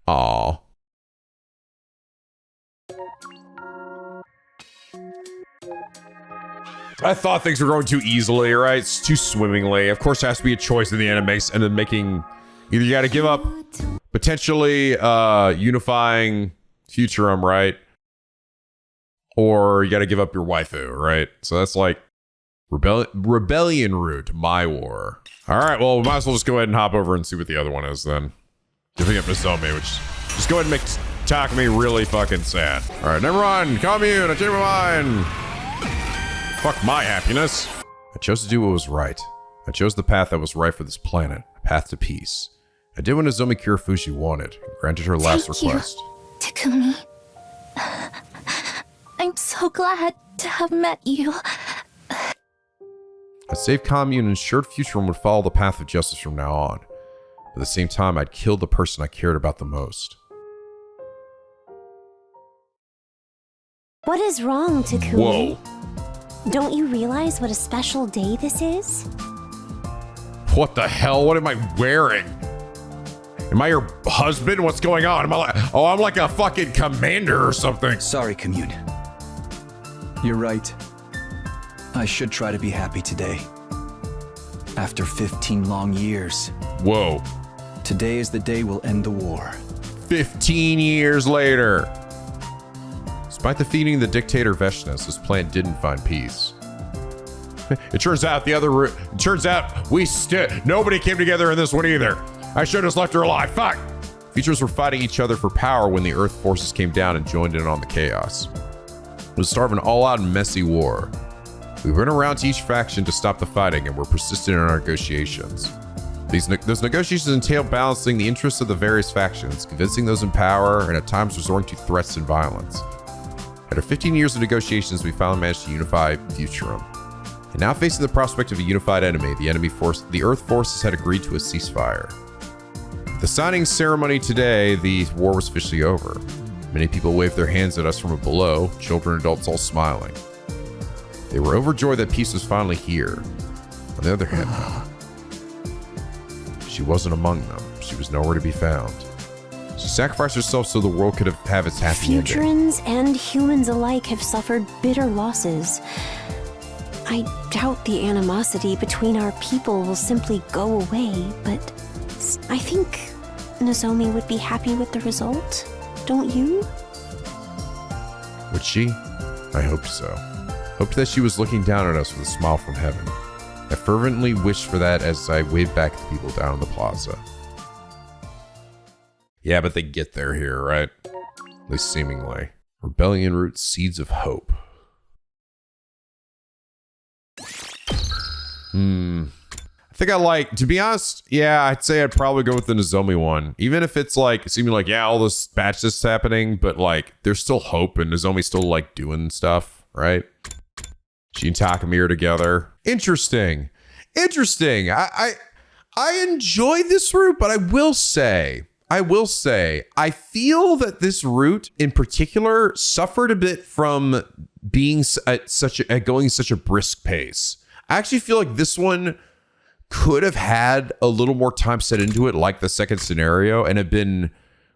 Aww. I thought things were going too easily, right? It's too swimmingly. Of course, there has to be a choice in the anime, and then making either you got to give up potentially unifying Futurum, right? Or you got to give up your waifu, right? So that's like rebellion route, my war. All right, well, we might as well just go ahead and hop over and see what the other one is then. Giving up Nozomi, which just go ahead and make Takumi really fucking sad. All right, never mind. Commune, I changed my mind. Fuck my happiness. I chose to do what was right. I chose the path that was right for this planet, a path to peace. I did what Nozomi Kirifushi wanted, and granted her last request. Takumi. I'm so glad to have met you. I saved Commune and ensured Futurum would follow the path of justice from now on. But at the same time, I'd killed the person I cared about the most. What is wrong, Takumi? Whoa. Don't you realize what a special day this is? What the hell? What am I wearing? Am I your husband? What's going on? Am I like, oh, I'm like a fucking commander or something. Sorry, Commune. You're right. I should try to be happy today. After 15 long years. Whoa. Today is the day we'll end the war. 15 years later. Despite defeating the dictator Veshnas, this planet didn't find peace. It turns out nobody came together in this one either. I should have just left her alive. Fuck. Features were fighting each other for power when the Earth forces came down and joined in on the chaos. It was the start of an all-out messy war. We went around to each faction to stop the fighting and were persistent in our negotiations. Those negotiations entailed balancing the interests of the various factions, convincing those in power, and at times resorting to threats and violence. After 15 years of negotiations, we finally managed to unify Futurum. And now facing the prospect of a unified enemy, the Earth forces had agreed to a ceasefire. At the signing ceremony today, the war was officially over. Many people waved their hands at us from below, children and adults all smiling. They were overjoyed that peace was finally here. On the other hand, she wasn't among them. She was nowhere to be found. She sacrificed herself so the world could have its happy ending. Futurans and humans alike have suffered bitter losses. I doubt the animosity between our people will simply go away, but I think Nozomi would be happy with the result. Don't you? Would she? I hoped so. Hoped that she was looking down at us with a smile from heaven. I fervently wished for that as I waved back at the people down in the plaza. Yeah, but they get there here, right? At least seemingly. Rebellion roots seeds of hope. I think I like, to be honest, yeah, I'd say I'd probably go with the Nozomi one. Even if it's like, seeming like, yeah, all this batch is happening, but like, there's still hope and Nozomi's still like doing stuff, right? She and Takumi are together. Interesting. I enjoy this route, but I will say, I feel that this route in particular suffered a bit from being going such a brisk pace. I actually feel like this one could have had a little more time set into it, like the second scenario, and have been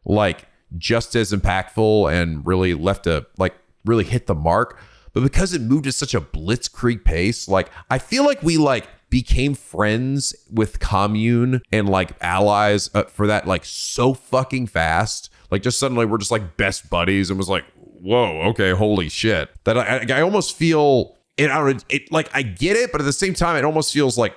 like just as impactful and really really hit the mark. But because it moved at such a blitzkrieg pace, like I feel like we like became friends with Commune and like allies for that like so fucking fast. Like just suddenly we're just like best buddies and was like, whoa, okay, holy shit. That I almost feel it. I get it, but at the same time, it almost feels like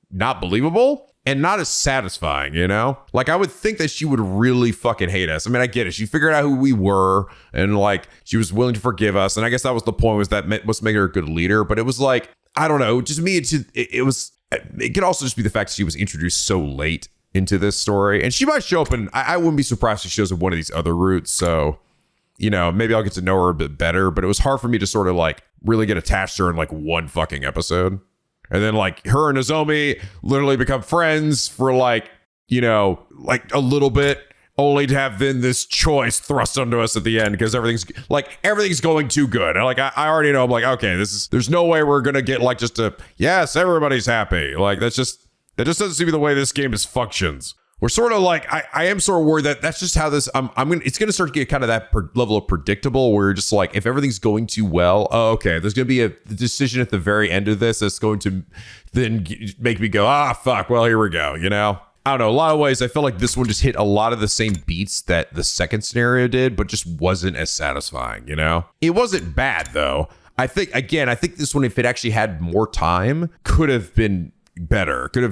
not believable and not as satisfying, you know? Like I would think that she would really fucking hate us. I mean, I get it. She figured out who we were and like she was willing to forgive us. And I guess that was the point, was that was making her a good leader. But it was like, I don't know. Just me, it could also just be the fact that she was introduced so late into this story. And she might show up, and I wouldn't be surprised if she shows up one of these other routes. So, you know, maybe I'll get to know her a bit better. But it was hard for me to sort of like really get attached to her in like one fucking episode. And then like her and Nozomi literally become friends for like, you know, like a little bit, only to have then this choice thrust onto us at the end because everything's going too good. And like I already know, I'm like, okay, there's no way we're gonna get like just a yes, everybody's happy. Like that just doesn't seem to be the way this game is functions. We're sort of like I am sort of worried that that's just how this it's gonna start to get kind of that level of predictable where you're just like, if everything's going too well, oh, okay, there's gonna be a decision at the very end of this that's going to then make me go, fuck, well, here we go, you know. I don't know, a lot of ways I felt like this one just hit a lot of the same beats that the second scenario did, but just wasn't as satisfying, you know? It wasn't bad though. I think this one, if it actually had more time, could have been better. Could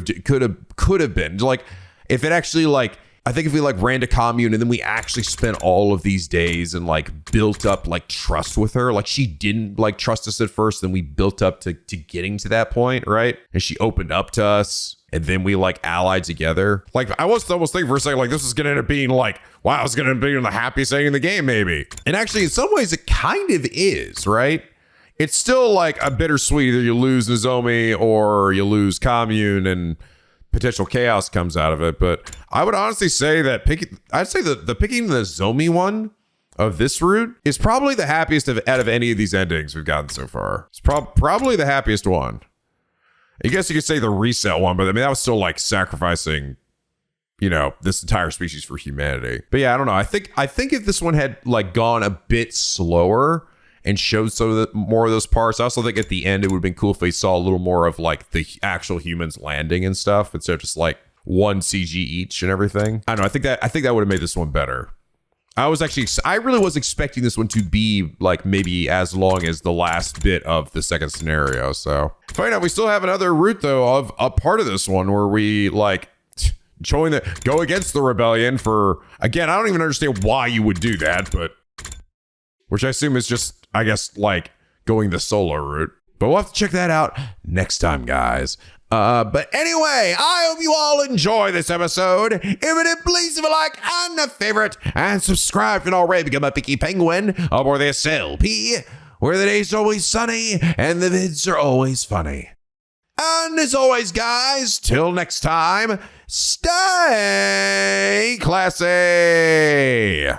have been like, if it actually like, I think if we like ran to commune and then we actually spent all of these days and like built up like trust with her, like she didn't like trust us at first, then we built up to getting to that point, right? And she opened up to us. And then we like allied together. Like I was almost thinking for a second, like this is gonna end up being like, wow, it's gonna be the happiest thing in the game, maybe. And actually, in some ways, it kind of is, right? It's still like a bittersweet. Either you lose Nozomi or you lose commune, and potential chaos comes out of it. But I would honestly say that I'd say the picking the Nozomi one of this route is probably the happiest out of any of these endings we've gotten so far. It's probably the happiest one. I guess you could say the reset one, but I mean, that was still like sacrificing, you know, this entire species for humanity. But yeah, I don't know. I think if this one had like gone a bit slower and showed some of more of those parts, I also think at the end, it would have been cool if we saw a little more of like the actual humans landing and stuff instead of just like one CG each and everything. I don't know. I think that would have made this one better. I really was expecting this one to be like maybe as long as the last bit of the second scenario. So funny enough, we still have another route though of a part of this one where we like go against the rebellion for, again, I don't even understand why you would do that, but which I assume is just, I guess, like going the solo route. But we'll have to check that out next time, guys. But anyway, I hope you all enjoy this episode. If it did, please leave a like and a favorite, and subscribe if you're not already. Become a picky penguin aboard the SLP, where the days are always sunny and the vids are always funny. And as always, guys, till next time, stay classy.